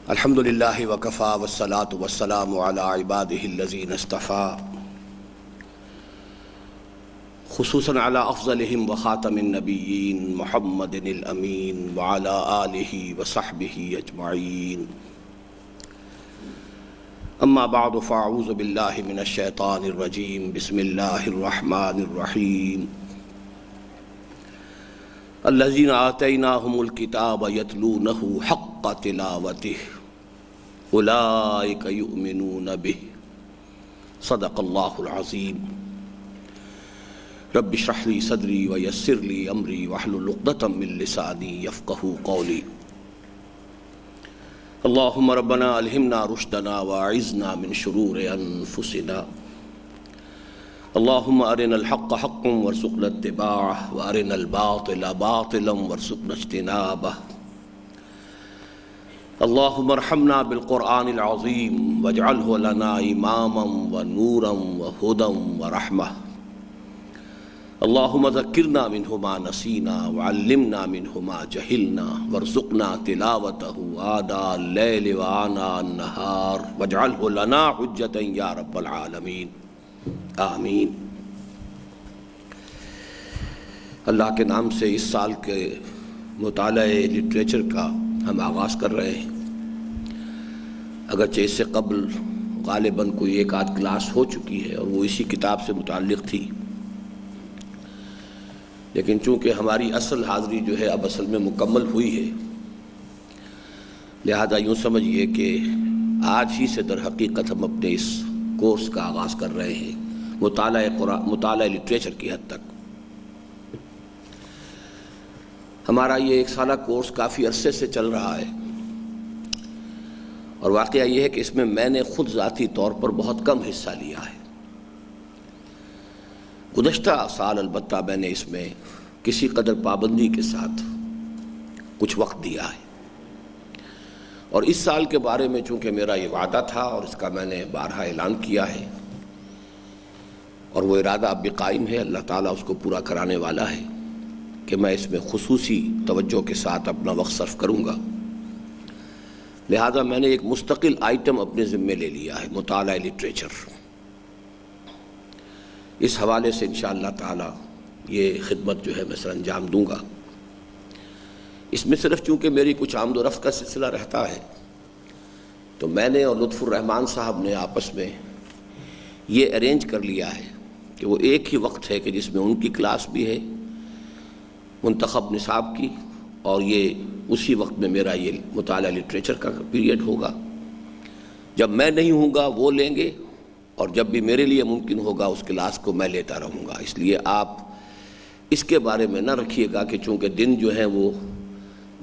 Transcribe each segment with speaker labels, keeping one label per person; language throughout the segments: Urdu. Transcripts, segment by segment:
Speaker 1: الحمد للہ وکفا والصلاة والسلام علی عبادہ الذین اصطفیٰ خصوصاً علی افضلہم وخاتم النبیین محمد الامین وعلی آلہ وصحبہ اجمعین اما بعد فاعوذ باللہ من الشیطان الرجیم بسم اللہ الرحمن الرحیم الذین آتیناہم الکتاب یتلونہ حق تلاوتہ اولئک یؤمنون بہ صدق اللہ العظیم رب اشرح لی صدری ویسر لی امری واحلل عقدۃ من لسانی یفقہوا قولی اللہم ربنا الہمنا رشدنا واعذنا من شرور انفسنا اللہم ارنا الحق حقا وارزقنا اتباعہ وارنا الباطل باطلا وارزقنا اجتنابہ اللہم ارحمنا بالقرآن العظیم واجعلہ لنا اماما ونورا وہدا ورحمہ اللہم ذکرنا منہ ما نسینا وعلمنا منہ ما جہلنا وارزقنا تلاوتہ آناء اللیل وآناء النہار واجعلہ لنا حجتا یا رب العالمین آمین۔ اللہ کے نام سے اس سال کے مطالعہ لٹریچر کا ہم آغاز کر رہے ہیں۔ اگرچہ اس سے قبل غالباً کوئی ایک آدھ کلاس ہو چکی ہے اور وہ اسی کتاب سے متعلق تھی، لیکن چونکہ ہماری اصل حاضری جو ہے اب اصل میں مکمل ہوئی ہے، لہذا یوں سمجھیے کہ آج ہی سے در حقیقت ہم اپنے اس کورس کا آغاز کر رہے ہیں، مطالعہ لٹریچر کی حد تک۔ ہمارا یہ ایک سالہ کورس کافی عرصے سے چل رہا ہے، اور واقعہ یہ ہے کہ اس میں میں نے خود ذاتی طور پر بہت کم حصہ لیا ہے۔ گزشتہ سال البتہ میں نے اس میں کسی قدر پابندی کے ساتھ کچھ وقت دیا ہے، اور اس سال کے بارے میں چونکہ میرا یہ وعدہ تھا اور اس کا میں نے بارہا اعلان کیا ہے، اور وہ ارادہ اب بھی قائم ہے، اللہ تعالیٰ اس کو پورا کرانے والا ہے کہ میں اس میں خصوصی توجہ کے ساتھ اپنا وقت صرف کروں گا۔ لہذا میں نے ایک مستقل آئٹم اپنے ذمے لے لیا ہے، مطالعہ لٹریچر۔ اس حوالے سے انشاءاللہ تعالیٰ یہ خدمت جو ہے میں سر انجام دوں گا۔ اس میں صرف چونکہ میری کچھ آمد و رفت کا سلسلہ رہتا ہے، تو میں نے اور لطف الرحمان صاحب نے آپس میں یہ ارینج کر لیا ہے کہ وہ ایک ہی وقت ہے کہ جس میں ان کی کلاس بھی ہے منتخب نصاب کی، اور یہ اسی وقت میں میرا یہ مطالعہ لٹریچر کا پیریڈ ہوگا۔ جب میں نہیں ہوں گا وہ لیں گے، اور جب بھی میرے لیے ممکن ہوگا اس کلاس کو میں لیتا رہوں گا۔ اس لیے آپ اس کے بارے میں نہ رکھیے گا کہ چونکہ دن جو ہیں وہ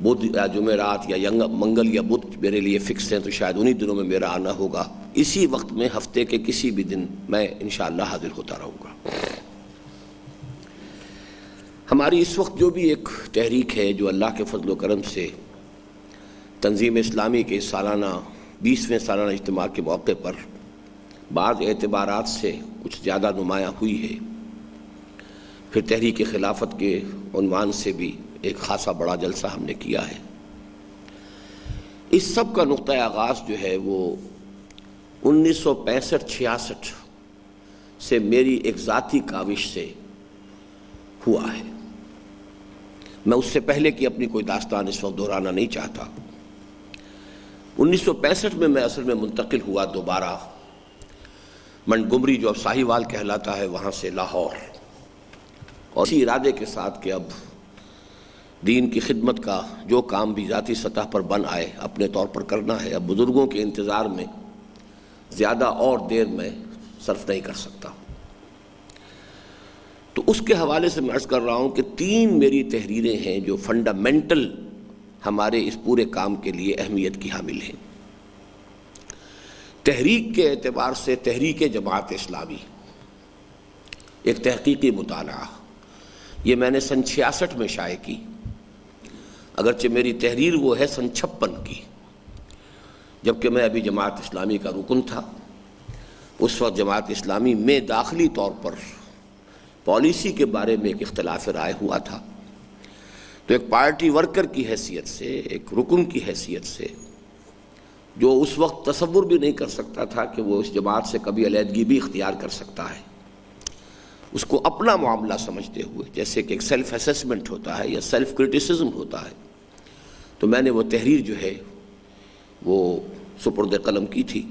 Speaker 1: بدھ یا جمعرات یا منگل یا بدھ میرے لیے فکس ہیں تو شاید انہی دنوں میں میرا آنا ہوگا۔ اسی وقت میں ہفتے کے کسی بھی دن میں انشاءاللہ حاضر ہوتا رہوں گا۔ ہماری اس وقت جو بھی ایک تحریک ہے جو اللہ کے فضل و کرم سے تنظیم اسلامی کے سالانہ 20ویں سالانہ اجتماع کے موقع پر بعض اعتبارات سے کچھ زیادہ نمایاں ہوئی ہے، پھر تحریک خلافت کے عنوان سے بھی ایک خاصا بڑا جلسہ ہم نے کیا ہے۔ اس سب کا نقطہ آغاز جو ہے وہ 1965-66 سے میری ایک ذاتی کاوش سے ہوا ہے۔ میں اس سے پہلے کی اپنی کوئی داستان اس وقت دہرانا نہیں چاہتا۔ 1965 میں اصل میں منتقل ہوا دوبارہ منٹگمری، جو اب ساہیوال کہلاتا ہے، وہاں سے لاہور، اور اسی ارادے کے ساتھ کہ اب دین کی خدمت کا جو کام بھی ذاتی سطح پر بن آئے اپنے طور پر کرنا ہے، اب بزرگوں کے انتظار میں زیادہ اور دیر میں صرف نہیں کر سکتا۔ تو اس کے حوالے سے میں عرض کر رہا ہوں کہ 3 میری تحریریں ہیں جو فنڈامنٹل ہمارے اس پورے کام کے لیے اہمیت کی حامل ہیں۔ تحریک کے اعتبار سے تحریک جماعت اسلامی ایک تحقیقی مطالعہ، یہ میں نے سن 66 میں شائع کی، اگرچہ میری تحریر وہ ہے سن 56 کی، جبکہ میں ابھی جماعت اسلامی کا رکن تھا۔ اس وقت جماعت اسلامی میں داخلی طور پر پالیسی کے بارے میں ایک اختلاف رائے ہوا تھا، تو تو ایک پارٹی ورکر کی حیثیت سے، ایک رکن کی حیثیت سے، جو اس وقت تصور بھی نہیں کر سکتا تھا کہ وہ اس جماعت سے کبھی علیحدگی بھی اختیار کر سکتا ہے، اس کو اپنا معاملہ سمجھتے ہوئے، جیسے کہ ایک سیلف اسیسمنٹ ہوتا ہے یا سیلف کرٹیسزم ہوتا ہے، تو میں نے وہ تحریر جو ہے وہ سپرد قلم کی تھی.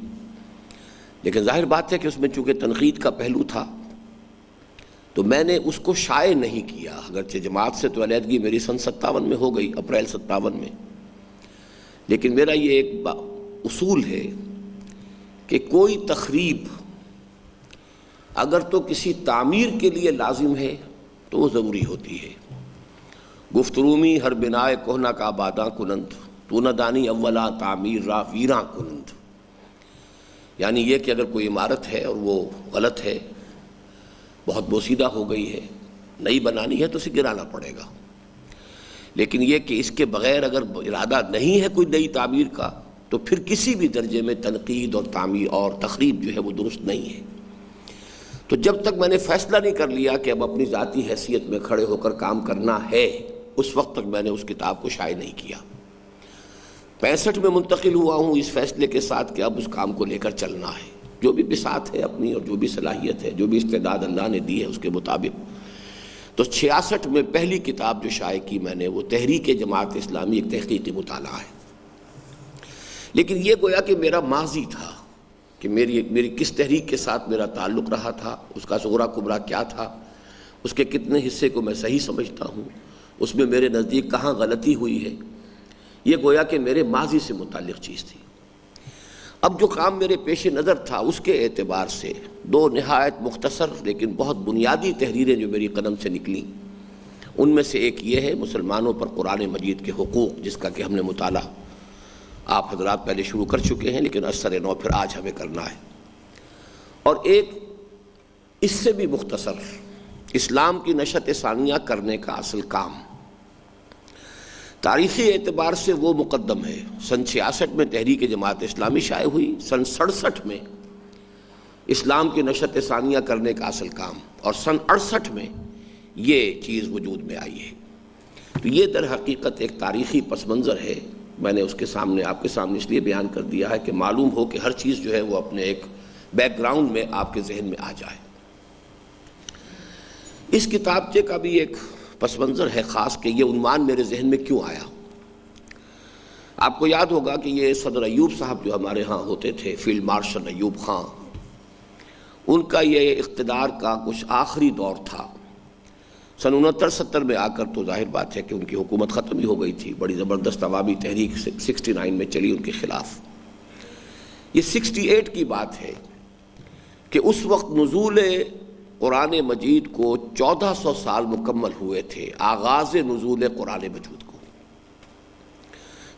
Speaker 1: لیکن ظاہر بات ہے کہ اس میں چونکہ تنقید کا پہلو تھا تو میں نے اس کو شائع نہیں کیا، اگرچہ جماعت سے تو علیحدگی میری سن 57 میں ہو گئی، اپریل 57 میں، لیکن میرا یہ ایک اصول ہے کہ کوئی تخریب اگر تو کسی تعمیر کے لیے لازم ہے تو وہ ضروری ہوتی ہے. گفت رومی ہر بنائے کوہنا کا آباداں کنند، تو نہ دانی اولا تعمیر را ویراں کنند. یعنی یہ کہ اگر کوئی عمارت ہے اور وہ غلط ہے، بہت بوسیدہ ہو گئی ہے، نئی بنانی ہے تو اسے گرانا پڑے گا. لیکن یہ کہ اس کے بغیر اگر ارادہ نہیں ہے کوئی نئی تعمیر کا تو پھر کسی بھی درجے میں تنقید اور تعمیر اور تخریب جو ہے وہ درست نہیں ہے. تو جب تک میں نے فیصلہ نہیں کر لیا کہ اب اپنی ذاتی حیثیت میں کھڑے ہو کر کام کرنا ہے، اس وقت تک میں نے اس کتاب کو شائع نہیں کیا. 65 میں منتقل ہوا ہوں اس فیصلے کے ساتھ کہ اب اس کام کو لے کر چلنا ہے، جو بھی بساط ہے اپنی اور جو بھی صلاحیت ہے، جو بھی استعداد اللہ نے دی ہے اس کے مطابق. تو 66 میں پہلی کتاب جو شائع کی میں نے وہ تحریک جماعت اسلامی ایک تحقیقی مطالعہ ہے. لیکن یہ گویا کہ میرا ماضی تھا کہ میری کس تحریک کے ساتھ میرا تعلق رہا تھا، اس کا صغرا کبرا کیا تھا، اس کے کتنے حصے کو میں صحیح سمجھتا ہوں، اس میں میرے نزدیک کہاں غلطی ہوئی ہے، یہ گویا کہ میرے ماضی سے متعلق چیز تھی. اب جو کام میرے پیش نظر تھا اس کے اعتبار سے دو نہایت مختصر لیکن بہت بنیادی تحریریں جو میری قلم سے نکلیں، ان میں سے ایک یہ ہے مسلمانوں پر قرآن مجید کے حقوق، جس کا کہ ہم نے مطالعہ آپ حضرات پہلے شروع کر چکے ہیں لیکن اثر نو پھر آج ہمیں کرنا ہے. اور ایک اس سے بھی مختصر، اسلام کی نشت ثانیہ کرنے کا اصل کام. تاریخی اعتبار سے وہ مقدم ہے. سن 66 میں تحریک جماعت اسلامی شائع ہوئی، سن 67 میں اسلام کی نشت ثانیہ کرنے کا اصل کام، اور سن 68 میں یہ چیز وجود میں آئی ہے. تو یہ در حقیقت ایک تاریخی پس منظر ہے. میں نے اس کے سامنے آپ کے سامنے اس لیے بیان کر دیا ہے کہ معلوم ہو کہ ہر چیز جو ہے وہ اپنے ایک بیک گراؤنڈ میں آپ کے ذہن میں آ جائے. اس کتابچے کا بھی ایک پس منظر ہے خاص کہ یہ عنوان میرے ذہن میں کیوں آیا. آپ کو یاد ہوگا کہ یہ صدر ایوب صاحب جو ہمارے ہاں ہوتے تھے، فیلڈ مارشل ایوب خان، ان کا یہ اقتدار کا کچھ آخری دور تھا. سن 69-70 میں آ کر تو ظاہر بات ہے کہ ان کی حکومت ختم ہی ہو گئی تھی. بڑی زبردست عوامی تحریک 69 میں چلی ان کے خلاف. یہ 68 کی بات ہے کہ اس وقت نزول قرآن مجید کو 1400 سال مکمل ہوئے تھے، آغاز نزول قرآن مجید کو.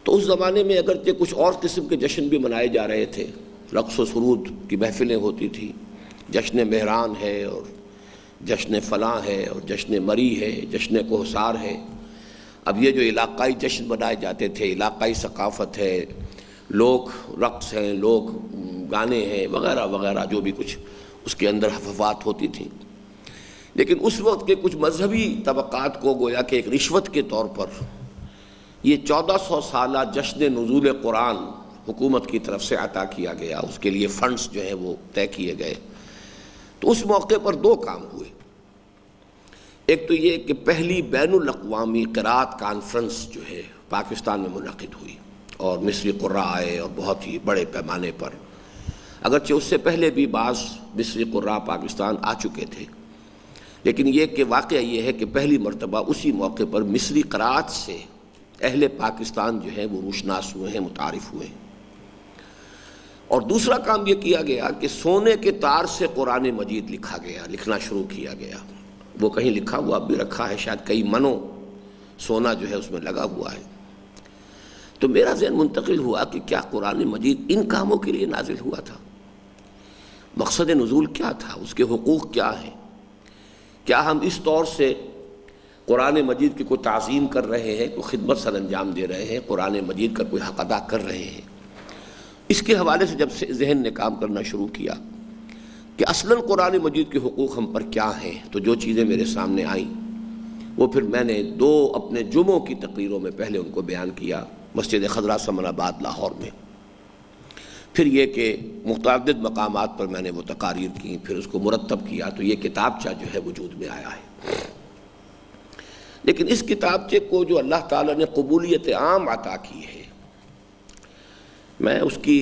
Speaker 1: تو اس زمانے میں اگرچہ کچھ اور قسم کے جشن بھی منائے جا رہے تھے، رقص و سرود کی محفلیں ہوتی تھیں، جشن مہران ہے اور جشن فلاں ہے اور جشن مری ہے، جشن کوہسار ہے. اب یہ جو علاقائی جشن بنائے جاتے تھے، علاقائی ثقافت ہے، لوگ رقص ہیں، لوگ گانے ہیں وغیرہ وغیرہ، جو بھی کچھ اس کے اندر حفوات ہوتی تھیں. لیکن اس وقت کے کچھ مذہبی طبقات کو گویا کہ ایک رشوت کے طور پر یہ 1400 سالہ جشن نزول قرآن حکومت کی طرف سے عطا کیا گیا. اس کے لیے فنڈز جو ہیں وہ طے کیے گئے. تو اس موقع پر دو کام ہوئے. ایک تو یہ کہ پہلی بین الاقوامی قرات کانفرنس جو ہے پاکستان میں منعقد ہوئی اور مصری قراء آئے اور بہت ہی بڑے پیمانے پر، اگرچہ اس سے پہلے بھی بعض مصری قراء پاکستان آ چکے تھے، لیکن یہ کہ واقعہ یہ ہے کہ پہلی مرتبہ اسی موقع پر مصری قراءات سے اہل پاکستان جو ہیں وہ روشناس ہوئے ہیں، متعارف ہوئے ہیں. اور دوسرا کام یہ کیا گیا کہ سونے کے تار سے قرآن مجید لکھنا شروع کیا گیا. وہ کہیں لکھا ہوا بھی رکھا ہے، شاید کئی منوں سونا جو ہے اس میں لگا ہوا ہے. تو میرا ذہن منتقل ہوا کہ کیا قرآن مجید ان کاموں کے لیے نازل ہوا تھا؟ مقصد نزول کیا تھا؟ اس کے حقوق کیا ہیں؟ کیا ہم اس طور سے قرآن مجید کی کوئی تعظیم کر رہے ہیں، کوئی خدمت سر انجام دے رہے ہیں، قرآن مجید کا کوئی حق ادا کر رہے ہیں؟ اس کے حوالے سے جب ذہن نے کام کرنا شروع کیا کہ اصلاً قرآن مجید کے حقوق ہم پر کیا ہیں، تو جو چیزیں میرے سامنے آئیں وہ پھر میں نے 2 اپنے جمعوں کی تقریروں میں پہلے ان کو بیان کیا، مسجد خضرا سمن آباد لاہور میں، پھر یہ کہ متعدد مقامات پر میں نے وہ تقاریر کی، پھر اس کو مرتب کیا، تو یہ کتابچہ جو ہے وجود میں آیا ہے۔ لیکن اس کتابچے کو جو اللہ تعالیٰ نے قبولیت عام عطا کی ہے، میں اس کی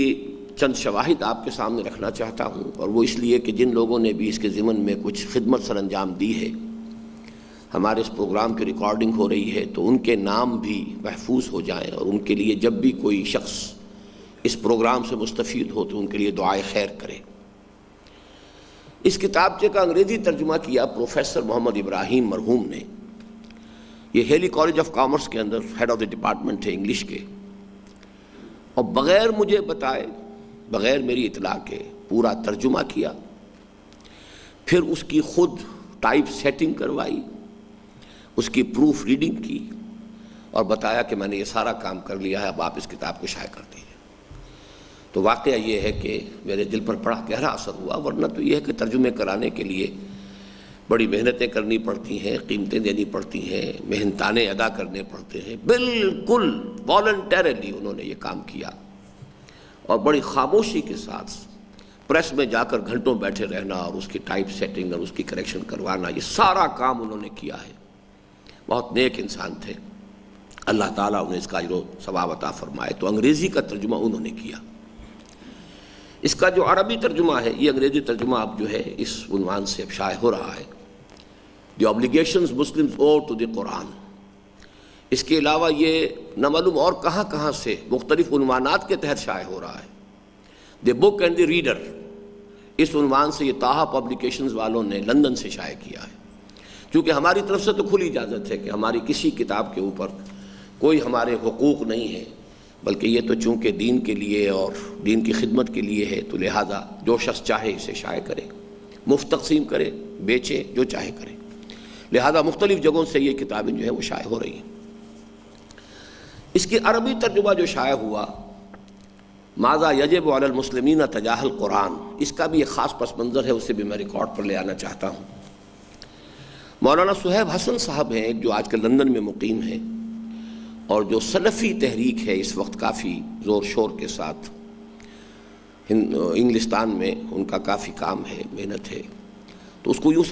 Speaker 1: چند شواہد آپ کے سامنے رکھنا چاہتا ہوں، اور وہ اس لیے کہ جن لوگوں نے بھی اس کے ضمن میں کچھ خدمت سر انجام دی ہے، ہمارے اس پروگرام کی ریکارڈنگ ہو رہی ہے تو ان کے نام بھی محفوظ ہو جائیں، اور ان کے لیے جب بھی کوئی شخص اس پروگرام سے مستفید ہو تو ان کے لیے دعائے خیر کرے۔ اس کتابچے کا انگریزی ترجمہ کیا پروفیسر محمد ابراہیم مرحوم نے۔ یہ ہیلی کالج آف کامرس کے اندر ہیڈ آف دی ڈپارٹمنٹ تھے انگلش کے، اور بغیر مجھے بتائے، بغیر میری اطلاع کے پورا ترجمہ کیا، پھر اس کی خود ٹائپ سیٹنگ کروائی، اس کی پروف ریڈنگ کی، اور بتایا کہ میں نے یہ سارا کام کر لیا ہے، اب آپ اس کتاب کو شائع کر دیجیے۔ تو واقعہ یہ ہے کہ میرے دل پر بڑا گہرا اثر ہوا، ورنہ تو یہ ہے کہ ترجمے کرانے کے لیے بڑی محنتیں کرنی پڑتی ہیں، قیمتیں دینی پڑتی ہیں، محنتانے ادا کرنے پڑتے ہیں۔ بالکل والنٹیرلی انہوں نے یہ کام کیا، اور بڑی خاموشی کے ساتھ پریس میں جا کر گھنٹوں بیٹھے رہنا اور اس کی ٹائپ سیٹنگ اور اس کی کریکشن کروانا، یہ سارا کام انہوں نے کیا ہے۔ بہت نیک انسان تھے، اللہ تعالیٰ انہیں اس کا اجر و ثواب عطا فرمائے۔ تو انگریزی کا ترجمہ انہوں نے کیا۔ اس کا جو عربی ترجمہ ہے، یہ انگریزی ترجمہ اب جو ہے اس عنوان سے اب شائع ہو رہا ہے، دی obligations Muslims O to the قرآن۔ اس کے علاوہ یہ نہ معلوم اور کہاں کہاں سے مختلف عنوانات کے تحت شائع ہو رہا ہے۔ دی بک اینڈ دی ریڈر، اس عنوان سے یہ طاہا پبلیکیشنز والوں نے لندن سے شائع کیا ہے۔ کیونکہ ہماری طرف سے تو کھلی اجازت ہے کہ ہماری کسی کتاب کے اوپر کوئی ہمارے حقوق نہیں ہے، بلکہ یہ تو چونکہ دین کے لیے اور دین کی خدمت کے لیے ہے، تو لہٰذا جو شخص چاہے اسے شائع کرے، مفت تقسیم کرے، بیچے، جو چاہے کرے۔ لہذا مختلف جگہوں سے یہ کتابیں جو ہیں وہ شائع ہو رہی ہیں۔ اس کی عربی ترجمہ جو شائع ہوا، ماذا یجب علی المسلمین تجاہ القرآن، اس کا بھی ایک خاص پس منظر ہے، اسے بھی میں ریکارڈ پر لے آنا چاہتا ہوں۔ مولانا صہیب حسن صاحب ہیں جو آج کل لندن میں مقیم ہیں، اور جو سلفی تحریک ہے اس وقت کافی زور شور کے ساتھ انگلستان میں ان کا کافی کام ہے، محنت ہے، تو اس کو یوں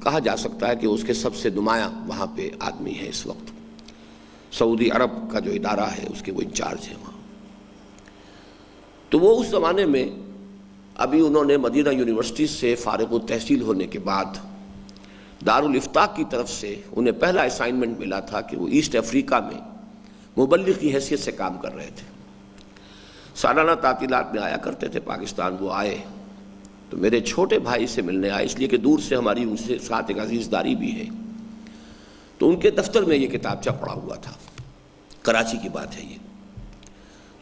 Speaker 1: کہا جا سکتا ہے کہ اس کے سب سے نمایاں وہاں پہ آدمی ہے اس وقت۔ سعودی عرب کا جو ادارہ ہے اس کے وہ انچارج ہیں وہاں۔ تو وہ اس زمانے میں ابھی انہوں نے مدینہ یونیورسٹی سے فارغ التحصیل ہونے کے بعد دارالافتاء کی طرف سے انہیں پہلا اسائنمنٹ ملا تھا کہ وہ ایسٹ افریقہ میں مبلغ کی حیثیت سے کام کر رہے تھے۔ سالانہ تعطیلات میں آیا کرتے تھے پاکستان، وہ آئے تو میرے چھوٹے بھائی سے ملنے آئے، اس لیے کہ دور سے ہماری ان سے ساتھ ایک عزیز داری بھی ہے۔ تو ان کے دفتر میں یہ کتابچہ پڑا ہوا تھا، کراچی کی بات ہے یہ،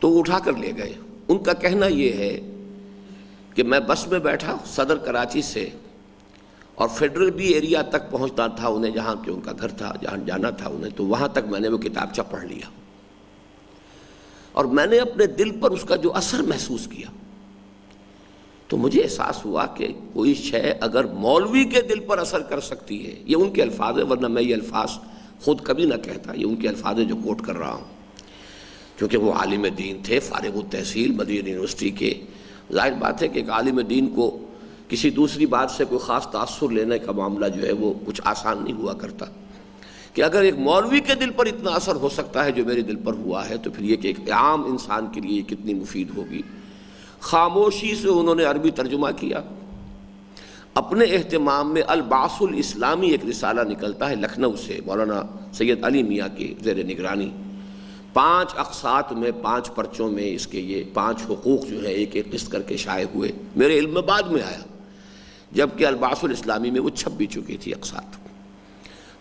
Speaker 1: تو وہ اٹھا کر لے گئے۔ ان کا کہنا یہ ہے کہ میں بس میں بیٹھا صدر کراچی سے، اور فیڈرل بی ایریا تک پہنچنا تھا انہیں، جہاں کہ ان کا گھر تھا، جہاں جانا تھا انہیں، تو وہاں تک میں نے وہ کتابچہ پڑھ لیا، اور میں نے اپنے دل پر اس کا جو اثر محسوس کیا، تو مجھے احساس ہوا کہ کوئی شے اگر مولوی کے دل پر اثر کر سکتی ہے، یہ ان کے الفاظ ہیں، ورنہ میں یہ الفاظ خود کبھی نہ کہتا، یہ ان کے الفاظ جو کوٹ کر رہا ہوں، کیونکہ وہ عالم دین تھے، فارغ التحصیل مدینہ یونیورسٹی کے۔ ظاہر بات ہے کہ ایک عالم دین کو کسی دوسری بات سے کوئی خاص تاثر لینے کا معاملہ جو ہے وہ کچھ آسان نہیں ہوا کرتا، کہ اگر ایک مولوی کے دل پر اتنا اثر ہو سکتا ہے جو میرے دل پر ہوا ہے، تو پھر یہ کہ ایک عام انسان کے لیے کتنی مفید ہوگی۔ خاموشی سے انہوں نے عربی ترجمہ کیا۔ اپنے اہتمام میں البعث الاسلامی ایک رسالہ نکلتا ہے لکھنؤ سے، مولانا سید علی میاں کی زیر نگرانی، 5 اقساط میں 5 پرچوں میں اس کے یہ 5 حقوق جو ہیں ایک ایک قسط کر کے شائع ہوئے۔ میرے علم میں بعد میں آیا، جبکہ البعث الاسلامی میں وہ چھپ بھی چکی تھی اقساط۔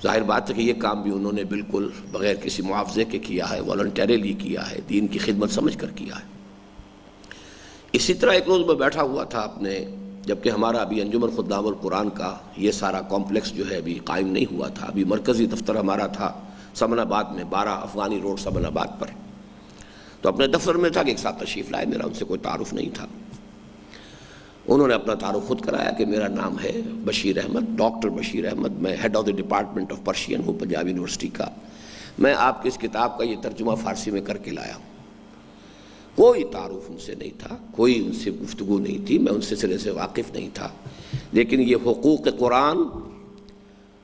Speaker 1: ظاہر بات ہے کہ یہ کام بھی انہوں نے بالکل بغیر کسی معاوضے کے کیا ہے، والنٹیرلی کیا ہے، دین کی خدمت سمجھ کر کیا ہے۔ اسی طرح ایک روز میں بیٹھا ہوا تھا اپنے، جبکہ ہمارا ابھی انجمن خدام القرآن کا یہ سارا کمپلیکس جو ہے ابھی قائم نہیں ہوا تھا، ابھی مرکزی دفتر ہمارا تھا سمن آباد میں، 12 افغانی روڈ سمن آباد پر۔ تو اپنے دفتر میں تھا کہ ایک صاحب تشریف لائے، میرا ان سے کوئی تعارف نہیں تھا۔ انہوں نے اپنا تعارف خود کرایا کہ میرا نام ہے بشیر احمد، ڈاکٹر بشیر احمد، میں head of the department of Persian ہوں پنجاب یونیورسٹی کا، میں آپ کی اس کتاب کا یہ ترجمہ فارسی میں کر کے لایا ہوں۔ کوئی تعارف ان سے نہیں تھا، کوئی ان سے گفتگو نہیں تھی، میں ان سے سرے سے واقف نہیں تھا، لیکن یہ حقوق قرآن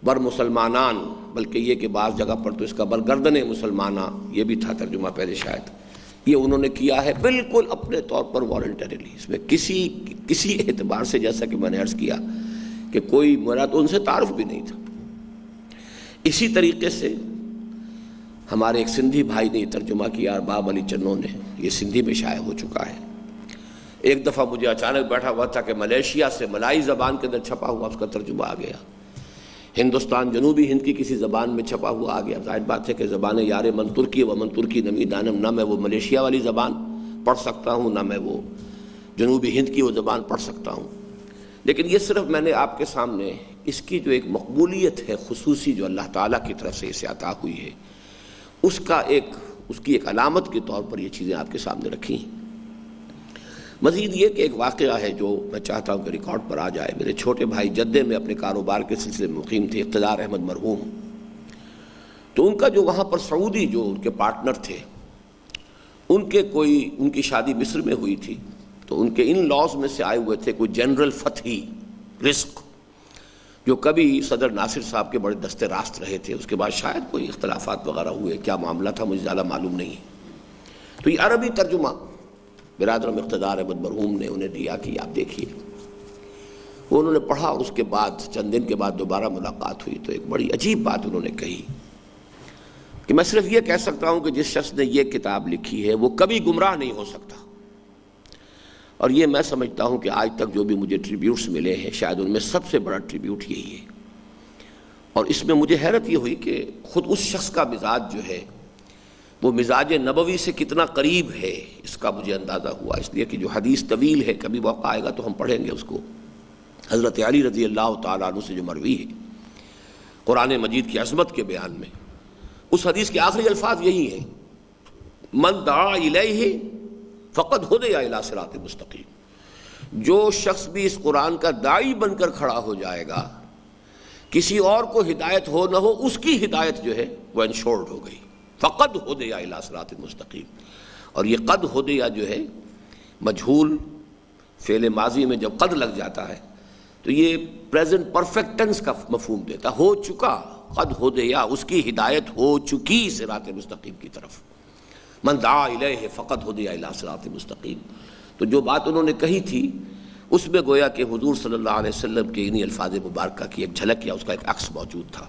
Speaker 1: بر مسلمانان، بلکہ یہ کہ بعض جگہ پر تو اس کا برگردن مسلمانہ یہ بھی تھا ترجمہ پہلے شاید، یہ انہوں نے کیا ہے بالکل اپنے طور پر والنٹریلی، اس میں کسی اعتبار سے، جیسا کہ میں نے عرض کیا کہ کوئی میرا تو ان سے تعارف بھی نہیں تھا۔ اسی طریقے سے ہمارے ایک سندھی بھائی نے یہ ترجمہ کیا، ارباب علی چنو نے، یہ سندھی میں شائع ہو چکا ہے۔ ایک دفعہ مجھے اچانک بیٹھا ہوا تھا کہ ملیشیا سے ملائی زبان کے اندر چھپا ہوا اس کا ترجمہ آ گیا، ہندوستان جنوبی ہند کی کسی زبان میں چھپا ہوا آ گیا۔ ظاہر بات ہے کہ زبان یار من ترکی و من ترکی نمی دانم، نہ میں وہ ملیشیا والی زبان پڑھ سکتا ہوں، نہ میں وہ جنوبی ہند کی وہ زبان پڑھ سکتا ہوں، لیکن یہ صرف میں نے آپ کے سامنے اس کی جو ایک مقبولیت ہے خصوصی جو اللہ تعالیٰ کی طرف سے اسے عطا ہوئی ہے، اس کی ایک علامت کے طور پر یہ چیزیں آپ کے سامنے رکھی ہیں۔ مزید یہ کہ ایک واقعہ ہے جو میں چاہتا ہوں کہ ریکارڈ پر آ جائے۔ میرے چھوٹے بھائی جدے میں اپنے کاروبار کے سلسلے میں مقیم تھے، اقتدار احمد مرحوم، تو ان کا جو وہاں پر سعودی جو ان کے پارٹنر تھے، ان کی شادی مصر میں ہوئی تھی، تو ان کے ان لاز میں سے آئے ہوئے تھے کوئی جنرل فتحی رزق، جو کبھی صدر ناصر صاحب کے بڑے دستے راست رہے تھے، اس کے بعد شاید کوئی اختلافات وغیرہ ہوئے، کیا معاملہ تھا مجھے زیادہ معلوم نہیں ہے۔ تو یہ عربی ترجمہ برادر اقتدار احمد مرحوم نے انہیں دیا کہ آپ دیکھیے، وہ انہوں نے پڑھا، اور اس کے بعد چند دن کے بعد دوبارہ ملاقات ہوئی تو ایک بڑی عجیب بات انہوں نے کہی کہ میں صرف یہ کہہ سکتا ہوں کہ جس شخص نے یہ کتاب لکھی ہے وہ کبھی گمراہ نہیں ہو سکتا، اور یہ میں سمجھتا ہوں کہ آج تک جو بھی مجھے ٹریبیوٹس ملے ہیں شاید ان میں سب سے بڑا ٹریبیوٹ یہی ہے۔ اور اس میں مجھے حیرت یہ ہوئی کہ خود اس شخص کا مزاج جو ہے وہ مزاج نبوی سے کتنا قریب ہے، اس کا مجھے اندازہ ہوا، اس لیے کہ جو حدیث طویل ہے، کبھی موقع آئے گا تو ہم پڑھیں گے اس کو، حضرت علی رضی اللہ تعالیٰ عنہ سے جو مروی ہے قرآن مجید کی عظمت کے بیان میں، اس حدیث کے آخری الفاظ یہی ہیں، من دعا الیہ فقد ہدی الی صراط مستقیم، جو شخص بھی اس قرآن کا داعی بن کر کھڑا ہو جائے گا، کسی اور کو ہدایت ہو نہ ہو، اس کی ہدایت جو ہے وہ انشورڈ ہو گئی، فقد ہدی الی صراط مستقیم۔ اور یہ قد ہدی جو ہے مجہول فعل ماضی میں جب قد لگ جاتا ہے تو یہ پریزنٹ پرفیکٹ ٹینس کا مفہوم دیتا، ہو چکا، قد ہدی، اس کی ہدایت ہو چکی صراط مستقیم کی طرف، من دعا الیہ فقد ہدی الی صراط مستقیم۔ تو جو بات انہوں نے کہی تھی اس میں گویا کہ حضور صلی اللہ علیہ وسلم کے انہی الفاظ مبارکہ کی ایک جھلک یا اس کا ایک عکس موجود تھا۔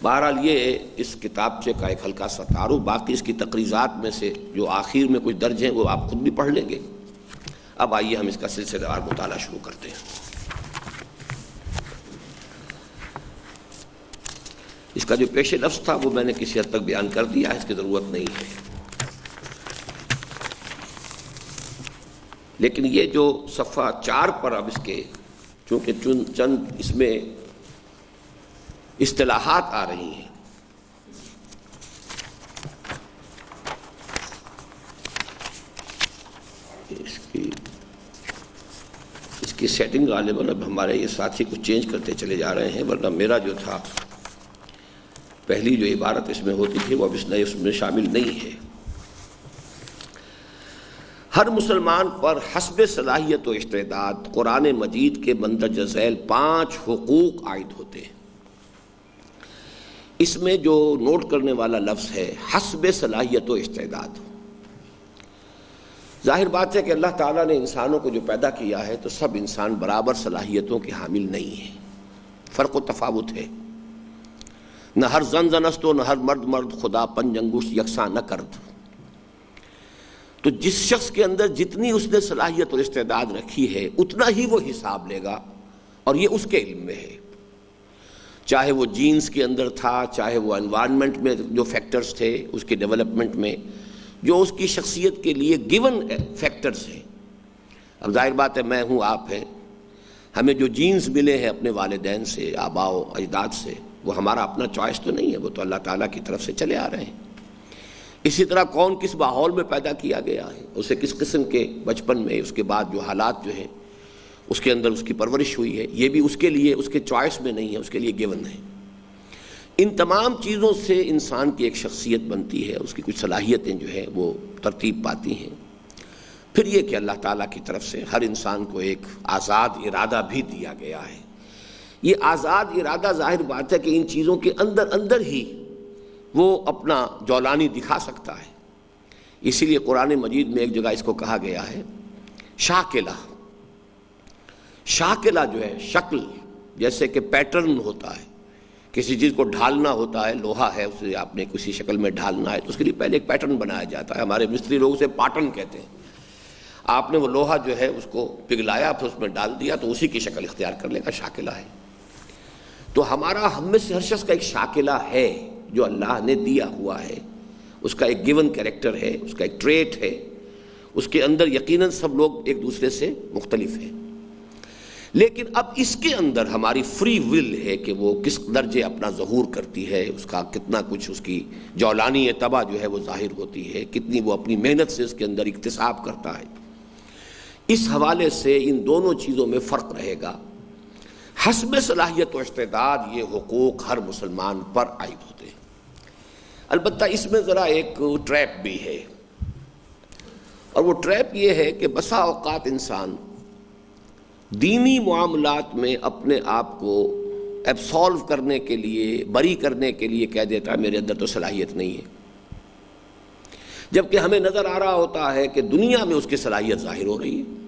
Speaker 1: بہرحال یہ اس کتابچے کا ایک ہلکا سا تعارف، باقی اس کی تقریضات میں سے جو آخر میں کچھ درج ہیں وہ آپ خود بھی پڑھ لیں گے۔ اب آئیے ہم اس کا سلسلہ وار مطالعہ شروع کرتے ہیں۔ اس کا جو پیش لفظ تھا وہ میں نے کسی حد تک بیان کر دیا، اس کی ضرورت نہیں ہے، لیکن یہ جو صفحہ 4 پر اب اس کے چونکہ چند اس میں اصطلاحات آ رہی ہیں، اس کی سیٹنگ غالباً اب ہمارے یہ ساتھی کچھ چینج کرتے چلے جا رہے ہیں، ورنہ میرا جو تھا پہلی جو عبارت اس میں ہوتی تھی وہ اب اس نئے اس میں شامل نہیں ہے۔ ہر مسلمان پر حسب صلاحیت و استعداد قرآن مجید کے مندرجہ ذیل 5 حقوق عائد ہوتے ہیں۔ اس میں جو نوٹ کرنے والا لفظ ہے حسب صلاحیت و استعداد، ظاہر بات ہے کہ اللہ تعالیٰ نے انسانوں کو جو پیدا کیا ہے تو سب انسان برابر صلاحیتوں کے حامل نہیں ہیں، فرق و تفاوت ہے، نہ ہر زن زنست و نہ ہر مرد مرد خدا پنج انگشت یکساں نہ کرد۔ تو جس شخص کے اندر جتنی اس نے صلاحیت اور استعداد رکھی ہے اتنا ہی وہ حساب لے گا، اور یہ اس کے علم میں ہے، چاہے وہ جینز کے اندر تھا، چاہے وہ انوائرمنٹ میں جو فیکٹرز تھے اس کے ڈیولپمنٹ میں، جو اس کی شخصیت کے لیے گیون فیکٹرز ہیں۔ اب ظاہر بات ہے میں ہوں، آپ ہیں، ہمیں جو جینز ملے ہیں اپنے والدین سے، آباء و اجداد سے، وہ ہمارا اپنا چوائس تو نہیں ہے، وہ تو اللہ تعالیٰ کی طرف سے چلے آ رہے ہیں۔ اسی طرح کون کس ماحول میں پیدا کیا گیا ہے، اسے کس قسم کے بچپن میں، اس کے بعد جو حالات جو ہیں اس کے اندر اس کی پرورش ہوئی ہے، یہ بھی اس کے لیے اس کے چوائس میں نہیں ہے، اس کے لیے گیون ہے۔ ان تمام چیزوں سے انسان کی ایک شخصیت بنتی ہے، اس کی کچھ صلاحیتیں جو ہیں وہ ترتیب پاتی ہیں۔ پھر یہ کہ اللہ تعالیٰ کی طرف سے ہر انسان کو ایک آزاد ارادہ بھی دیا گیا ہے۔ یہ آزاد ارادہ ظاہر بات ہے کہ ان چیزوں کے اندر ہی وہ اپنا جولانی دکھا سکتا ہے۔ اسی لیے قرآن مجید میں ایک جگہ اس کو کہا گیا ہے شاکلہ۔ شاکلہ جو ہے شکل، جیسے کہ پیٹرن ہوتا ہے، کسی چیز کو ڈھالنا ہوتا ہے، لوہا ہے اسے آپ نے کسی شکل میں ڈھالنا ہے تو اس کے لیے پہلے ایک پیٹرن بنایا جاتا ہے۔ ہمارے مستری لوگ اسے پاٹن کہتے ہیں۔ آپ نے وہ لوہا جو ہے اس کو پگھلایا، پھر اس میں ڈال دیا تو اسی کی شکل اختیار کر لے گا، شاکلہ ہے۔ تو ہم میں سے ہر شخص کا ایک شاکلہ ہے جو اللہ نے دیا ہوا ہے، اس کا ایک گیون کیریکٹر ہے، اس کا ایک ٹریٹ ہے، اس کے اندر یقیناً سب لوگ ایک دوسرے سے مختلف ہیں۔ لیکن اب اس کے اندر ہماری فری ول ہے کہ وہ کس درجے اپنا ظہور کرتی ہے، اس کا کتنا کچھ اس کی جولانی طبع جو ہے وہ ظاہر ہوتی ہے، کتنی وہ اپنی محنت سے اس کے اندر اکتساب کرتا ہے۔ اس حوالے سے ان دونوں چیزوں میں فرق رہے گا۔ حسب صلاحیت و استعداد یہ حقوق ہر مسلمان پر عائد ہوتے ہیں۔ البتہ اس میں ذرا ایک ٹریپ بھی ہے، اور وہ ٹریپ یہ ہے کہ بسا اوقات انسان دینی معاملات میں اپنے آپ کو ایبسالو کرنے کے لیے، بری کرنے کے لیے کہہ دیتا ہے میرے اندر تو صلاحیت نہیں ہے، جبکہ ہمیں نظر آ رہا ہوتا ہے کہ دنیا میں اس کی صلاحیت ظاہر ہو رہی ہے،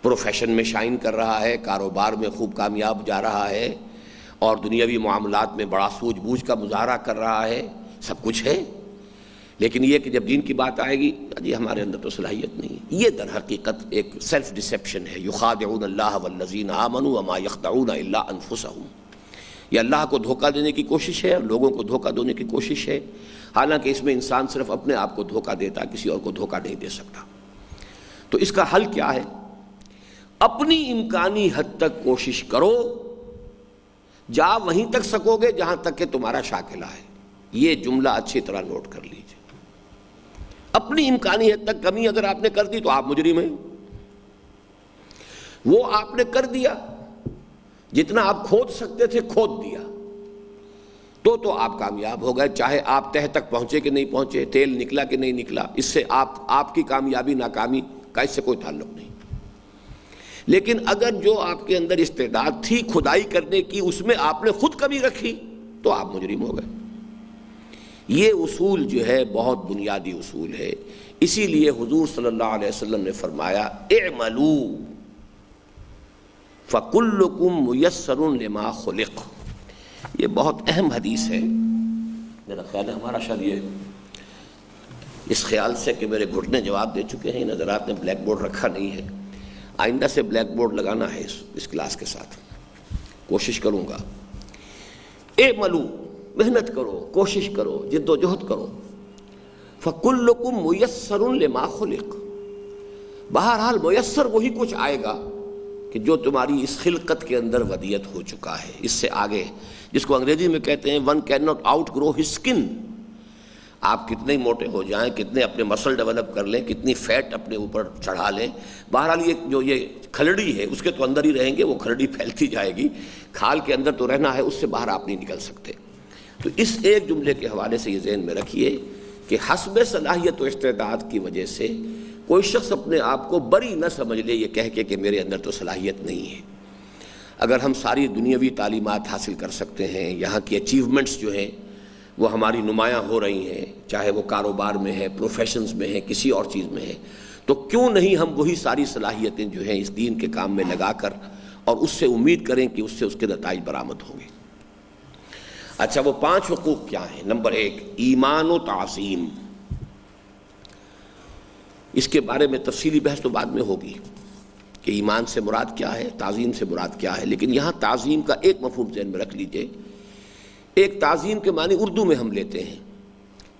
Speaker 1: پروفیشن میں شائن کر رہا ہے، کاروبار میں خوب کامیاب جا رہا ہے، اور دنیاوی معاملات میں بڑا سوجھ بوجھ کا مظاہرہ کر رہا ہے، سب کچھ ہے۔ لیکن یہ کہ جب دین کی بات آئے گی جی ہمارے اندر تو صلاحیت نہیں ہے۔ یہ در حقیقت ایک سیلف ڈسیپشن ہے۔ یخادعون اللہ والذین آمنوا وما یخدعون الا انفسهم، یہ اللہ کو دھوکہ دینے کی کوشش ہے اور لوگوں کو دھوکہ دینے کی کوشش ہے، حالانکہ اس میں انسان صرف اپنے آپ کو دھوکہ دیتا، کسی اور کو دھوکہ نہیں دے سکتا۔ تو اس کا حل کیا ہے؟ اپنی امکانی حد تک کوشش کرو، جا وہیں تک سکو گے جہاں تک کہ تمہارا شاکلہ ہے۔ یہ جملہ اچھی طرح نوٹ کر لیجیے۔ اپنی امکانی حد تک کمی اگر آپ نے کر دی تو آپ مجرم ہیں۔ وہ آپ نے کر دیا، جتنا آپ کھود سکتے تھے کھود دیا، تو آپ کامیاب ہو گئے، چاہے آپ تہ تک پہنچے کہ نہیں پہنچے، تیل نکلا کہ نہیں نکلا، اس سے آپ کی کامیابی ناکامی کا اس سے کوئی تعلق نہیں۔ لیکن اگر جو آپ کے اندر استعداد تھی کھدائی کرنے کی، اس میں آپ نے خود کمی رکھی تو آپ مجرم ہو گئے۔ یہ اصول جو ہے بہت بنیادی اصول ہے۔ اسی لیے حضور صلی اللہ علیہ وسلم نے فرمایا اعملوا فکلکم میسر لما خلق۔ یہ بہت اہم حدیث ہے۔ میرا خیال ہے ہمارا شاید یہ اس خیال سے کہ میرے گھٹنے جواب دے چکے ہیں، ان حضرات نے بلیک بورڈ رکھا نہیں ہے، آئندہ سے بلیک بورڈ لگانا ہے اس کلاس کے ساتھ، کوشش کروں گا۔ اعملوا، محنت کرو، کوشش کرو، جد و جہد کرو، فَكُلُّكُمْ مُيَسَّرٌ لِمَا خُلِقَ، بہرحال میسر وہی کچھ آئے گا کہ جو تمہاری اس خلقت کے اندر ودیت ہو چکا ہے۔ اس سے آگے جس کو انگریزی میں کہتے ہیں one cannot outgrow his skin، آپ کتنے موٹے ہو جائیں، کتنے اپنے مسل ڈیولپ کر لیں، کتنی فیٹ اپنے اوپر چڑھا لیں، بہرحال یہ کھلڑی ہے اس کے تو اندر ہی رہیں گے، وہ کھلڑی پھیلتی جائے گی، کھال کے اندر تو رہنا ہے، اس سے باہر آپ نہیں نکل سکتے۔ تو اس ایک جملے کے حوالے سے یہ ذہن میں رکھیے کہ حسب صلاحیت و استعداد کی وجہ سے کوئی شخص اپنے آپ کو بری نہ سمجھ لے یہ کہہ کے کہ میرے اندر تو صلاحیت نہیں ہے۔ اگر ہم ساری دنیاوی تعلیمات حاصل کر سکتے ہیں، یہاں کی اچیومنٹس جو ہیں وہ ہماری نمایاں ہو رہی ہیں، چاہے وہ کاروبار میں ہے، پروفیشنز میں ہے، کسی اور چیز میں ہے، تو کیوں نہیں ہم وہی ساری صلاحیتیں جو ہیں اس دین کے کام میں لگا کر اور اس سے امید کریں کہ اس سے اس کے نتائج برآمد ہوں گے۔ اچھا، وہ 5 حقوق کیا ہیں؟ نمبر 1 ایمان و تعظیم۔ اس کے بارے میں تفصیلی بحث تو بعد میں ہوگی کہ ایمان سے مراد کیا ہے، تعظیم سے مراد کیا ہے، لیکن یہاں تعظیم کا ایک مفہوم ذہن میں رکھ لیجئے۔ ایک تعظیم کے معنی اردو میں ہم لیتے ہیں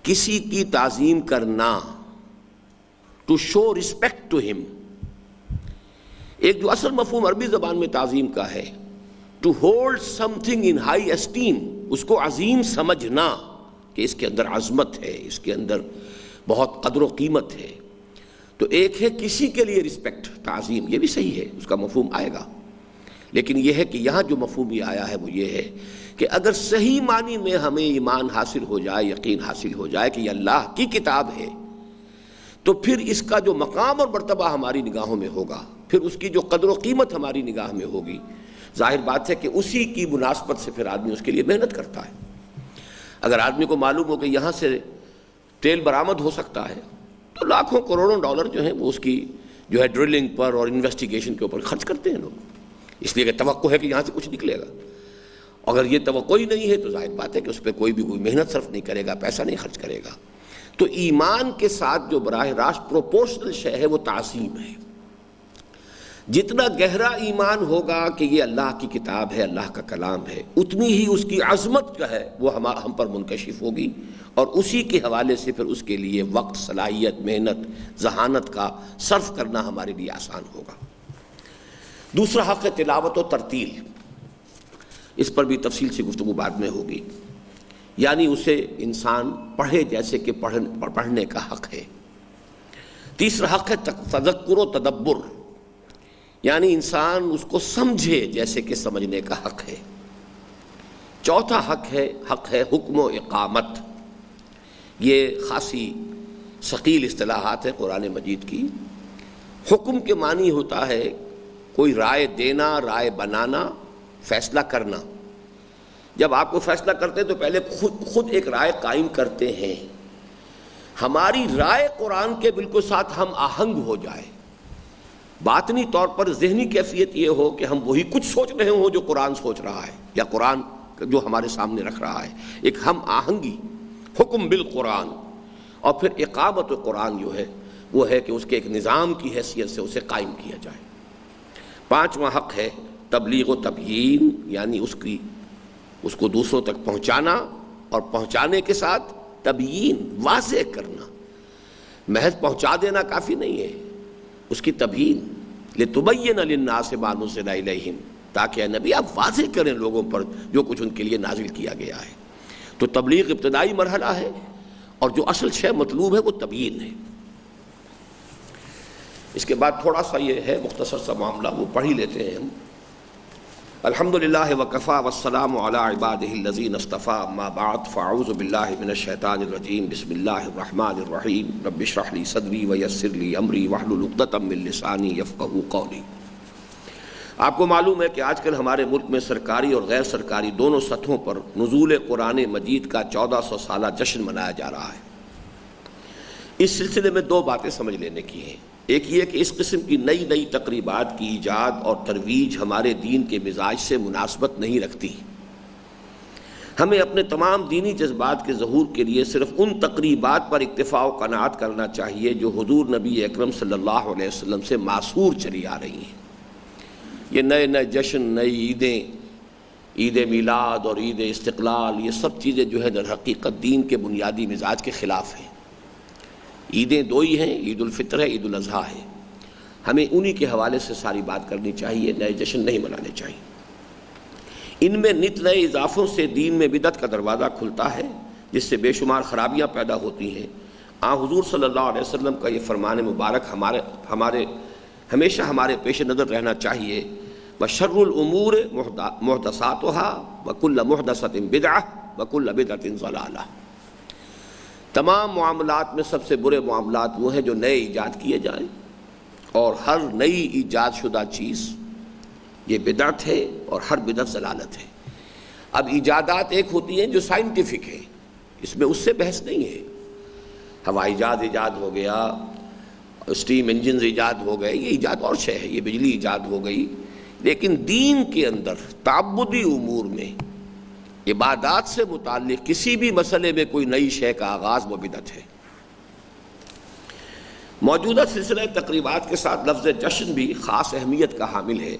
Speaker 1: کسی کی تعظیم کرنا، ٹو شو ریسپیکٹ ٹو ہم۔ ایک جو اصل مفہوم عربی زبان میں تعظیم کا ہے، to hold something in high esteem, اس کو عظیم سمجھنا کہ اس کے اندر عظمت ہے، اس کے اندر بہت قدر و قیمت ہے۔ تو ایک ہے کسی کے لیے رسپیکٹ، تعظیم، یہ بھی صحیح ہے، اس کا مفہوم آئے گا، لیکن یہ ہے کہ یہاں جو مفہوم یہ آیا ہے وہ یہ ہے کہ اگر صحیح معنی میں ہمیں ایمان حاصل ہو جائے، یقین حاصل ہو جائے کہ یہ اللہ کی کتاب ہے، تو پھر اس کا جو مقام اور مرتبہ ہماری نگاہوں میں ہوگا، پھر اس کی جو قدر و قیمت ہماری نگاہ میں ہوگی، ظاہر بات ہے کہ اسی کی مناسبت سے پھر آدمی اس کے لیے محنت کرتا ہے۔ اگر آدمی کو معلوم ہو کہ یہاں سے تیل برآمد ہو سکتا ہے تو لاکھوں کروڑوں ڈالر جو ہیں وہ اس کی جو ہے ڈرلنگ پر اور انویسٹیگیشن کے اوپر خرچ کرتے ہیں لوگ، اس لیے کہ توقع ہے کہ یہاں سے کچھ نکلے گا۔ اگر یہ توقع ہی نہیں ہے تو ظاہر بات ہے کہ اس پہ کوئی محنت صرف نہیں کرے گا، پیسہ نہیں خرچ کرے گا۔ تو ایمان کے ساتھ جو براہ راست پروپورشنل شے ہے وہ تعظیم ہے۔ جتنا گہرا ایمان ہوگا کہ یہ اللہ کی کتاب ہے، اللہ کا کلام ہے، اتنی ہی اس کی عظمت جو ہے وہ ہم پر منکشف ہوگی، اور اسی کے حوالے سے پھر اس کے لیے وقت، صلاحیت، محنت، ذہانت کا صرف کرنا ہمارے لیے آسان ہوگا۔ دوسرا حق ہے تلاوت و ترتیل، اس پر بھی تفصیل سے گفتگو بعد میں ہوگی، یعنی اسے انسان پڑھے جیسے کہ پڑھنے کا حق ہے۔ تیسرا حق ہے تذکر و تدبر، یعنی انسان اس کو سمجھے جیسے کہ سمجھنے کا حق ہے۔ چوتھا حق ہے حکم و اقامت، یہ خاصی ثقیل اصطلاحات ہے قرآن مجید کی۔ حکم کے معنی ہوتا ہے کوئی رائے دینا، رائے بنانا، فیصلہ کرنا۔ جب آپ کو فیصلہ کرتے ہیں تو پہلے خود ایک رائے قائم کرتے ہیں، ہماری رائے قرآن کے بالکل ساتھ ہم آہنگ ہو جائے، باطنی طور پر ذہنی کیفیت یہ ہو کہ ہم وہی کچھ سوچ رہے ہوں جو قرآن سوچ رہا ہے یا قرآن جو ہمارے سامنے رکھ رہا ہے، ایک ہم آہنگی، حکم بالقرآن۔ اور پھر اقامت قرآن جو ہے وہ ہے کہ اس کے ایک نظام کی حیثیت سے اسے قائم کیا جائے۔ پانچواں حق ہے تبلیغ و تبیین، یعنی اس کو دوسروں تک پہنچانا، اور پہنچانے کے ساتھ تبیین، واضح کرنا۔ محض پہنچا دینا کافی نہیں ہے، اس کی تبیین، لِتُبَيِّنَ لِلنَّاسِ مَا نُزِّلَ إِلَيْهِمْ، تاکہ اے نبی آپ واضح کریں لوگوں پر جو کچھ ان کے لیے نازل کیا گیا ہے۔ تو تبلیغ ابتدائی مرحلہ ہے، اور جو اصل شے مطلوب ہے وہ تبیین ہے۔ اس کے بعد تھوڑا سا یہ ہے مختصر سا معاملہ، وہ پڑھ ہی لیتے ہیں ہم۔ الحمدللہ وکفیٰ والسلام علی عبادہ الذین اصطفیٰ، اما بعد فاعوذ باللہ من الشیطان الرجیم، بسم اللہ الرحمن الرحیم، رب اشرح لی صدری ویسر لی امری واحلل عقدۃ من لسانی یفقہوا قولی۔ آپ کو معلوم ہے کہ آج کل ہمارے ملک میں سرکاری اور غیر سرکاری دونوں سطحوں پر نزول قرآن مجید کا 1400 سالہ جشن منایا جا رہا ہے۔ اس سلسلے میں دو باتیں سمجھ لینے کی ہیں۔ ایک یہ کہ اس قسم کی نئی تقریبات کی ایجاد اور ترویج ہمارے دین کے مزاج سے مناسبت نہیں رکھتی۔ ہمیں اپنے تمام دینی جذبات کے ظہور کے لیے صرف ان تقریبات پر اکتفا و قناعت کرنا چاہیے جو حضور نبی اکرم صلی اللہ علیہ وسلم سے معصور چلی آ رہی ہیں۔ یہ نئے جشن، نئی عیدیں، عید میلاد اور عید استقلال، یہ سب چیزیں جو ہے در حقیقت دین کے بنیادی مزاج کے خلاف ہیں۔ عیدیں دو ہی ہیں، عید الفطر ہے، عید الاضحیٰ ہے۔ ہمیں انہی کے حوالے سے ساری بات کرنی چاہیے، نئے جشن نہیں منانے چاہیے۔ ان میں نت نئے اضافوں سے دین میں بدعت کا دروازہ کھلتا ہے، جس سے بے شمار خرابیاں پیدا ہوتی ہیں۔ حضور صلی اللہ علیہ وسلم کا یہ فرمان مبارک ہمیشہ ہمارے پیش نظر رہنا چاہیے، وَشَرُّ الْأُمُورِ مُحْدَثَاتُهَا وَكُلَّ مُحْدَثَةٍ بِدْعَةٍ وَكُلَّ بِدْعَةٍ ضَلَالَةٍ۔ تمام معاملات میں سب سے برے معاملات وہ ہیں جو نئے ایجاد کیے جائیں، اور ہر نئی ایجاد شدہ چیز یہ بدعت ہے، اور ہر بدعت ضلالت ہے۔ اب ایجادات ایک ہوتی ہیں جو سائنٹیفک ہیں، اس میں اس سے بحث نہیں ہے۔ ہوائی جہاز ایجاد ہو گیا، اسٹیم انجنز ایجاد ہو گئے، یہ ایجاد اور شے ہے، یہ بجلی ایجاد ہو گئی۔ لیکن دین کے اندر تعبدی امور میں، عبادات سے متعلق کسی بھی مسئلے میں کوئی نئی شے کا آغاز وہ بدعت ہے۔ موجودہ سلسلہ تقریبات کے ساتھ لفظ جشن بھی خاص اہمیت کا حامل ہے۔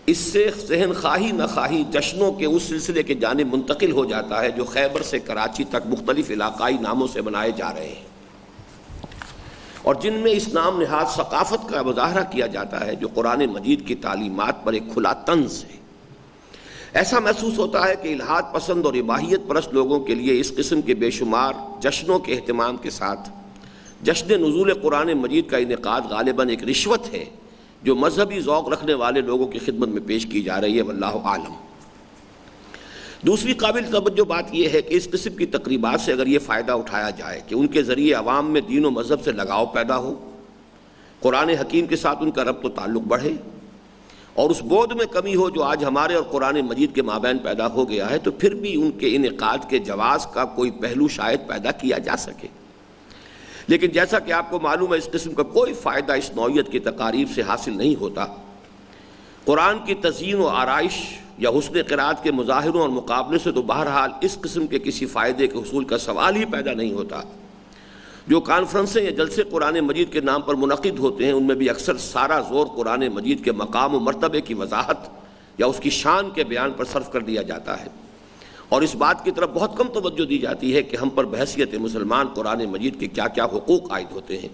Speaker 1: اس سے ذہن خواہی نہ خواہی جشنوں کے اس سلسلے کے جانب منتقل ہو جاتا ہے جو خیبر سے کراچی تک مختلف علاقائی ناموں سے منائے جا رہے ہیں، اور جن میں اس نام نہاد ثقافت کا مظاہرہ کیا جاتا ہے جو قرآن مجید کی تعلیمات پر ایک کھلا طنز ہے۔ ایسا محسوس ہوتا ہے کہ الحاد پسند اور اباحیت پرست لوگوں کے لیے اس قسم کے بے شمار جشنوں کے اہتمام کے ساتھ جشن نزول قرآن مجید کا انعقاد غالباً ایک رشوت ہے جو مذہبی ذوق رکھنے والے لوگوں کی خدمت میں پیش کی جا رہی ہے، واللہ عالم۔ دوسری قابل توجہ بات یہ ہے کہ اس قسم کی تقریبات سے اگر یہ فائدہ اٹھایا جائے کہ ان کے ذریعے عوام میں دین و مذہب سے لگاؤ پیدا ہو، قرآن حکیم کے ساتھ ان کا ربط و تعلق بڑھے، اور اس بعد میں کمی ہو جو آج ہمارے اور قرآن مجید کے مابین پیدا ہو گیا ہے، تو پھر بھی ان کے انعقاد کے جواز کا کوئی پہلو شاید پیدا کیا جا سکے۔ لیکن جیسا کہ آپ کو معلوم ہے اس قسم کا کوئی فائدہ اس نوعیت کی تقاریب سے حاصل نہیں ہوتا۔ قرآن کی تزئین و آرائش یا حسن قرأت کے مظاہروں اور مقابلے سے تو بہرحال اس قسم کے کسی فائدے کے حصول کا سوال ہی پیدا نہیں ہوتا۔ جو کانفرنسیں یا جلسے قرآن مجید کے نام پر منعقد ہوتے ہیں ان میں بھی اکثر سارا زور قرآن مجید کے مقام و مرتبے کی وضاحت یا اس کی شان کے بیان پر صرف کر دیا جاتا ہے، اور اس بات کی طرف بہت کم توجہ دی جاتی ہے کہ ہم پر بحیثیت مسلمان قرآن مجید کے کیا کیا حقوق عائد ہوتے ہیں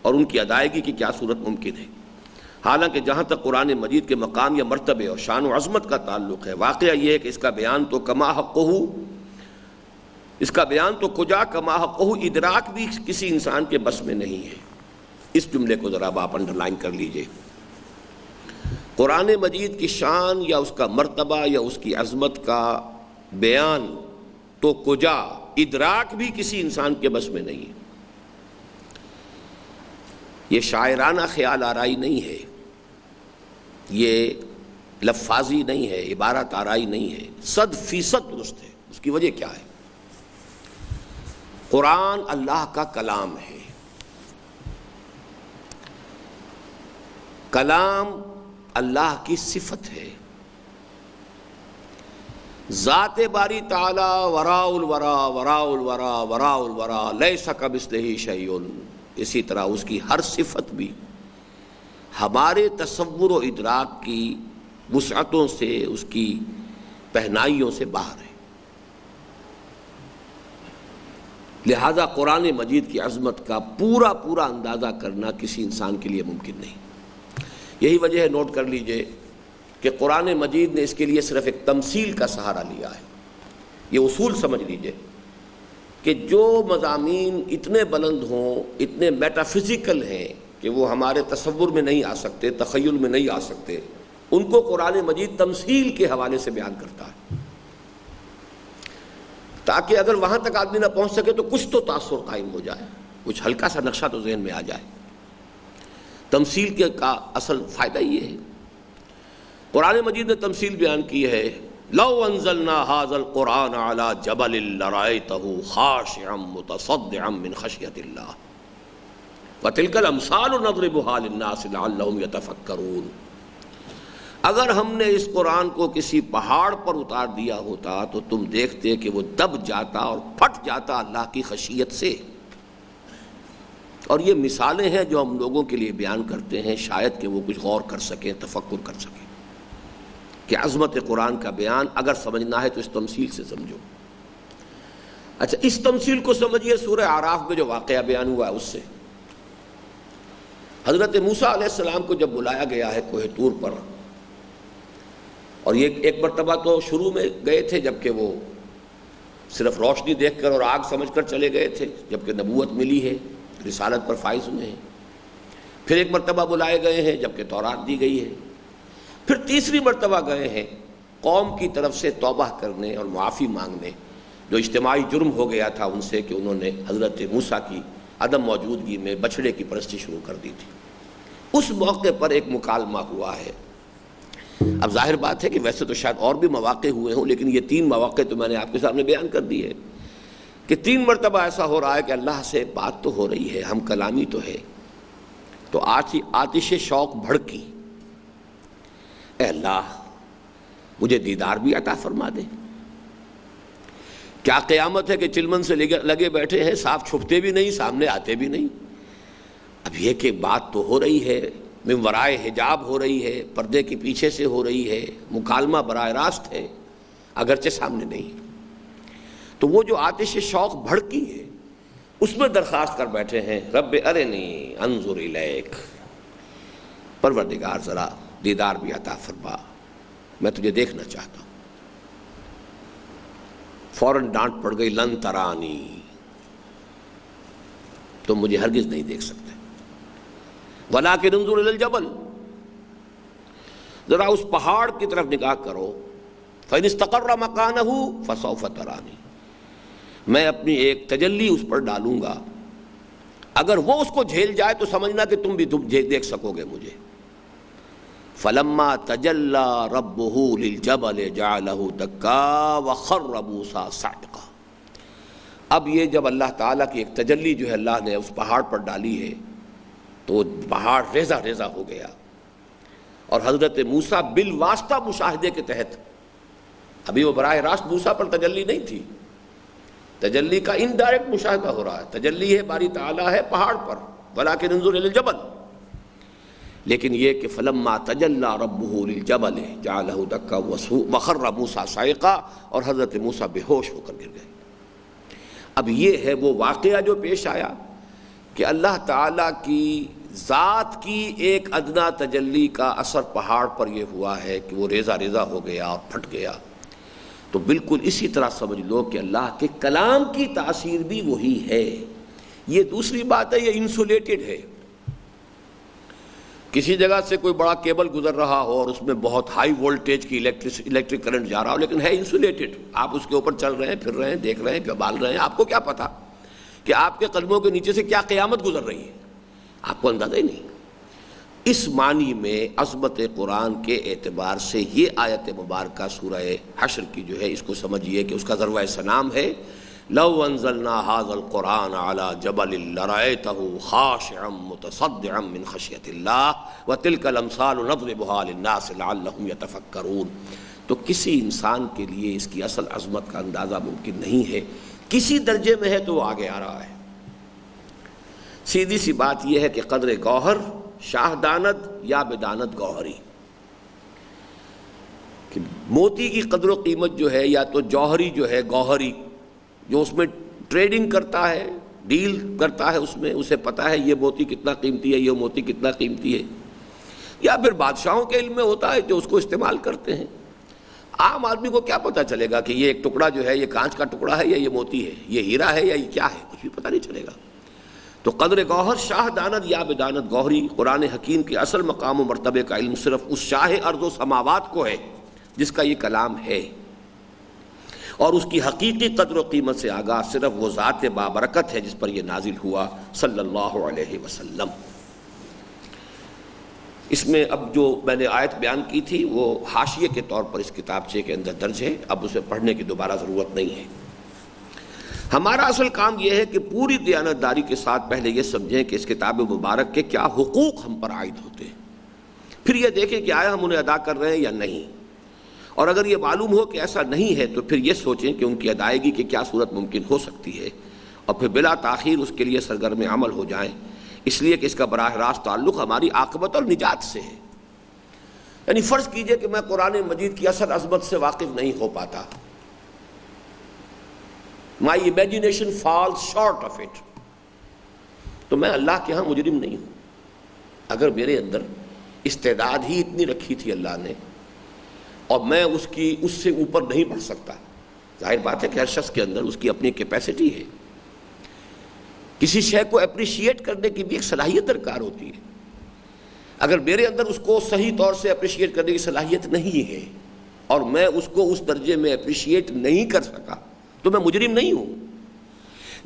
Speaker 1: اور ان کی ادائیگی کی کیا صورت ممکن ہے۔ حالانکہ جہاں تک قرآن مجید کے مقام یا مرتبے اور شان و عظمت کا تعلق ہے، واقعہ یہ ہے کہ اس کا بیان تو کما کجا کما حقہ ادراک بھی کسی انسان کے بس میں نہیں ہے۔ اس جملے کو ذرا آپ انڈرلائن کر لیجئے۔ قرآن مجید کی شان یا اس کا مرتبہ یا اس کی عظمت کا بیان تو کجا ادراک بھی کسی انسان کے بس میں نہیں ہے۔ یہ شاعرانہ خیال آرائی نہیں ہے، یہ لفاظی نہیں ہے، عبارت آرائی نہیں ہے، 100% درست ہے۔ اس کی وجہ کیا ہے؟ قرآن اللہ کا کلام ہے، کلام اللہ کی صفت ہے، ذات باری تعالی وراء الورا وراء الورا وراء الورا لیس کمثلہ شیء، اسی طرح اس کی ہر صفت بھی ہمارے تصور و ادراک کی وسعتوں سے، اس کی پہنائیوں سے باہر ہے۔ لہذا قرآن مجید کی عظمت کا پورا اندازہ کرنا کسی انسان کے لیے ممکن نہیں۔ یہی وجہ ہے، نوٹ کر لیجئے کہ قرآن مجید نے اس کے لیے صرف ایک تمثیل کا سہارا لیا ہے۔ یہ اصول سمجھ لیجئے کہ جو مضامین اتنے بلند ہوں، اتنے میٹافزیکل ہیں کہ وہ ہمارے تصور میں نہیں آ سکتے، تخیل میں نہیں آ سکتے، ان کو قرآن مجید تمثیل کے حوالے سے بیان کرتا ہے، تاکہ اگر وہاں تک آدمی نہ پہنچ سکے تو کچھ تو تاثر قائم ہو جائے، کچھ ہلکا سا نقشہ تو ذہن میں آ جائے۔ تمثیل کے کا اصل فائدہ یہ ہے۔ قرآن مجید نے تمثیل بیان کی ہے، لو انزلنا هذا القرآن على جبل لرأيته خاشعا متصدعا من خشية الله وتلك الامثال نضربها للناس لعلهم يتفكرون۔ اگر ہم نے اس قرآن کو کسی پہاڑ پر اتار دیا ہوتا تو تم دیکھتے کہ وہ دب جاتا اور پھٹ جاتا اللہ کی خشیت سے۔ اور یہ مثالیں ہیں جو ہم لوگوں کے لیے بیان کرتے ہیں، شاید کہ وہ کچھ غور کر سکیں، تفکر کر سکیں کہ عظمت قرآن کا بیان اگر سمجھنا ہے تو اس تمثیل سے سمجھو۔ اچھا، اس تمثیل کو سمجھیے سورہ اعراف میں جو واقعہ بیان ہوا ہے اس سے۔ حضرت موسیٰ علیہ السلام کو جب بلایا گیا ہے کوہ طور پر، اور یہ ایک مرتبہ تو شروع میں گئے تھے جبکہ وہ صرف روشنی دیکھ کر اور آگ سمجھ کر چلے گئے تھے، جبکہ نبوت ملی ہے، رسالت پر فائز ہوئے ہیں۔ پھر ایک مرتبہ بلائے گئے ہیں جبکہ تورات دی گئی ہے۔ پھر تیسری مرتبہ گئے ہیں قوم کی طرف سے توبہ کرنے اور معافی مانگنے، جو اجتماعی جرم ہو گیا تھا ان سے کہ انہوں نے حضرت موسیٰ کی عدم موجودگی میں بچھڑے کی پرستی شروع کر دی تھی۔ اس موقع پر ایک مکالمہ ہوا ہے۔ اب ظاہر بات ہے کہ ویسے تو شاید اور بھی مواقع ہوئے ہوں، لیکن یہ 3 مواقع تو میں نے آپ کے سامنے بیان کر دی ہے کہ 3 مرتبہ ایسا ہو رہا ہے کہ اللہ سے بات تو ہو رہی ہے، ہم کلامی تو ہے، تو آتش شوق بھڑکی، اے اللہ مجھے دیدار بھی عطا فرما دے۔ کیا قیامت ہے کہ چلمن سے لگے بیٹھے ہیں، صاف چھپتے بھی نہیں، سامنے آتے بھی نہیں۔ اب یہ کہ بات تو ہو رہی ہے، من ورائے حجاب ہو رہی ہے، پردے کے پیچھے سے ہو رہی ہے، مکالمہ براہ راست ہے اگرچہ سامنے نہیں، تو وہ جو آتش شوق بھڑکی ہے اس میں درخواست کر بیٹھے ہیں، رب ارنی انظر الیک، پروردگار ذرا دیدار بھی عطا فرما، میں تجھے دیکھنا چاہتا ہوں۔ فوراً ڈانٹ پڑ گئی، لن ترانی، تم مجھے ہرگز نہیں دیکھ سکتے۔ وَلَٰكِنِ انظُرْ إِلَى الْجَبَلِ، ذرا اس پہاڑ کی طرف نگاہ کرو، فَإِنِ اسْتَقَرَّ مَكَانَهُ فَسَوْفَ تَرَانِي، میں اپنی ایک تجلی اس پر ڈالوں گا، اگر وہ اس کو جھیل جائے تو سمجھنا کہ تم بھی دیکھ سکو گے مجھے۔ فَلَمَّا تَجَلَّىٰ رَبُّهُ لِلْجَبَلِ جَعَلَهُ دَكًّا وَخَرَّ مُوسَىٰ صَعِقًا، اب یہ جب اللہ تعالیٰ کی ایک تجلی جو ہے اللہ نے اس پہاڑ پر ڈالی ہے تو پہاڑ ریزہ ریزہ ہو گیا، اور حضرت موسیٰ بالواسطہ مشاہدے کے تحت، ابھی وہ براہ راست موسیٰ پر تجلی نہیں تھی، تجلی کا انڈائریکٹ مشاہدہ ہو رہا ہے، تجلی ہے باری تعالیٰ ہے پہاڑ پر، وَلَٰكِنِ انظُرْ إِلَى الْجَبَلِ، لیکن یہ کہ فَلَمَّا تَجَلَّىٰ رَبُّهُ لِلْجَبَلِ جَعَلَهُ دَكًّا وَخَرَّ مُوسَىٰ صَعِقًا، اور حضرت موسیٰ بے ہوش ہو کر گر گئے۔ اب یہ ہے وہ واقعہ جو پیش آیا کہ اللہ تعالیٰ کی ذات کی ایک ادنا تجلی کا اثر پہاڑ پر یہ ہوا ہے کہ وہ ریزہ ریزہ ہو گیا اور پھٹ گیا، تو بالکل اسی طرح سمجھ لو کہ اللہ کے کلام کی تاثیر بھی وہی ہے۔ یہ دوسری بات ہے، یہ انسولیٹڈ ہے، کسی جگہ سے کوئی بڑا کیبل گزر رہا ہو اور اس میں بہت ہائی وولٹیج کی الیکٹرک کرنٹ جا رہا ہو، لیکن ہے انسولیٹڈ، آپ اس کے اوپر چل رہے ہیں، پھر رہے ہیں، دیکھ رہے ہیں، بال رہے ہیں، آپ کو کیا پتا کہ آپ کے قدموں کے نیچے سے کیا قیامت گزر رہی ہے، آپ کو اندازہ ہی نہیں۔ اس معنی میں عظمت قرآن کے اعتبار سے یہ آیت مبارکہ سورہ حشر کی جو ہے، اس کو سمجھیے کہ اس کا ذروہ سنام ہے، لو انزلنا هذا القرآن على جبل لرأيته خاشعا متصدعا من خشية الله وتلك الامثال نضربها للناس لعلهم يتفكرون، تو کسی انسان کے لیے اس کی اصل عظمت کا اندازہ ممکن نہیں ہے، کسی درجے میں ہے تو وہ آگے آ رہا ہے۔ سیدھی سی بات یہ ہے کہ قدر گوہر شاہ داند یا بداند گوہری، کہ موتی کی قدر و قیمت جو ہے یا تو جوہری جو ہے، گوہری جو اس میں ٹریڈنگ کرتا ہے، ڈیل کرتا ہے، اس میں اسے پتا ہے یہ موتی کتنا قیمتی ہے، یہ موتی کتنا قیمتی ہے، یا پھر بادشاہوں کے علم میں ہوتا ہے جو اس کو استعمال کرتے ہیں۔ عام آدمی کو کیا پتہ چلے گا کہ یہ ایک ٹکڑا جو ہے یہ کانچ کا ٹکڑا ہے یا یہ موتی ہے، یہ ہیرا ہے یا یہ کیا ہے، کچھ بھی پتہ نہیں چلے گا۔ تو قدر گوہر شاہ داند یا بداند گوہری، قرآن حکیم کے اصل مقام و مرتبے کا علم صرف اس شاہ ارض و سماوات کو ہے جس کا یہ کلام ہے، اور اس کی حقیقی قدر و قیمت سے آگاہ صرف وہ ذات بابرکت ہے جس پر یہ نازل ہوا صلی اللہ علیہ وسلم۔ اس میں اب جو میں نے آیت بیان کی تھی وہ حاشیے کے طور پر اس کتابچے کے اندر درج ہے، اب اسے پڑھنے کی دوبارہ ضرورت نہیں ہے۔ ہمارا اصل کام یہ ہے کہ پوری دیانتداری کے ساتھ پہلے یہ سمجھیں کہ اس کتاب مبارک کے کیا حقوق ہم پر عائد ہوتے ہیں، پھر یہ دیکھیں کہ آیا ہم انہیں ادا کر رہے ہیں یا نہیں، اور اگر یہ معلوم ہو کہ ایسا نہیں ہے تو پھر یہ سوچیں کہ ان کی ادائیگی کی کیا صورت ممکن ہو سکتی ہے، اور پھر بلا تاخیر اس کے لیے سرگرم عمل ہو جائیں، اس لیے کہ اس کا براہ راست تعلق ہماری عاقبت اور نجات سے ہے۔ یعنی فرض کیجئے کہ میں قرآن مجید کی اصل عظمت سے واقف نہیں ہو پاتا، my imagination falls short of it، تو میں اللہ کے ہاں مجرم نہیں ہوں۔ اگر میرے اندر استعداد ہی اتنی رکھی تھی اللہ نے اور میں اس سے اوپر نہیں بڑھ سکتا، ظاہر بات ہے کہ ہر شخص کے اندر اس کی اپنی کیپیسٹی ہے، کسی شے کو اپریشیٹ کرنے کی بھی ایک صلاحیت درکار ہوتی ہے۔ اگر میرے اندر اس کو صحیح طور سے اپریشیٹ کرنے کی صلاحیت نہیں ہے اور میں اس کو اس درجے میں اپریشیٹ نہیں کر سکا تو میں مجرم نہیں ہوں،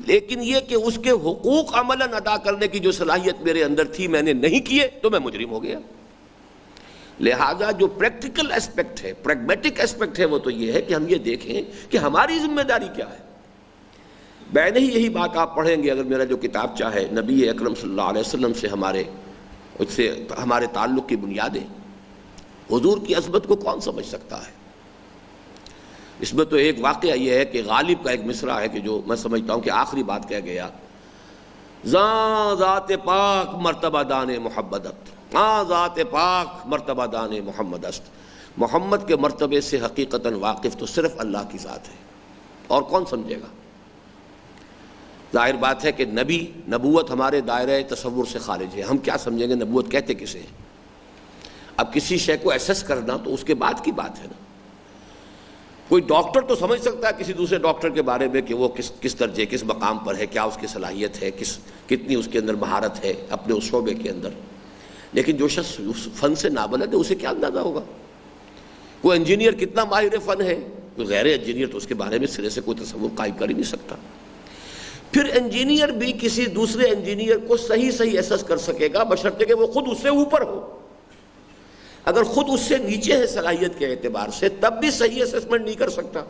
Speaker 1: لیکن یہ کہ اس کے حقوق عملاً ادا کرنے کی جو صلاحیت میرے اندر تھی میں نے نہیں کیے تو میں مجرم ہو گیا۔ لہذا جو پریکٹیکل اسپیکٹ ہے، پریگمیٹک اسپیکٹ ہے، وہ تو یہ ہے کہ ہم یہ دیکھیں کہ ہماری ذمہ داری کیا ہے۔ میں نہیں یہی بات آپ پڑھیں گے، اگر میرا جو کتاب چاہے نبی اکرم صلی اللہ علیہ وسلم سے ہمارے تعلق کی بنیادیں، حضور کی عظمت کو کون سمجھ سکتا ہے؟ اس میں تو ایک واقعہ یہ ہے کہ غالب کا ایک مصرع ہے کہ جو میں سمجھتا ہوں کہ آخری بات کہہ گیا، زاں ذات پاک مرتبہ دان محمد است، ہاں ذات پاک مرتبہ دان محمد است، محمد کے مرتبے سے حقیقتاً واقف تو صرف اللہ کی ذات ہے، اور کون سمجھے گا؟ ظاہر بات ہے کہ نبوت ہمارے دائرۂ تصور سے خارج ہے، ہم کیا سمجھیں گے نبوت کہتے کسے ہیں؟ اب کسی شے کو ایسس کرنا تو اس کے بعد کی بات ہے نا۔ کوئی ڈاکٹر تو سمجھ سکتا ہے کسی دوسرے ڈاکٹر کے بارے میں کہ وہ کس درجے کس مقام پر ہے، کیا اس کی صلاحیت ہے، کتنی اس کے اندر مہارت ہے اپنے اس شعبے کے اندر، لیکن جو شخص اس فن سے نابلد ہے اسے کیا اندازہ ہوگا؟ کوئی انجینئر کتنا ماہر فن ہے، کوئی غیر انجینئر تو اس کے بارے میں سرے سے کوئی تصور قائم کر ہی نہیں سکتا۔ پھر انجینئر بھی کسی دوسرے انجینئر کو صحیح ایسس کر سکے گا بشرطے کہ وہ خود اس سے اوپر ہو۔ اگر خود اس سے نیچے ہے صلاحیت کے اعتبار سے تب بھی صحیح اسسمنٹ نہیں کر سکتا۔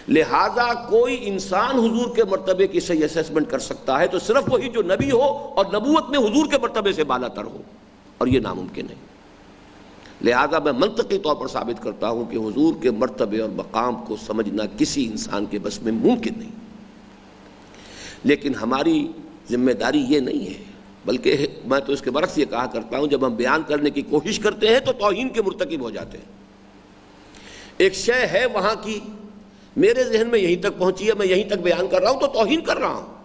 Speaker 1: لہذا کوئی انسان حضور کے مرتبے کی صحیح اسسمنٹ کر سکتا ہے تو صرف وہی جو نبی ہو اور نبوت میں حضور کے مرتبے سے بالا تر ہو، اور یہ ناممکن ہے۔ لہذا میں منطقی طور پر ثابت کرتا ہوں کہ حضور کے مرتبے اور مقام کو سمجھنا کسی انسان کے بس میں ممکن نہیں، لیکن ہماری ذمہ داری یہ نہیں ہے، بلکہ میں تو اس کے برعکس یہ کہا کرتا ہوں، جب ہم بیان کرنے کی کوشش کرتے ہیں تو توہین کے مرتکب ہو جاتے ہیں۔ ایک شے ہے وہاں کی، میرے ذہن میں یہیں تک پہنچی ہے، میں یہیں تک بیان کر رہا ہوں تو توہین کر رہا ہوں۔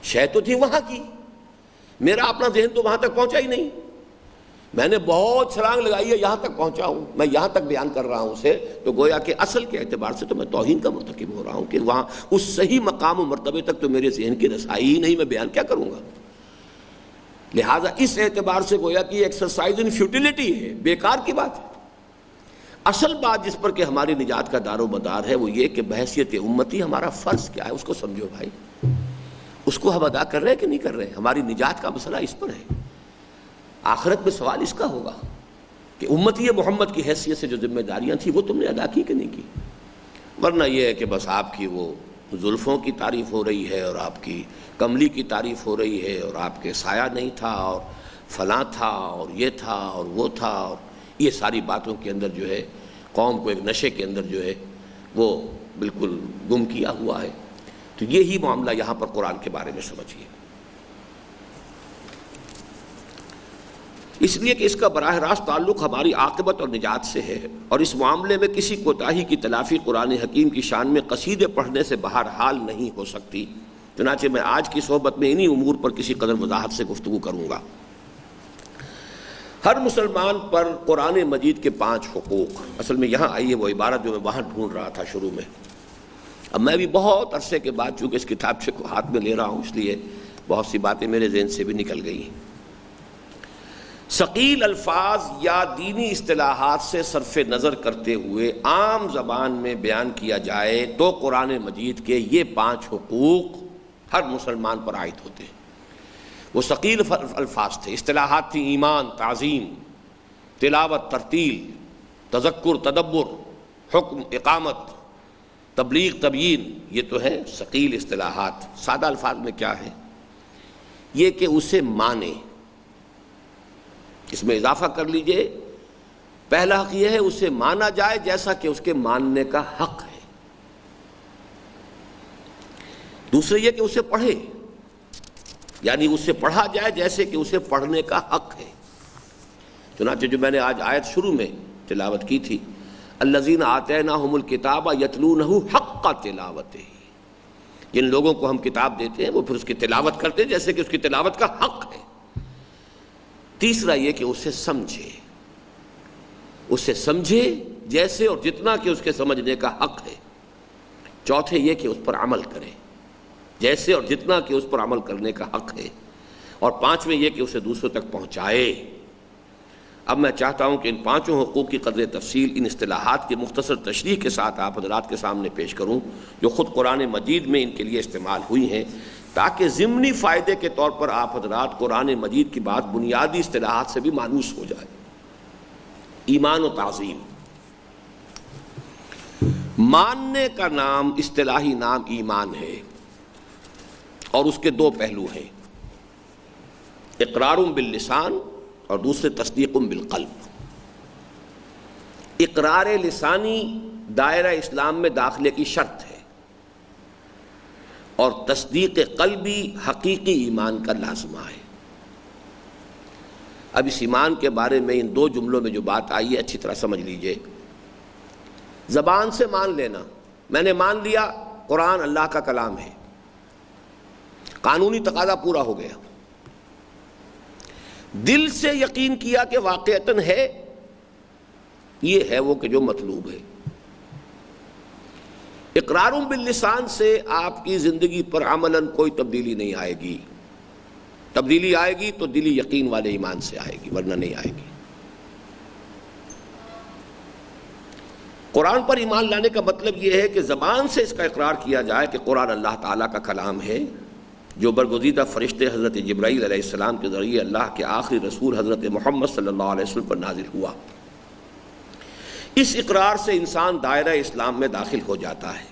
Speaker 1: شے تو تھی وہاں کی، میرا اپنا ذہن تو وہاں تک پہنچا ہی نہیں، میں نے بہت چھلانگ لگائی ہے یہاں تک پہنچا ہوں، میں یہاں تک بیان کر رہا ہوں اسے، تو گویا کہ اصل کے اعتبار سے تو میں توہین کا مرتکب ہو رہا ہوں کہ وہاں اس صحیح مقام و مرتبے تک تو میرے ذہن کی رسائی ہی نہیں، میں بیان کیا کروں گا؟ لہٰذا اس اعتبار سے گویا کہ ایکسرسائز ان فیوٹیلیٹی ہے، بیکار کی بات ہے۔ اصل بات جس پر کہ ہماری نجات کا دار و مدار ہے وہ یہ کہ بحیثیت امتی ہمارا فرض کیا ہے، اس کو سمجھو بھائی، اس کو ہم ادا کر رہے ہیں کہ نہیں کر رہے ہیں؟ ہماری نجات کا مسئلہ اس پر ہے۔ آخرت میں سوال اس کا ہوگا کہ امتی محمد کی حیثیت سے جو ذمہ داریاں تھیں وہ تم نے ادا کی کہ نہیں کی، ورنہ یہ ہے کہ بس آپ کی وہ زلفوں کی تعریف ہو رہی ہے اور آپ کی کملی کی تعریف ہو رہی ہے اور آپ کے سایہ نہیں تھا اور فلاں تھا اور یہ تھا اور وہ تھا، اور یہ ساری باتوں کے اندر جو ہے قوم کو ایک نشے کے اندر جو ہے وہ بالکل گم کیا ہوا ہے۔ تو یہی معاملہ یہاں پر قرآن کے بارے میں سمجھیے، اس لیے کہ اس کا براہ راست تعلق ہماری عاقبت اور نجات سے ہے، اور اس معاملے میں کسی کوتاہی کی تلافی قرآن حکیم کی شان میں قصیدے پڑھنے سے بہرحال نہیں ہو سکتی۔ چنانچہ میں آج کی صحبت میں انہی امور پر کسی قدر وضاحت سے گفتگو کروں گا۔ ہر مسلمان پر قرآن مجید کے 5 حقوق، اصل میں یہاں آئی ہے وہ عبارت جو میں وہاں ڈھونڈ رہا تھا شروع میں، اب میں بھی بہت عرصے کے بعد چونکہ اس کتابچے کو ہاتھ میں لے رہا ہوں اس لیے بہت سی باتیں میرے ذہن سے بھی نکل گئی ہیں۔ ثقیل الفاظ یا دینی اصطلاحات سے صرف نظر کرتے ہوئے عام زبان میں بیان کیا جائے تو قرآن مجید کے یہ 5 حقوق ہر مسلمان پر عائد ہوتے ہیں۔ وہ ثقیل الفاظ تھے، اصطلاحات تھیں، ایمان، تعظیم، تلاوت، ترتیل، تذکر، تدبر، حکم، اقامت، تبلیغ، تبیین، یہ تو ہے ثقیل اصطلاحات۔ سادہ الفاظ میں کیا ہے؟ یہ کہ اسے مانے، اس میں اضافہ کر لیجئے، پہلا حق یہ ہے اسے مانا جائے جیسا کہ اس کے ماننے کا حق ہے، دوسرے یہ کہ اسے پڑھے، یعنی اسے پڑھا جائے جیسے کہ اسے پڑھنے کا حق ہے۔ چنانچہ جو میں نے آج آیت شروع میں تلاوت کی تھی، الذین آتیناہم الکتاب یتلونہ حق تلاوتہ، جن لوگوں کو ہم کتاب دیتے ہیں وہ پھر اس کی تلاوت کرتے ہیں جیسے کہ اس کی تلاوت کا حق ہے۔ تیسرا یہ کہ اسے سمجھے جیسے اور جتنا کہ اس کے سمجھنے کا حق ہے۔ چوتھے یہ کہ اس پر عمل کرے جیسے اور جتنا کہ اس پر عمل کرنے کا حق ہے، اور 5ویں یہ کہ اسے دوسروں تک پہنچائے۔ اب میں چاہتا ہوں کہ ان 5 حقوق کی قدر تفصیل ان اصطلاحات کی مختصر تشریح کے ساتھ آپ حضرات کے سامنے پیش کروں جو خود قرآن مجید میں ان کے لیے استعمال ہوئی ہیں، تاکہ ضمنی فائدے کے طور پر آپ حضرات قرآن مجید کی بات بنیادی اصطلاحات سے بھی مانوس ہو جائے۔ ایمان و تعظیم، ماننے کا نام اصطلاحی نام ایمان ہے، اور اس کے 2 پہلو ہیں، اقرار باللسان اور دوسرے تصدیق بالقلب۔ اقرار لسانی دائرہ اسلام میں داخلے کی شرط ہے، اور تصدیق قلبی حقیقی ایمان کا لازمہ ہے۔ اب اس ایمان کے بارے میں ان 2 جملوں میں جو بات آئی ہے اچھی طرح سمجھ لیجئے۔ زبان سے مان لینا، میں نے مان لیا قرآن اللہ کا کلام ہے، قانونی تقاضا پورا ہو گیا۔ دل سے یقین کیا کہ واقعتاً ہے، یہ ہے وہ کہ جو مطلوب ہے۔ اقرار باللسان سے آپ کی زندگی پر عملاً کوئی تبدیلی نہیں آئے گی۔ تبدیلی آئے گی تو دلی یقین والے ایمان سے آئے گی، ورنہ نہیں آئے گی۔ قرآن پر ایمان لانے کا مطلب یہ ہے کہ زبان سے اس کا اقرار کیا جائے کہ قرآن اللہ تعالیٰ کا کلام ہے، جو برگزیدہ فرشتے حضرت جبرائیل علیہ السلام کے ذریعے اللہ کے آخری رسول حضرت محمد صلی اللہ علیہ وسلم پر نازل ہوا۔ اس اقرار سے انسان دائرہ اسلام میں داخل ہو جاتا ہے،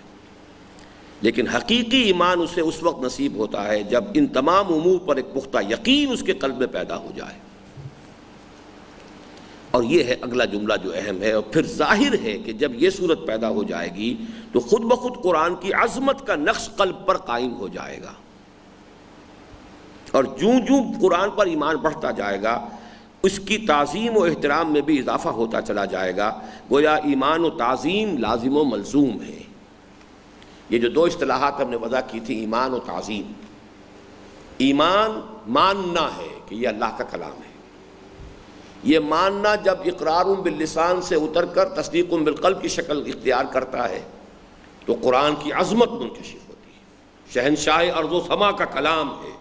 Speaker 1: لیکن حقیقی ایمان اسے اس وقت نصیب ہوتا ہے جب ان تمام امور پر ایک پختہ یقین اس کے قلب میں پیدا ہو جائے۔ اور یہ ہے اگلا جملہ جو اہم ہے، اور پھر ظاہر ہے کہ جب یہ صورت پیدا ہو جائے گی تو خود بخود قرآن کی عظمت کا نقش قلب پر قائم ہو جائے گا، اور جوں جوں قرآن پر ایمان بڑھتا جائے گا اس کی تعظیم و احترام میں بھی اضافہ ہوتا چلا جائے گا۔ گویا ایمان و تعظیم لازم و ملزوم ہے۔ یہ جو دو اصطلاحات ہم نے وضع کی تھی، ایمان و تعظیم، ایمان ماننا ہے کہ یہ اللہ کا کلام ہے، یہ ماننا جب اقرار باللسان سے اتر کر تصدیق بالقلب کی شکل اختیار کرتا ہے تو قرآن کی عظمت منکشف ہوتی ہے۔ شہنشاہ ارض و سما کا کلام ہے،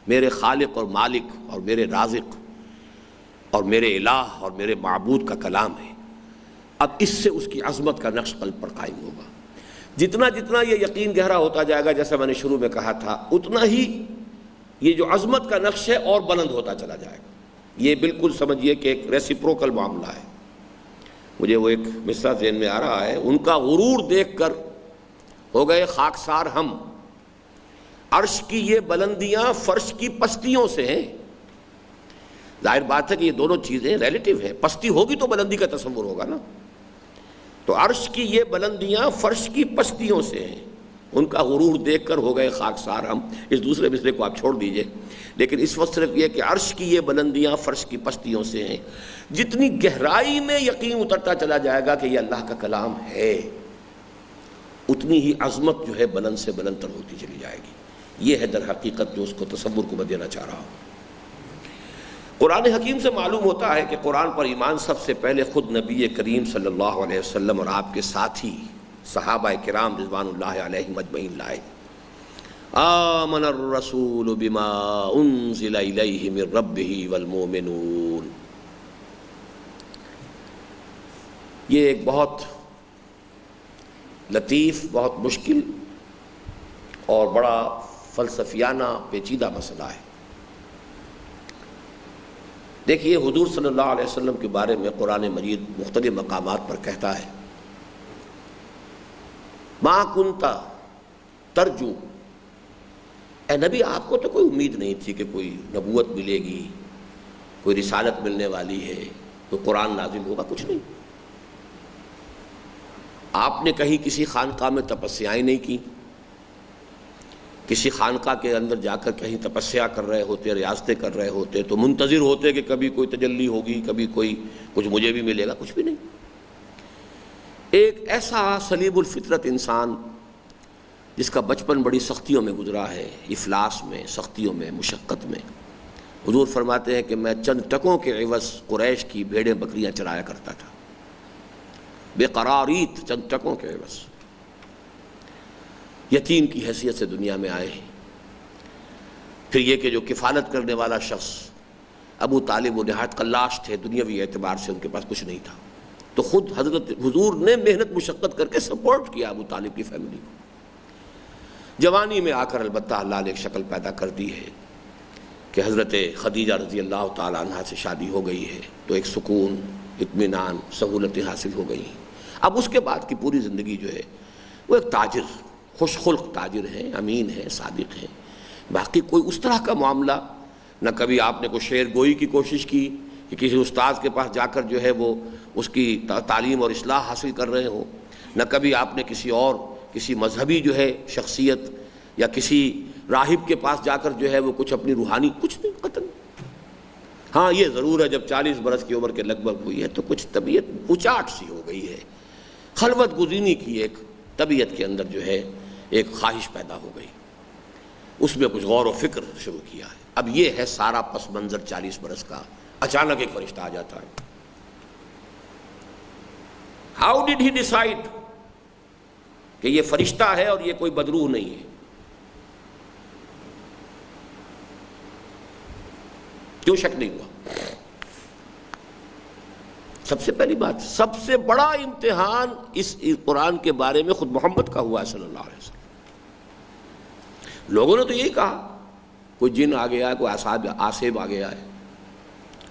Speaker 1: میرے خالق اور مالک اور میرے رازق اور میرے الہ اور میرے معبود کا کلام ہے۔ اب اس سے اس کی عظمت کا نقش قلب پر قائم ہوگا۔ جتنا جتنا یہ یقین گہرا ہوتا جائے گا، جیسا میں نے شروع میں کہا تھا، اتنا ہی یہ جو عظمت کا نقش ہے اور بلند ہوتا چلا جائے گا۔ یہ بالکل سمجھیے کہ ایک ریسیپروکل معاملہ ہے۔ مجھے وہ ایک مصرع ذہن میں آ رہا ہے، ان کا غرور دیکھ کر ہو گئے خاکسار ہم، عرش کی یہ بلندیاں فرش کی پستیوں سے ہیں۔ ظاہر بات ہے کہ یہ دونوں چیزیں ریلیٹیو ہیں، پستی ہوگی تو بلندی کا تصور ہوگا نا۔ تو عرش کی یہ بلندیاں فرش کی پستیوں سے ہیں، ان کا غرور دیکھ کر ہو گئے خاکسار ہم۔ اس دوسرے مصرے کو آپ چھوڑ دیجئے، لیکن اس وقت صرف یہ کہ عرش کی یہ بلندیاں فرش کی پستیوں سے ہیں۔ جتنی گہرائی میں یقین اترتا چلا جائے گا کہ یہ اللہ کا کلام ہے، اتنی ہی عظمت جو ہے بلند سے بلند تر ہوتی چلی جائے گی۔ یہ ہے در حقیقت جو اس کو تصور کو میں دینا چاہ رہا ہوں۔ قرآن حکیم سے معلوم ہوتا ہے کہ قرآن پر ایمان سب سے پہلے خود نبی کریم صلی اللہ علیہ وسلم اور آپ کے ساتھی صحابہ کرام رضوان اللہ علیہم اجمعین لائے۔ آمن الرسول بما انزل الیہ من ربہ والمؤمنون۔ یہ ایک بہت لطیف، بہت مشکل اور بڑا فلسفیانہ پیچیدہ مسئلہ ہے۔ دیکھیے، حضور صلی اللہ علیہ وسلم کے بارے میں قرآن مجید مختلف مقامات پر کہتا ہے، ما کنت ترجو، اے نبی آپ کو تو کوئی امید نہیں تھی کہ کوئی نبوت ملے گی، کوئی رسالت ملنے والی ہے، کوئی قرآن نازل ہوگا، کچھ نہیں۔ آپ نے کہیں کسی خانقاہ میں تپسیائیں نہیں کی، کسی خانقاہ کے اندر جا کر کہیں تپسیا کر رہے ہوتے، ریاضتیں کر رہے ہوتے تو منتظر ہوتے کہ کبھی کوئی تجلی ہوگی، کبھی کوئی کچھ مجھے بھی ملے گا، کچھ بھی نہیں۔ ایک ایسا سلیب الفطرت انسان جس کا بچپن بڑی سختیوں میں گزرا ہے، افلاس میں، سختیوں میں، مشقت میں۔ حضور فرماتے ہیں کہ میں چند ٹکوں کے عوض قریش کی بھیڑیں بکریاں چرایا کرتا تھا، بے قراریت، چند ٹکوں کے عوض۔ یتیم کی حیثیت سے دنیا میں آئے ہیں۔ پھر یہ کہ جو کفالت کرنے والا شخص ابو طالب وہ نہایت قلاش تھے، دنیاوی اعتبار سے ان کے پاس کچھ نہیں تھا، تو خود حضرت حضور نے محنت مشقت کر کے سپورٹ کیا ابو طالب کی فیملی کو۔ جوانی میں آ کر البتہ اللہ نے ایک شکل پیدا کر دی ہے کہ حضرت خدیجہ رضی اللہ تعالیٰ عنہ سے شادی ہو گئی ہے، تو ایک سکون، اطمینان، سہولتیں حاصل ہو گئی ہیں۔ اب اس کے بعد کی پوری زندگی جو ہے وہ ایک تاجر، خوش خلق تاجر ہیں، امین ہیں، صادق ہیں۔ باقی کوئی اس طرح کا معاملہ نہ کبھی آپ نے کوئی شعر گوئی کی کوشش کی کہ کسی استاد کے پاس جا کر جو ہے وہ اس کی تعلیم اور اصلاح حاصل کر رہے ہوں، نہ کبھی آپ نے کسی مذہبی جو ہے شخصیت یا کسی راہب کے پاس جا کر جو ہے وہ کچھ اپنی روحانی، کچھ نہیں، قطعاً۔ ہاں یہ ضرور ہے جب 40 برس کی عمر کے لگ بھگ ہوئی ہے تو کچھ طبیعت اچاٹ سی ہو گئی ہے، خلوت گزینی کی ایک طبیعت کے اندر جو ہے ایک خواہش پیدا ہو گئی، اس میں کچھ غور و فکر شروع کیا ہے۔ اب یہ ہے سارا پس منظر 40 برس کا۔ اچانک ایک فرشتہ آ جاتا ہے، ہاؤ ڈڈ ہی ڈیسائیڈ کہ یہ فرشتہ ہے اور یہ کوئی بدروح نہیں ہے؟ کیوں شک نہیں ہوا؟ سب سے پہلی بات، سب سے بڑا امتحان اس قرآن کے بارے میں خود محمد کا ہوا ہے صلی اللہ علیہ وسلم۔ لوگوں نے تو یہی کہا کوئی جن آ گیا ہے، کوئی آصیب آ گیا ہے۔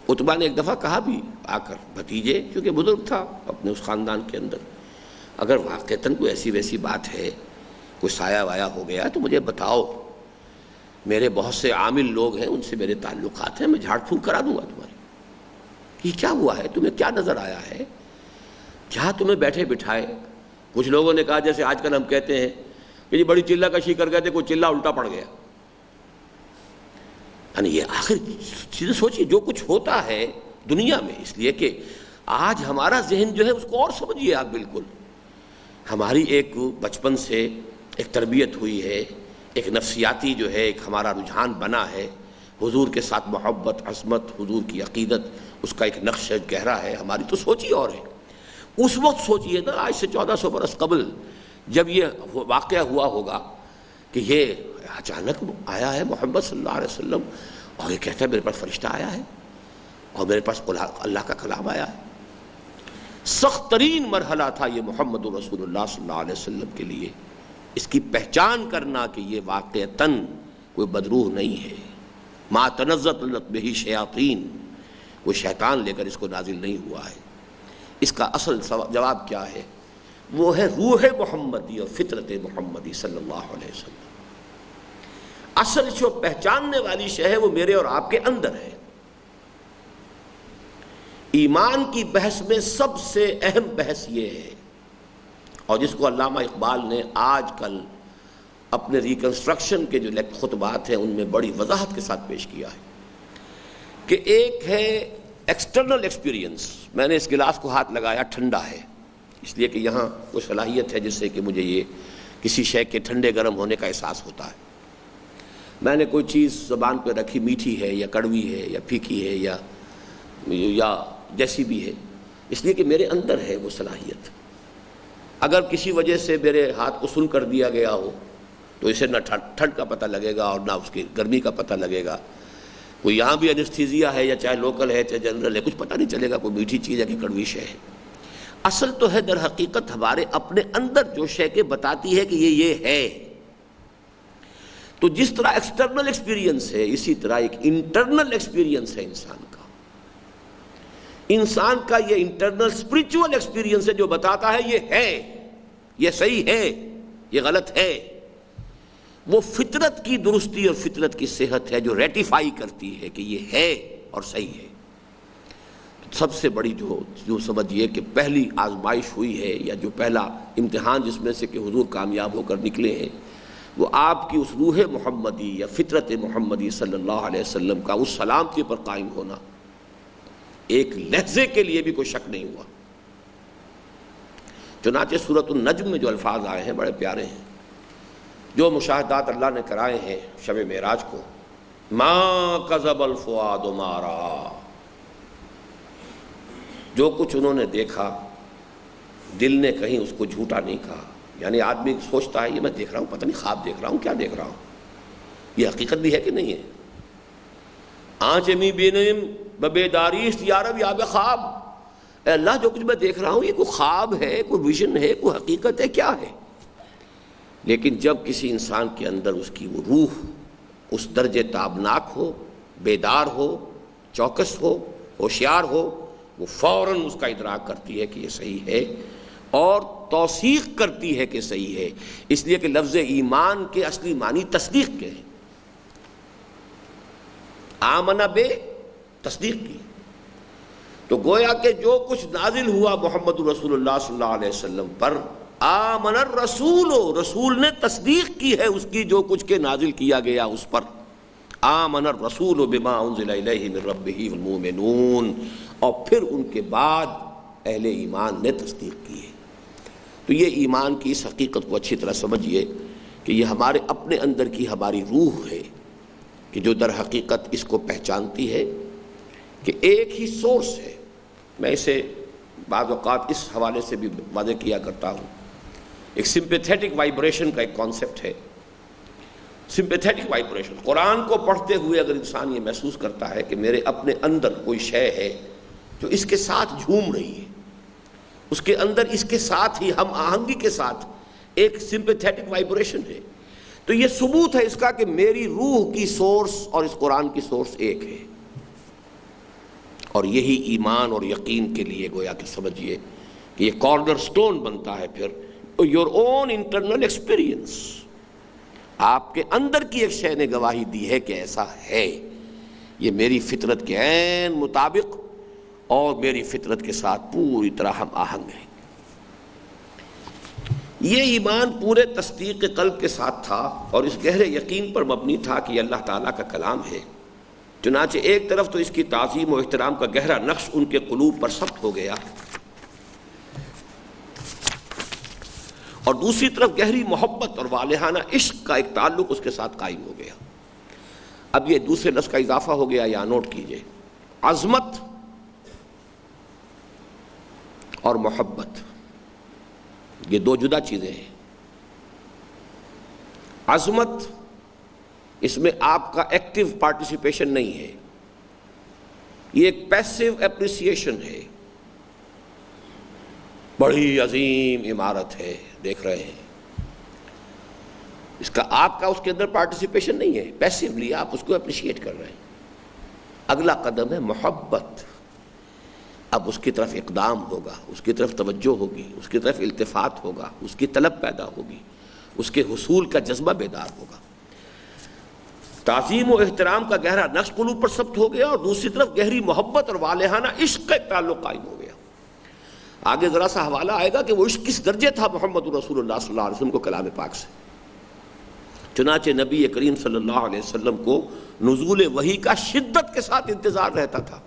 Speaker 1: عتبہ نے ایک دفعہ کہا بھی آ کر، بھتیجے، کیونکہ بزرگ تھا اپنے اس خاندان کے اندر، اگر واقعتاً کوئی ایسی ویسی بات ہے، کوئی سایہ وایا ہو گیا ہے تو مجھے بتاؤ، میرے بہت سے عامل لوگ ہیں، ان سے میرے تعلقات ہیں، میں جھاڑ پھونک کرا دوں گا تمہاری۔ یہ کیا ہوا ہے؟ تمہیں کیا نظر آیا ہے؟ کیا تمہیں بیٹھے بٹھائے؟ کچھ لوگوں نے کہا جیسے آج کل ہم کہتے ہیں کہ یہ بڑی چلہ کشی کر گئے تھے، کوئی چلہ الٹا پڑ گیا۔ یعنی یہ آخر چیزیں سوچیے، جو کچھ ہوتا ہے دنیا میں، اس لیے کہ آج ہمارا ذہن جو ہے اس کو اور سمجھیے آپ، بالکل ہماری ایک بچپن سے ایک تربیت ہوئی ہے، ایک نفسیاتی جو ہے ایک ہمارا رجحان بنا ہے، حضور کے ساتھ محبت، عظمت، حضور کی عقیدت، اس کا ایک نقش گہرا ہے۔ ہماری تو سوچ ہی اور ہے۔ اس وقت سوچئے نا، آج سے 1400 برس قبل جب یہ واقعہ ہوا ہوگا کہ یہ اچانک آیا ہے محمد صلی اللہ علیہ وسلم اور یہ کہتا ہے میرے پاس فرشتہ آیا ہے اور میرے پاس اللہ کا کلام آیا ہے۔ سخت ترین مرحلہ تھا یہ محمد رسول اللہ صلی اللہ علیہ وسلم کے لیے، اس کی پہچان کرنا کہ یہ واقعتاً کوئی بدروح نہیں ہے، ما تنزلت بہ شیاطین، وہ شیطان لے کر اس کو نازل نہیں ہوا ہے۔ اس کا اصل جواب کیا ہے؟ وہ ہے روح محمدی اور فطرت محمدی صلی اللہ علیہ وسلم۔ اصل جو پہچاننے والی شے ہے وہ میرے اور آپ کے اندر ہے۔ ایمان کی بحث میں سب سے اہم بحث یہ ہے، اور جس کو علامہ اقبال نے آج کل اپنے ریکنسٹرکشن کے جو خطبات ہیں ان میں بڑی وضاحت کے ساتھ پیش کیا ہے، کہ ایک ہے ایکسٹرنل ایکسپیرینس۔ میں نے اس گلاس کو ہاتھ لگایا، ٹھنڈا ہے، اس لیے کہ یہاں کوئی صلاحیت ہے جس سے کہ مجھے یہ کسی شے کے ٹھنڈے گرم ہونے کا احساس ہوتا ہے۔ میں نے کوئی چیز زبان پہ رکھی، میٹھی ہے یا کڑوی ہے یا پھیکی ہے یا جیسی بھی ہے، اس لیے کہ میرے اندر ہے وہ صلاحیت۔ اگر کسی وجہ سے میرے ہاتھ کو سن کر دیا گیا ہو تو اسے نہ ٹھنڈ کا پتہ لگے گا اور نہ اس کی گرمی کا پتہ لگے گا۔ کوئی یہاں بھی انستھیزیا ہے یا چاہے لوکل ہے چاہے جنرل ہے، کچھ پتہ نہیں چلے گا کوئی میٹھی چیز ہے کہ کڑوی شے ہے۔ اصل تو ہے در حقیقت ہمارے اپنے اندر جو شے کے بتاتی ہے کہ یہ ہے۔ تو جس طرح ایکسٹرنل ایکسپیرینس ہے، اسی طرح ایک انٹرنل ایکسپیرینس ہے انسان کا۔ انسان کا یہ انٹرنل اسپرچول ایکسپیرینس ہے جو بتاتا ہے یہ ہے، یہ صحیح ہے، یہ غلط ہے۔ وہ فطرت کی درستی اور فطرت کی صحت ہے جو ریٹیفائی کرتی ہے کہ یہ ہے اور صحیح ہے۔ سب سے بڑی جو سمجھیے کہ پہلی آزمائش ہوئی ہے یا جو پہلا امتحان جس میں سے کہ حضور کامیاب ہو کر نکلے ہیں، وہ آپ کی اس روح محمدی یا فطرت محمدی صلی اللہ علیہ وسلم کا اس سلامتی پر قائم ہونا۔ ایک لحظے کے لیے بھی کوئی شک نہیں ہوا۔ چنانچہ سورۃ النجم میں جو الفاظ آئے ہیں بڑے پیارے ہیں، جو مشاہدات اللہ نے کرائے ہیں شب معراج کو، ما کذب الفؤاد ما رأى، جو کچھ انہوں نے دیکھا دل نے کہیں اس کو جھوٹا نہیں کہا۔ یعنی آدمی سوچتا ہے یہ میں دیکھ رہا ہوں، پتہ نہیں خواب دیکھ رہا ہوں، کیا دیکھ رہا ہوں، یہ حقیقت بھی ہے کہ نہیں ہے؟ آنچ می بینم ببیداریست یا رب یا بخواب، اے اللہ جو کچھ میں دیکھ رہا ہوں یہ کوئی خواب ہے، کوئی ویژن ہے، کوئی حقیقت ہے، کیا ہے؟ لیکن جب کسی انسان کے اندر اس کی وہ روح اس درجے تابناک ہو، بیدار ہو، چوکس ہو، ہوشیار ہو، وہ فوراً اس کا ادراک کرتی ہے کہ یہ صحیح ہے اور توثیق کرتی ہے کہ صحیح ہے۔ اس لیے کہ لفظ ایمان کے اصلی معنی تصدیق کے ہیں۔ آمنہ بے تصدیق کی، تو گویا کہ جو کچھ نازل ہوا محمد رسول اللہ صلی اللہ علیہ وسلم پر، آمن الرسول، رسول نے تصدیق کی ہے اس کی جو کچھ کے نازل کیا گیا اس پر۔ آمن الرسول بما انزل الیہ من ربہ والمؤمنون، اور پھر ان کے بعد اہل ایمان نے تصدیق کی ہے۔ تو یہ ایمان کی اس حقیقت کو اچھی طرح سمجھیے کہ یہ ہمارے اپنے اندر کی ہماری روح ہے کہ جو در حقیقت اس کو پہچانتی ہے کہ ایک ہی سورس ہے۔ میں اسے بعض اوقات اس حوالے سے بھی واضح کیا کرتا ہوں، ایک سمپیتھیٹک وائبریشن کا ایک کانسیپٹ ہے۔ سمپیتھیٹک وائبریشن، قرآن کو پڑھتے ہوئے اگر انسان یہ محسوس کرتا ہے کہ میرے اپنے اندر کوئی شے ہے جو اس کے ساتھ جھوم رہی ہے، اس کے اندر اس کے ساتھ ہی ہم آہنگی کے ساتھ ایک سمپیتھیٹک وائبریشن ہے، تو یہ ثبوت ہے اس کا کہ میری روح کی سورس اور اس قرآن کی سورس ایک ہے۔ اور یہی ایمان اور یقین کے لیے گویا کہ سمجھیے کہ یہ کارنر سٹون بنتا ہے پھر یور اون انٹرنل ایکسپیرینس۔ آپ کے اندر کی ایک شے نے گواہی دی ہے کہ ایسا ہے، یہ میری فطرت کے عین مطابق اور میری فطرت کے ساتھ پوری طرح ہم آہنگ ہیں۔ یہ ایمان پورے تصدیق قلب کے ساتھ تھا اور اس گہرے یقین پر مبنی تھا کہ یہ اللہ تعالیٰ کا کلام ہے۔ چنانچہ ایک طرف تو اس کی تعظیم و احترام کا گہرا نقش ان کے قلوب پر ثبت ہو گیا، اور دوسری طرف گہری محبت اور والہانہ عشق کا ایک تعلق اس کے ساتھ قائم ہو گیا۔ اب یہ دوسرے لفظ کا اضافہ ہو گیا، یا نوٹ کیجئے، عظمت اور محبت، یہ دو جدا چیزیں ہیں۔ عظمت، اس میں آپ کا ایکٹیو پارٹیسپیشن نہیں ہے، یہ ایک پیسیو اپریسیشن ہے۔ بڑی عظیم عمارت ہے، دیکھ رہے ہیں، اس کا آپ کا اس کے اندر پارٹیسپیشن نہیں ہے، پیسیولی آپ اس کو اپریشیٹ کر رہے ہیں۔ اگلا قدم ہے محبت، اب اس کی طرف اقدام ہوگا، اس کی طرف توجہ ہوگی، اس کی طرف التفات ہوگا، اس کی طلب پیدا ہوگی، اس کے حصول کا جذبہ بیدار ہوگا۔ تعظیم و احترام کا گہرا نقش قلوب پر ثبت ہو گیا، اور دوسری طرف گہری محبت اور والہانہ عشق کا ایک تعلق قائم ہو گیا۔ آگے ذرا سا حوالہ آئے گا کہ وہ عشق کس درجے تھا محمد رسول اللہ صلی اللہ علیہ وسلم کو کلام پاک سے۔ چنانچہ نبی کریم صلی اللہ علیہ وسلم کو نزول وحی کا شدت کے ساتھ انتظار رہتا تھا،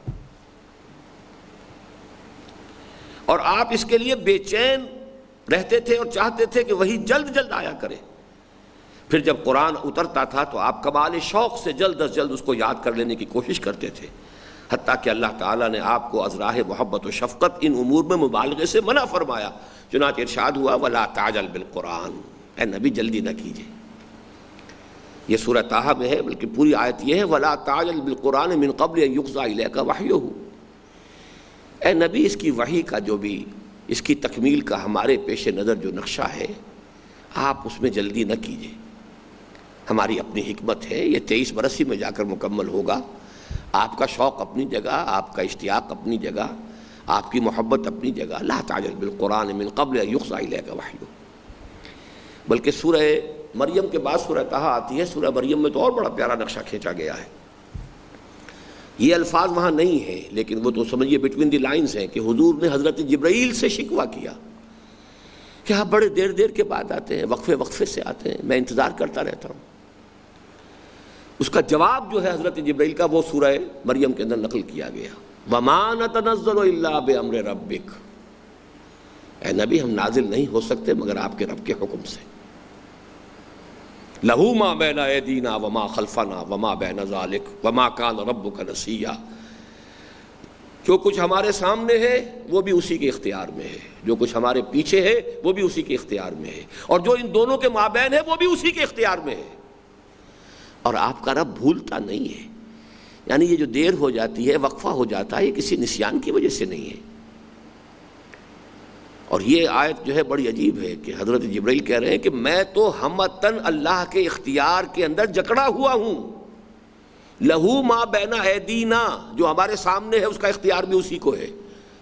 Speaker 1: اور آپ اس کے لیے بے چین رہتے تھے اور چاہتے تھے کہ وہی جلد جلد آیا کرے۔ پھر جب قرآن اترتا تھا تو آپ کمال شوق سے جلد از جلد اس کو یاد کر لینے کی کوشش کرتے تھے، حتیٰ کہ اللہ تعالیٰ نے آپ کو از راہ محبت و شفقت ان امور میں مبالغے سے منع فرمایا۔ چنانچہ ارشاد ہوا وَلَا تَعْجَلْ بِالْقُرْآنِ، اے نبی جلدی نہ کیجیے۔ یہ سورہ طٰہٰ میں ہے، بلکہ پوری آیت یہ ہے وَلَا تَعْجَلْ بِالْقُرْآنِ مِن قَبْلِ أَن يُقْضَىٰ إِلَيْكَ وَحْيُهُ، اے نبی اس کی وحی کا جو بھی اس کی تکمیل کا ہمارے پیش نظر جو نقشہ ہے، آپ اس میں جلدی نہ کیجیے۔ ہماری اپنی حکمت ہے، یہ 23 برس ہی میں جا کر مکمل ہوگا۔ آپ کا شوق اپنی جگہ، آپ کا اشتیاق اپنی جگہ، آپ کی محبت اپنی جگہ۔ لا تعجل بالقرآن من قبل ان یقضى الیک وحیہ۔ بلکہ سورہ مریم کے بعد سورہ طٰہٰ آتی ہے، سورہ مریم میں تو اور بڑا پیارا نقشہ کھینچا گیا ہے۔ یہ الفاظ وہاں نہیں ہیں، لیکن وہ تو سمجھیے بٹوین دی لائنز ہیں کہ حضور نے حضرت جبرائیل سے شکوہ کیا کہ آپ بڑے دیر دیر کے بعد آتے ہیں، وقفے وقفے سے آتے ہیں، میں انتظار کرتا رہتا ہوں۔ اس کا جواب جو ہے حضرت جبرائیل کا، وہ سورہ مریم کے اندر نقل کیا گیا، وَمَا نَتَنَزَّلُ إِلَّا بِأَمْرِ رَبِّكَ، اے نبی ہم نازل نہیں ہو سکتے مگر آپ کے رب کے حکم سے۔ لَهُ مَا بَيْنَ أَيْدِينَا وَمَا خَلْفَنَا وَمَا بَيْنَ ذَلِكَ وَمَا كَانَ رَبُّكَ نَسِيًّا، جو کچھ ہمارے سامنے ہے وہ بھی اسی کے اختیار میں ہے، جو کچھ ہمارے پیچھے ہے وہ بھی اسی کے اختیار میں ہے، اور جو ان دونوں کے مابین ہے وہ بھی اسی کے اختیار میں ہے، اور آپ کا رب بھولتا نہیں ہے۔ یعنی یہ جو دیر ہو جاتی ہے، وقفہ ہو جاتا ہے، یہ کسی نسیان کی وجہ سے نہیں ہے۔ اور یہ آیت جو ہے بڑی عجیب ہے کہ حضرت جبرائیل کہہ رہے ہیں کہ میں تو ہمتاً اللہ کے اختیار کے اندر جکڑا ہوا ہوں۔ لہو ما بین ایدینا، جو ہمارے سامنے ہے اس کا اختیار بھی اسی کو ہے،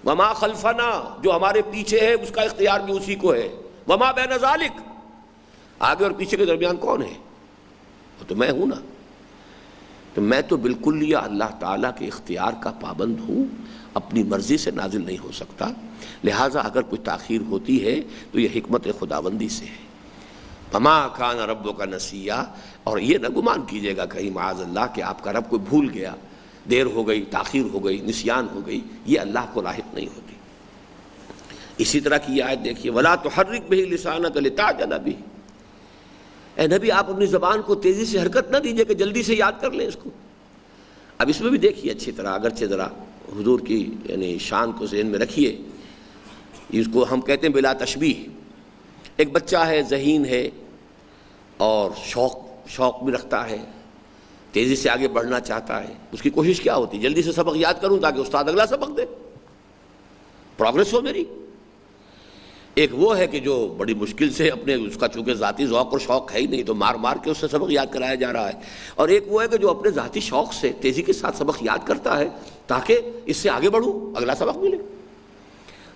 Speaker 1: وما خلفنا، جو ہمارے پیچھے ہے اس کا اختیار بھی اسی کو ہے، وما بین ذالک، آگے اور پیچھے کے درمیان کون ہے؟ وہ تو میں ہوں نا۔ تو میں تو بالکل یہ اللہ تعالیٰ کے اختیار کا پابند ہوں، اپنی مرضی سے نازل نہیں ہو سکتا، لہٰذا اگر کوئی تاخیر ہوتی ہے تو یہ حکمت خداوندی سے ہے۔ وما کان ربک نسیا، اور یہ نہ گمان کیجیے گا کہیں معاذ اللہ کہ آپ کا رب کوئی بھول گیا، دیر ہو گئی، تاخیر ہو گئی، نسیان ہو گئی، یہ اللہ کو لاحق نہیں ہوتی۔ اسی طرح کی یہ آیت دیکھیے ولا تحرک بہ لسانک لتعجل بہ، اے نبی آپ اپنی زبان کو تیزی سے حرکت نہ دیجیے کہ جلدی سے یاد کر لیں اس کو۔ اب اس میں بھی دیکھیے اچھی طرح، اگرچہ ذرا حضور کی یعنی شان کو ذہن میں رکھیے، اس کو ہم کہتے ہیں بلا تشبیہ. ایک بچہ ہے، ذہین ہے اور شوق بھی رکھتا ہے، تیزی سے آگے بڑھنا چاہتا ہے. اس کی کوشش کیا ہوتی ہے؟ جلدی سے سبق یاد کروں تاکہ استاد اگلا سبق دے، پروگریس ہو میری. ایک وہ ہے کہ جو بڑی مشکل سے اپنے، اس کا چونکہ ذاتی ذوق اور شوق ہے ہی نہیں تو مار مار کے اس سے سبق یاد کرایا جا رہا ہے. اور ایک وہ ہے کہ جو اپنے ذاتی شوق سے تیزی کے ساتھ سبق یاد کرتا ہے تاکہ اس سے آگے بڑھوں، اگلا سبق ملے.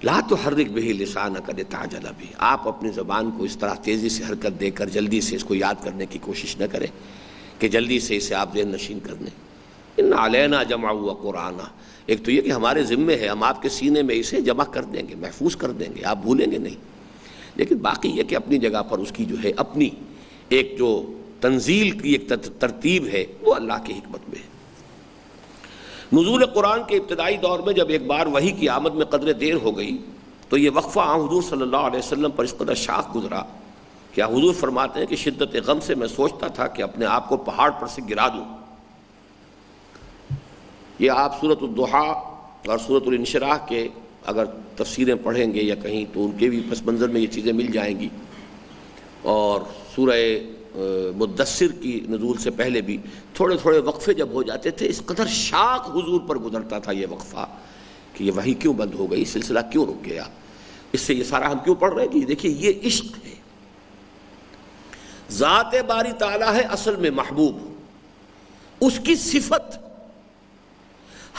Speaker 1: لا تحرک بہ لسانک لتعجل بہ. آپ اپنی زبان کو اس طرح تیزی سے حرکت دے کر جلدی سے اس کو یاد کرنے کی کوشش نہ کریں کہ جلدی سے اسے آپ ذہن نشین کر لیں. ان علینا جمعہ وقرآنہ. ایک تو یہ کہ ہمارے ذمے ہے، ہم آپ کے سینے میں اسے جمع کر دیں گے، محفوظ کر دیں گے، آپ بھولیں گے نہیں. لیکن باقی یہ کہ اپنی جگہ پر اس کی جو ہے اپنی ایک جو تنزیل کی ایک ترتیب ہے وہ اللہ کی حکمت میں ہے. نزول قرآن کے ابتدائی دور میں جب ایک بار وحی کی آمد میں قدر دیر ہو گئی تو یہ وقفہ حضور صلی اللہ علیہ وسلم پر اس قدر شاق گزرا کہ حضور فرماتے ہیں کہ شدت غم سے میں سوچتا تھا کہ اپنے آپ کو پہاڑ پر سے گرا دوں. یہ آپ سورۃ الضحیٰ اور سورۃ الانشراح کے اگر تفسیریں پڑھیں گے یا کہیں تو ان کے بھی پس منظر میں یہ چیزیں مل جائیں گی. اور سورہ مدثر کی نزول سے پہلے بھی تھوڑے تھوڑے وقفے جب ہو جاتے تھے، اس قدر شاق حضور پر گزرتا تھا یہ وقفہ کہ یہ وحی کیوں بند ہو گئی، سلسلہ کیوں رک گیا. اس سے یہ سارا ہم کیوں پڑھ رہے ہیں کہ دیکھیے یہ عشق ہے، ذات باری تعالیٰ ہے اصل میں محبوب، اس کی صفت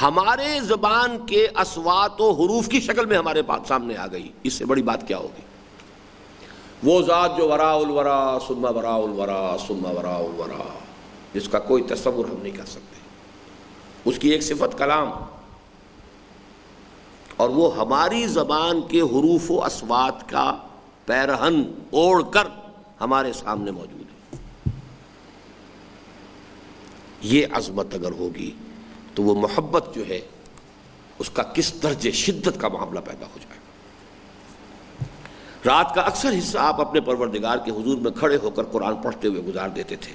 Speaker 1: ہمارے زبان کے اصوات و حروف کی شکل میں ہمارے سامنے آ گئی. اس سے بڑی بات کیا ہوگی؟ وہ ذات جو وراء الورا ثم وراء الورا ثم وراء الورا، جس کا کوئی تصور ہم نہیں کر سکتے. اس کی ایک صفت کلام، اور وہ ہماری زبان کے حروف و اصوات کا پیرہن اوڑھ کر ہمارے سامنے موجود ہے. یہ عظمت اگر ہوگی تو وہ محبت جو ہے اس کا کس درجے شدت کا معاملہ پیدا ہو جائے. رات کا اکثر حصہ آپ اپنے پروردگار کے حضور میں کھڑے ہو کر قرآن پڑھتے ہوئے گزار دیتے تھے،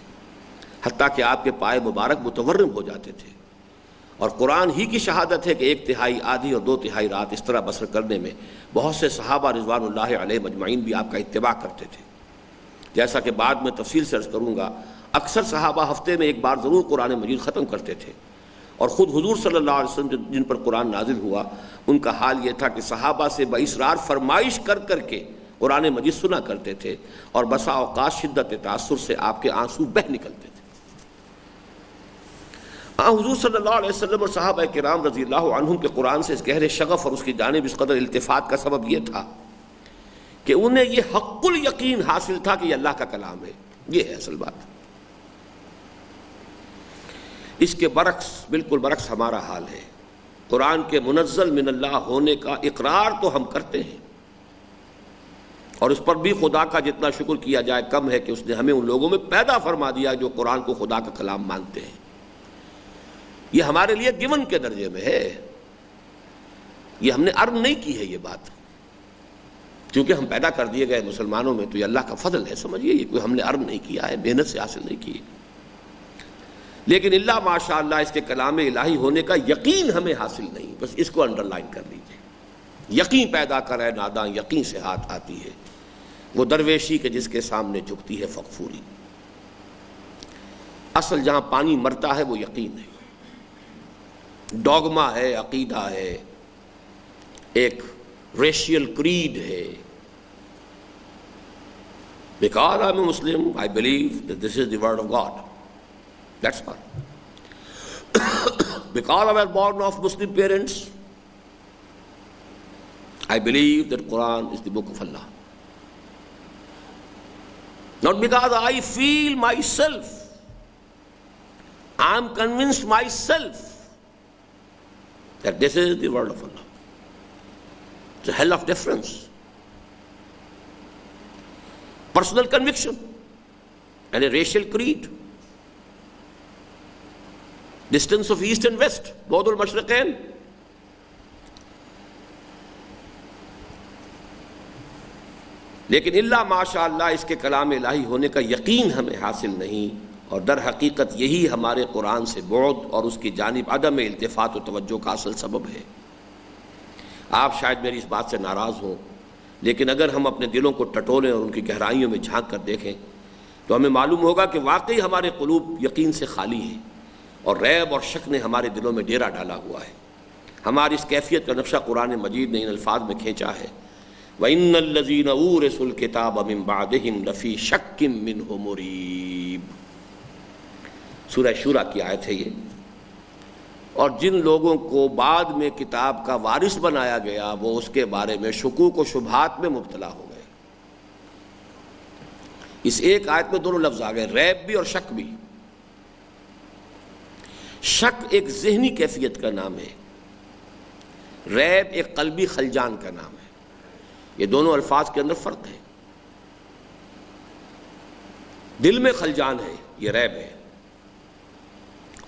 Speaker 1: حتیٰ کہ آپ کے پائے مبارک متورم ہو جاتے تھے. اور قرآن ہی کی شہادت ہے کہ 1/3 آدھی اور 2/3 رات اس طرح بسر کرنے میں بہت سے صحابہ رضوان اللہ علیہ مجمعین بھی آپ کا اتباع کرتے تھے. جیسا کہ بعد میں تفصیل سے عرض کروں گا، اکثر صحابہ ہفتے میں ایک بار ضرور قرآن مجید ختم کرتے تھے. اور خود حضور صلی اللہ علیہ وسلم جن پر قرآن نازل ہوا ان کا حال یہ تھا کہ صحابہ سے باصرار فرمائش کر کر کے قرآن مجید سنا کرتے تھے، اور بسا اوقات شدت تاثر سے آپ کے آنسو بہہ نکلتے تھے. حضور صلی اللہ علیہ وسلم اور صحابہ کرام رضی اللہ عنہم کے قرآن سے اس گہرے شغف اور اس کی جانب اس قدر التفات کا سبب یہ تھا کہ انہیں یہ حق الیقین حاصل تھا کہ یہ اللہ کا کلام ہے. یہ ہے اصل بات. اس کے برعکس، بالکل برعکس ہمارا حال ہے. قرآن کے منزل من اللہ ہونے کا اقرار تو ہم کرتے ہیں، اور اس پر بھی خدا کا جتنا شکر کیا جائے کم ہے کہ اس نے ہمیں ان لوگوں میں پیدا فرما دیا جو قرآن کو خدا کا کلام مانتے ہیں. یہ ہمارے لیے گیون کے درجے میں ہے، یہ ہم نے ارن نہیں کی ہے یہ بات. کیونکہ ہم پیدا کر دیے گئے مسلمانوں میں تو یہ اللہ کا فضل ہے، سمجھیے. یہ کوئی ہم نے ارن نہیں کیا ہے، محنت سے حاصل نہیں کی ہے. لیکن اللہ ماشاء اللہ اس کے کلام الہی ہونے کا یقین ہمیں حاصل نہیں. بس اس کو انڈر لائن کر لیجیے. یقین پیدا کرے ناداں یقین سے ہاتھ آتی ہے، وہ درویشی کے جس کے سامنے جھکتی ہے فغفوری. اصل جہاں پانی مرتا ہے وہ یقین ہے، ڈوگما ہے، عقیدہ ہے، ایک ریشیل کریڈ ہے. Because I'm a Muslim, I believe that this is the word of God. That's all. Because I was born of Muslim parents, I believe that Quran is the book of Allah. Not because I feel myself, I am convinced myself that this is the word of Allah. It's a hell of difference. Personal conviction and a racial creed. Distance of east and west, بعد المشرقین. لیکن اللہ ماشاء اللہ اس کے کلام الہی ہونے کا یقین ہمیں حاصل نہیں، اور در حقیقت یہی ہمارے قرآن سے بعد اور اس کی جانب عدم التفات و توجہ کا اصل سبب ہے. آپ شاید میری اس بات سے ناراض ہوں، لیکن اگر ہم اپنے دلوں کو ٹٹولیں اور ان کی گہرائیوں میں جھانک کر دیکھیں تو ہمیں معلوم ہوگا کہ واقعی ہمارے قلوب یقین سے خالی ہیں، اور ریب اور شک نے ہمارے دلوں میں ڈیرا ڈالا ہوا ہے۔ ہماری اس کیفیت کا نقشہ قرآن مجید نے ان الفاظ میں کھینچا ہے، وَإِنَّ الَّذِينَ أُورِثُوا الْكِتَابَ مِن بَعْدِهِمْ لَفِي شَكٍّ مِّنْهُ مُرِيبٍ۔ سورہ شورى کی آیت ہے یہ۔ اور جن لوگوں کو بعد میں کتاب کا وارث بنایا گیا وہ اس کے بارے میں شکوک و شبہات میں مبتلا ہو گئے۔ اس ایک آیت میں دونوں لفظ آ گئے، ریب بھی اور شک بھی۔ شک ایک ذہنی کیفیت کا نام ہے، ریب ایک قلبی خلجان کا نام ہے۔ یہ دونوں الفاظ کے اندر فرق ہے۔ دل میں خلجان ہے، یہ ریب ہے،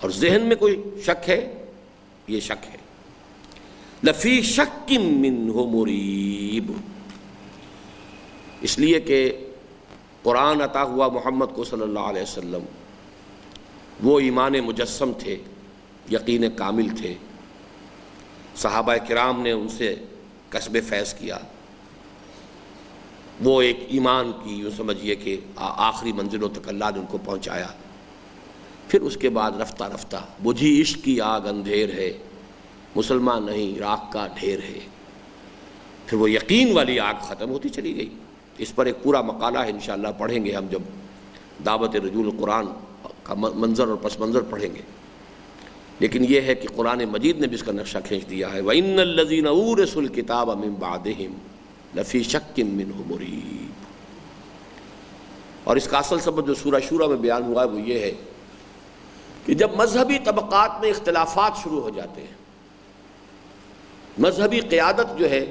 Speaker 1: اور ذہن میں کوئی شک ہے، یہ شک ہے۔ لفی شک منہ مریب، اس لیے کہ قرآن عطا ہوا محمد کو صلی اللہ علیہ وسلم وہ ایمان مجسم تھے، یقین کامل تھے۔ صحابہ کرام نے ان سے کسب فیض کیا، وہ ایک ایمان کی یوں سمجھیے کہ آخری منزلوں تک اللہ نے ان کو پہنچایا۔ پھر اس کے بعد رفتہ رفتہ بجھی عشق کی آگ اندھیر ہے، مسلمان نہیں راکھ کا ڈھیر ہے، پھر وہ یقین والی آگ ختم ہوتی چلی گئی۔ اس پر ایک پورا مقالہ ہے، انشاءاللہ پڑھیں گے ہم جب دعوت رجوع القرآن کا منظر اور پس منظر پڑھیں گے۔ لیکن یہ ہے کہ قرآن مجید نے بھی اس کا نقشہ کھینچ دیا ہے، وَإِنَّ الَّذِينَ أُورِثُوا الْكِتَابَ مِن بَعْدِهِمْ لَفِي شَكٍّ مِّنْهُ مُرِيبٍ۔ اور اس کا اصل سبب جو سورہ شورى میں بیان ہوا ہے وہ یہ ہے کہ جب مذہبی طبقات میں اختلافات شروع ہو جاتے ہیں، مذہبی قیادت جو ہے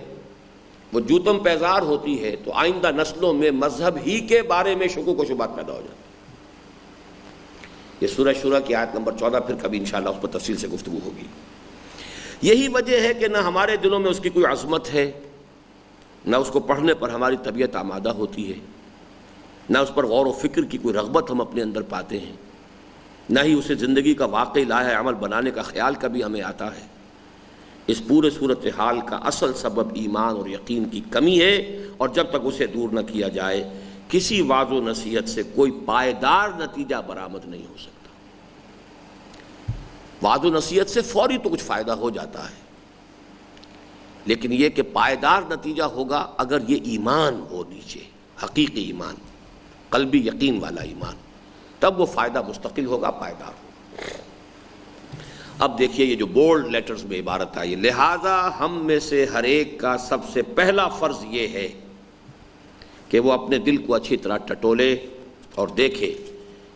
Speaker 1: وہ جوتم پیزار ہوتی ہے، تو آئندہ نسلوں میں مذہب ہی کے بارے میں شکوک و شبہات پیدا ہو جاتے ہیں۔ یہ سورہ شورى کی آیت نمبر 14، پھر کبھی انشاءاللہ اس پر تفصیل سے گفتگو ہوگی۔ یہی وجہ ہے کہ نہ ہمارے دلوں میں اس کی کوئی عظمت ہے، نہ اس کو پڑھنے پر ہماری طبیعت آمادہ ہوتی ہے، نہ اس پر غور و فکر کی کوئی رغبت ہم اپنے اندر پاتے ہیں، نہ ہی اسے زندگی کا واقعی لاہ عمل بنانے کا خیال کبھی ہمیں آتا ہے۔ اس پورے صورتحال کا اصل سبب ایمان اور یقین کی کمی ہے، اور جب تک اسے دور نہ کیا جائے کسی وعظ و نصیحت سے کوئی پائیدار نتیجہ برآمد نہیں ہو سکتا۔ وعظ و نصیحت سے فوری تو کچھ فائدہ ہو جاتا ہے، لیکن یہ کہ پائیدار نتیجہ ہوگا اگر یہ ایمان ہو نیچے، حقیقی ایمان، قلبی یقین والا ایمان، تب وہ فائدہ مستقل ہوگا، پائیدار ہوگا۔ اب دیکھیے یہ جو بولڈ لیٹرز میں عبارت آئی، لہذا ہم میں سے ہر ایک کا سب سے پہلا فرض یہ ہے کہ وہ اپنے دل کو اچھی طرح ٹٹولے اور دیکھے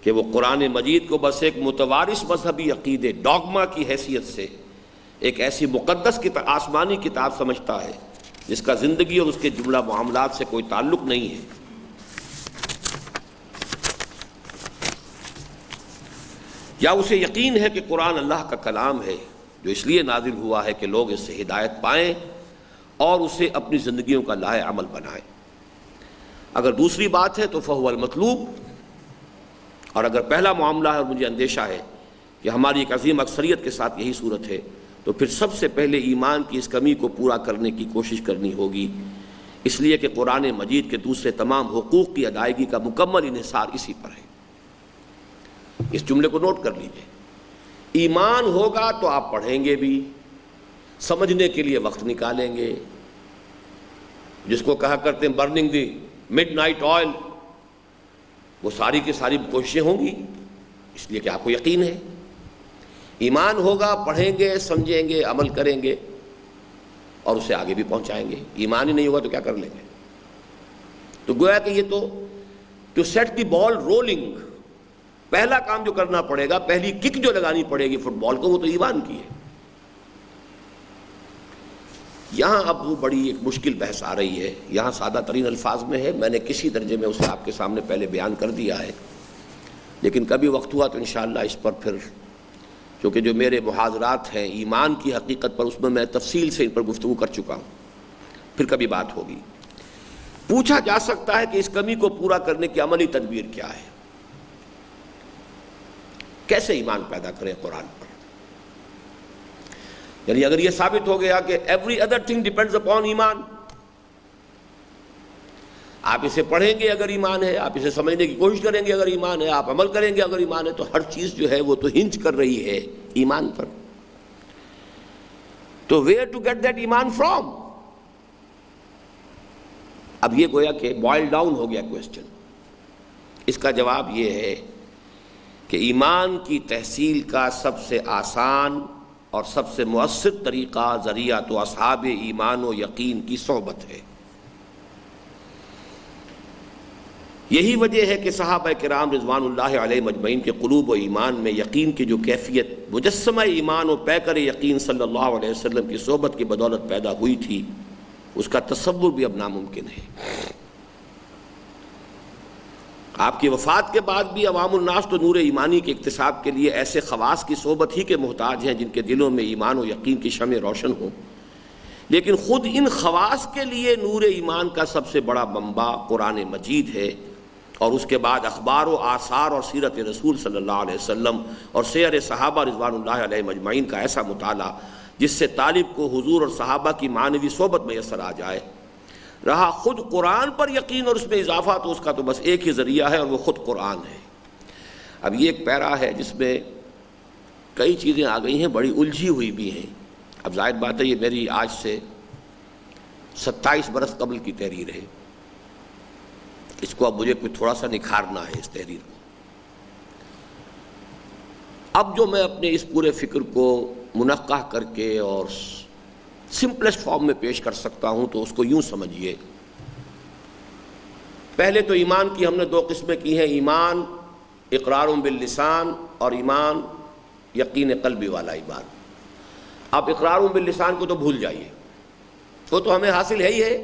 Speaker 1: کہ وہ قرآن مجید کو بس ایک متوارث مذہبی عقیدے، ڈاگما کی حیثیت سے ایک ایسی مقدس آسمانی کتاب سمجھتا ہے جس کا زندگی اور اس کے جملہ معاملات سے کوئی تعلق نہیں ہے، یا اسے یقین ہے کہ قرآن اللہ کا کلام ہے جو اس لیے نازل ہوا ہے کہ لوگ اس سے ہدایت پائیں اور اسے اپنی زندگیوں کا لاہ عمل بنائیں۔ اگر دوسری بات ہے تو فہو المطلوب، اور اگر پہلا معاملہ ہے اور مجھے اندیشہ ہے کہ ہماری ایک عظیم اکثریت کے ساتھ یہی صورت ہے، تو پھر سب سے پہلے ایمان کی اس کمی کو پورا کرنے کی کوشش کرنی ہوگی، اس لیے کہ قرآن مجید کے دوسرے تمام حقوق کی ادائیگی کا مکمل انحصار اسی پر ہے۔ اس جملے کو نوٹ کر لیجئے، ایمان ہوگا تو آپ پڑھیں گے بھی، سمجھنے کے لیے وقت نکالیں گے، جس کو کہا کرتے ہیں burning the mid night oil, وہ ساری کی ساری کوششیں ہوں گی، اس لیے کہ آپ کو یقین ہے۔ ایمان ہوگا، پڑھیں گے، سمجھیں گے، عمل کریں گے اور اسے آگے بھی پہنچائیں گے۔ ایمان ہی نہیں ہوگا تو کیا کر لیں گے؟ تو گویا کہ یہ تو سیٹ دی بال رولنگ، پہلا کام جو کرنا پڑے گا، پہلی کک جو لگانی پڑے گی فٹ بال کو، وہ تو ایمان کی ہے۔ یہاں اب وہ بڑی ایک مشکل بحث آ رہی ہے، یہاں سادہ ترین الفاظ میں ہے، میں نے کسی درجے میں اسے آپ کے سامنے پہلے بیان کر دیا ہے، لیکن کبھی وقت ہوا تو انشاءاللہ اس پر پھر، کیونکہ جو میرے محاضرات ہیں ایمان کی حقیقت پر، اس میں میں تفصیل سے ان پر گفتگو کر چکا ہوں، پھر کبھی بات ہوگی۔ پوچھا جا سکتا ہے کہ اس کمی کو پورا کرنے کی عملی تدبیر کیا ہے، کیسے ایمان پیدا کریں قرآن پر؟ یعنی اگر یہ ثابت ہو گیا کہ every other thing depends upon ایمان، آپ اسے پڑھیں گے اگر ایمان ہے، آپ اسے سمجھنے کی کوشش کریں گے اگر ایمان ہے، آپ عمل کریں گے اگر ایمان ہے، تو ہر چیز جو ہے وہ تو ہنج کر رہی ہے ایمان پر. تو ویئر ٹو گیٹ دیٹ ایمان فرام؟ اب یہ گویا کہ بوائل ڈاؤن ہو گیا کوشچن. اس کا جواب یہ ہے کہ ایمان کی تحصیل کا سب سے آسان اور سب سے مؤثر طریقہ ذریعہ تو اصحاب ایمان و یقین کی صحبت ہے. یہی وجہ ہے کہ صحابہ کرام رضوان اللہ علیہ مجمعین کے قلوب و ایمان میں یقین کی جو کیفیت مجسمہ ایمان و پیکر یقین صلی اللہ علیہ وسلم کی صحبت کی بدولت پیدا ہوئی تھی، اس کا تصور بھی اب ناممکن ہے. آپ کی وفات کے بعد بھی عوام الناس تو نور ایمانی کے اکتساب کے لیے ایسے خواص کی صحبت ہی کے محتاج ہیں جن کے دلوں میں ایمان و یقین کی شمع روشن ہو، لیکن خود ان خواص کے لیے نور ایمان کا سب سے بڑا منبع قرآن مجید ہے، اور اس کے بعد اخبار و آثار اور سیرت رسول صلی اللہ علیہ وسلم اور سیر صحابہ رضوان اللہ علیہ مجمعین کا ایسا مطالعہ جس سے طالب کو حضور اور صحابہ کی معنوی صحبت میسر آ جائے. رہا خود قرآن پر یقین اور اس میں اضافہ، تو اس کا تو بس ایک ہی ذریعہ ہے اور وہ خود قرآن ہے. اب یہ ایک پیرا ہے جس میں کئی چیزیں آ گئی ہیں، بڑی الجھی ہوئی بھی ہیں. اب ظاہر بات ہے یہ میری آج سے 27 برس قبل کی تحریر ہے، اس کو اب مجھے کوئی تھوڑا سا نکھارنا ہے اس تحریر کو. اب جو میں اپنے اس پورے فکر کو منقح کر کے اور سمپلسٹ فارم میں پیش کر سکتا ہوں تو اس کو یوں سمجھیے. پہلے تو ایمان کی ہم نے دو قسمیں کی ہیں، ایمان اقرار باللسان اور ایمان یقین قلبی والا ایمان. اب اقرار باللسان کو تو بھول جائیے، وہ تو ہمیں حاصل ہے ہی ہے،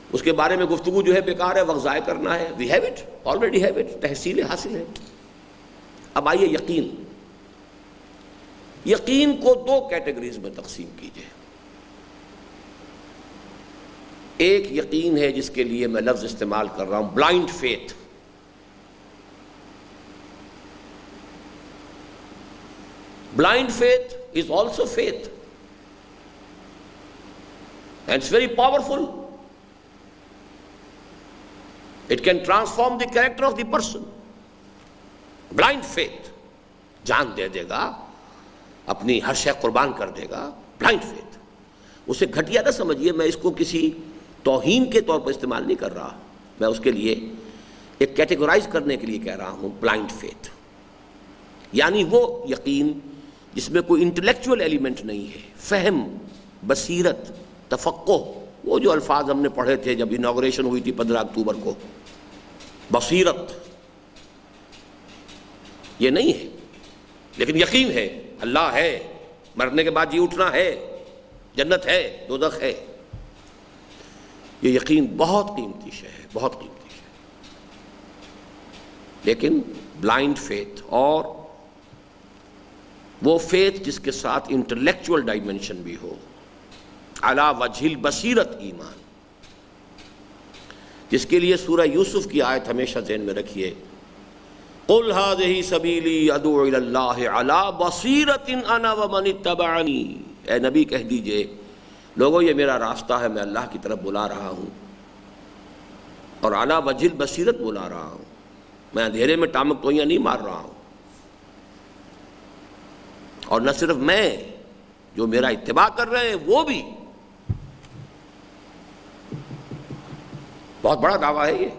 Speaker 1: اس کے بارے میں گفتگو جو ہے بیکار ہے، وقت ضائع کرنا ہے. We have it, already have it, تحصیل حاصل ہے. اب آئیے یقین. یقین کو دو کیٹیگریز میں تقسیم کیجئے. ایک یقین ہے جس کے لیے میں لفظ استعمال کر رہا ہوں blind faith. Blind faith is also faith and it's very powerful. It can transform the character of the person. Blind faith جان دے دے گا، اپنی ہر شے قربان کر دے گا. بلائنڈ فیتھ، اسے گھٹیا نہ سمجھیے، میں اس کو کسی توہین کے طور پر استعمال نہیں کر رہا، میں اس کے لیے ایک کیٹیگورائز کرنے کے لیے کہہ رہا ہوں. بلائنڈ فیتھ یعنی وہ یقین جس میں کوئی انٹلیکچول ایلیمنٹ نہیں ہے، فہم، بصیرت، تفقہ، وہ جو الفاظ ہم نے پڑھے تھے جب انوگریشن ہوئی تھی 15 اکتوبر کو. بصیرت یہ نہیں ہے، لیکن یقین ہے، اللہ ہے، مرنے کے بعد جی اٹھنا ہے، جنت ہے، دوزخ ہے. یہ یقین بہت قیمتی شے ہے، بہت قیمتی شے. لیکن بلائنڈ فیتھ اور وہ فیتھ جس کے ساتھ انٹلیکچول ڈائمنشن بھی ہو، علی وجہ البصیرت ایمان، جس کے لیے سورہ یوسف کی آیت ہمیشہ ذہن میں رکھیے، قل ھذہ سبیلی ادعو الی اللہ علی بصیرۃ انا ومن اتبعنی. اے نبی کہہ دیجئے لوگو یہ میرا راستہ ہے، میں اللہ کی طرف بلا رہا ہوں اور علی وجہ البصیرت بلا رہا ہوں، میں اندھیرے میں ٹامک ٹوئیاں نہیں مار رہا ہوں. اور نہ صرف میں، جو میرا اتباع کر رہے ہیں وہ بھی. بہت بڑا دعویٰ ہے یہ،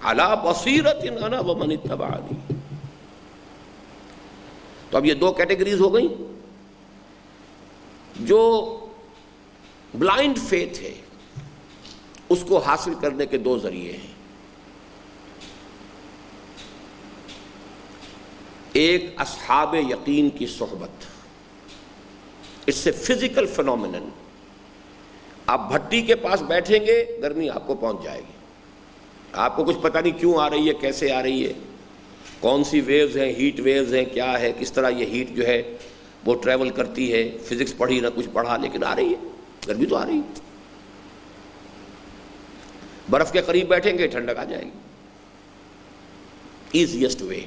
Speaker 1: علی بصیرۃ انا ومن اتبعنی. تو اب یہ دو کیٹیگریز ہو گئیں. جو بلائنڈ فیتھ ہے اس کو حاصل کرنے کے دو ذریعے ہیں. ایک اصحاب یقین کی صحبت، اٹس اے فزیکل فینومینن. آپ بھٹی کے پاس بیٹھیں گے گرمی آپ کو پہنچ جائے گی، آپ کو کچھ پتہ نہیں کیوں آ رہی ہے، کیسے آ رہی ہے، کون سی ویوز ہیں، ہیٹ ویوز ہیں، کیا ہے، کس طرح یہ ہیٹ جو ہے وہ ٹریول کرتی ہے. فزکس پڑھی نہ کچھ پڑھا، لیکن آ رہی ہے، گرمی تو آ رہی ہے. برف کے قریب بیٹھیں گے ٹھنڈک آ جائے گی. ایزیسٹ وے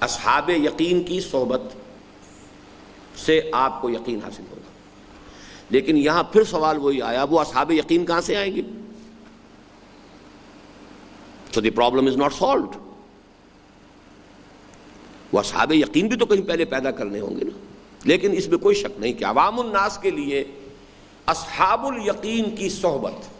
Speaker 1: اصحاب یقین کی صحبت سے آپ کو یقین حاصل ہوگا. لیکن یہاں پھر سوال وہی آیا، وہ اصحاب یقین کہاں سے آئیں گے؟ So the problem is not solved. وہ اصحاب یقین بھی تو کہیں پہلے پیدا کرنے ہوں گے نا. لیکن اس میں کوئی شک نہیں کہ عوام الناس کے لیے اصحاب الیقین کی صحبت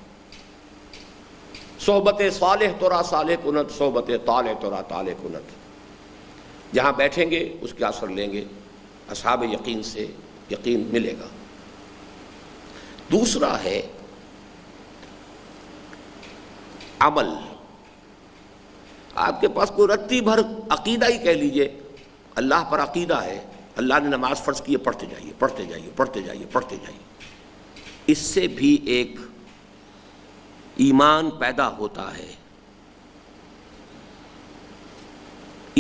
Speaker 1: صالح ترا صالح کنت، صحبت طالع ترا طالع کنت، جہاں بیٹھیں گے اس کا اثر لیں گے، اصحاب یقین سے یقین ملے گا. دوسرا ہے عمل. آپ کے پاس کوئی رتی بھر عقیدہ ہی کہہ لیجئے، اللہ پر عقیدہ ہے، اللہ نے نماز فرض کی ہے، پڑھتے جائیے پڑھتے جائیے پڑھتے جائیے پڑھتے جائیے، اس سے بھی ایک ایمان پیدا ہوتا ہے.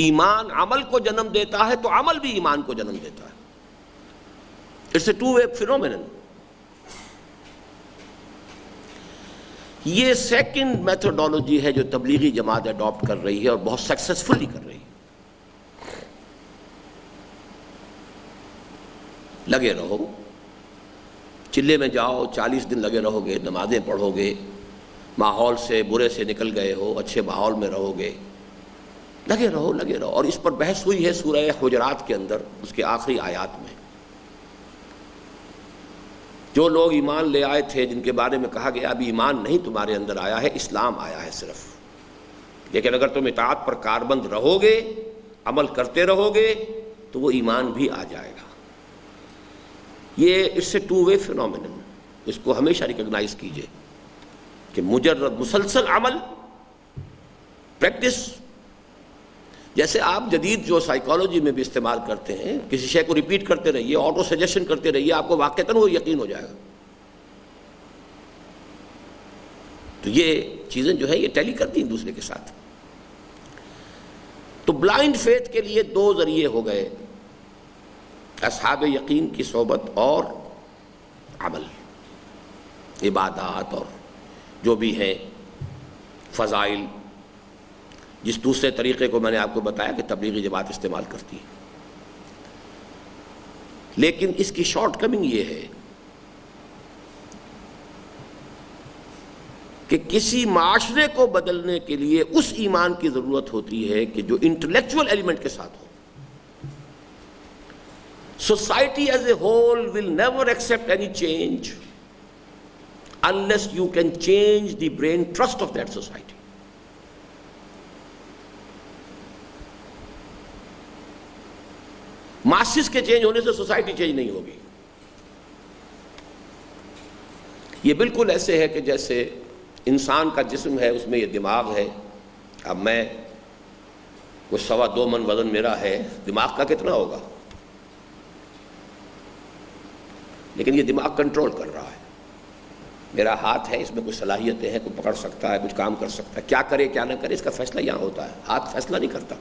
Speaker 1: ایمان عمل کو جنم دیتا ہے تو عمل بھی ایمان کو جنم دیتا ہے. It's a two way phenomenon. یہ سیکنڈ میتھڈالوجی ہے جو تبلیغی جماعت اڈاپٹ کر رہی ہے اور بہت سکسیسفلی کر رہی ہے. لگے رہو، چلے میں جاؤ، 40 دن لگے رہو گے، نمازیں پڑھو گے، ماحول سے برے سے نکل گئے ہو، اچھے ماحول میں رہو گے، لگے رہو لگے رہو. اور اس پر بحث ہوئی ہے سورہ حجرات کے اندر، اس کے آخری آیات میں. جو لوگ ایمان لے آئے تھے، جن کے بارے میں کہا گیا ابھی ایمان نہیں تمہارے اندر آیا ہے، اسلام آیا ہے صرف، لیکن اگر تم اطاعت پر کاربند رہو گے، عمل کرتے رہو گے، تو وہ ایمان بھی آ جائے گا. یہ اس سے ٹو وے فینومینن، اس کو ہمیشہ ریکگنائز کیجئے کہ مجرد مسلسل عمل، پریکٹس، جیسے آپ جدید جو سائیکالوجی میں بھی استعمال کرتے ہیں، کسی شے کو ریپیٹ کرتے رہیے، آٹو سجیشن کرتے رہیے، آپ کو واقعتاً وہ یقین ہو جائے گا. تو یہ چیزیں جو ہے یہ ٹیلی کرتی ہیں دوسرے کے ساتھ. تو بلائنڈ فیتھ کے لیے دو ذریعے ہو گئے، اصحاب یقین کی صحبت اور عمل، عبادات اور جو بھی ہیں فضائل، جس دوسرے طریقے کو میں نے آپ کو بتایا کہ تبلیغی جماعت استعمال کرتی ہے. لیکن اس کی شارٹ کمنگ یہ ہے کہ کسی معاشرے کو بدلنے کے لیے اس ایمان کی ضرورت ہوتی ہے کہ جو انٹلیکچوئل ایلیمنٹ کے ساتھ ہو. Society as a whole will never accept any change unless you can change the brain trust of that society. Masses کے چینج ہونے سے سوسائٹی چینج نہیں ہوگی. یہ بالکل ایسے ہے کہ جیسے انسان کا جسم ہے، اس میں یہ دماغ ہے. اب میں وہ 2.25 من وزن میرا ہے، دماغ کا کتنا ہوگا؟ لیکن یہ دماغ کنٹرول کر رہا ہے. میرا ہاتھ ہے، اس میں کچھ صلاحیتیں ہیں، کچھ پکڑ سکتا ہے، کچھ کام کر سکتا ہے، کیا کرے کیا نہ کرے اس کا فیصلہ یہاں ہوتا ہے. ہاتھ فیصلہ نہیں کرتا.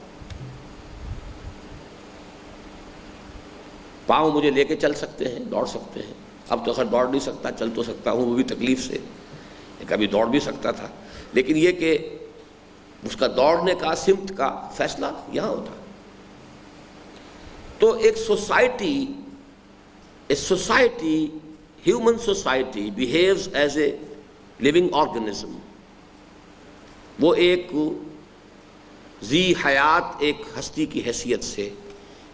Speaker 1: پاؤں مجھے لے کے چل سکتے ہیں، دوڑ سکتے ہیں. اب تو خیر دوڑ نہیں سکتا، چل تو سکتا ہوں، وہ بھی تکلیف سے. کبھی دوڑ بھی سکتا تھا، لیکن یہ کہ اس کا دوڑنے کا سمت کا فیصلہ یہاں ہوتا. تو ایک society, human society behaves as a living organism. وہ ایک ذی حیات ایک ہستی کی حیثیت سے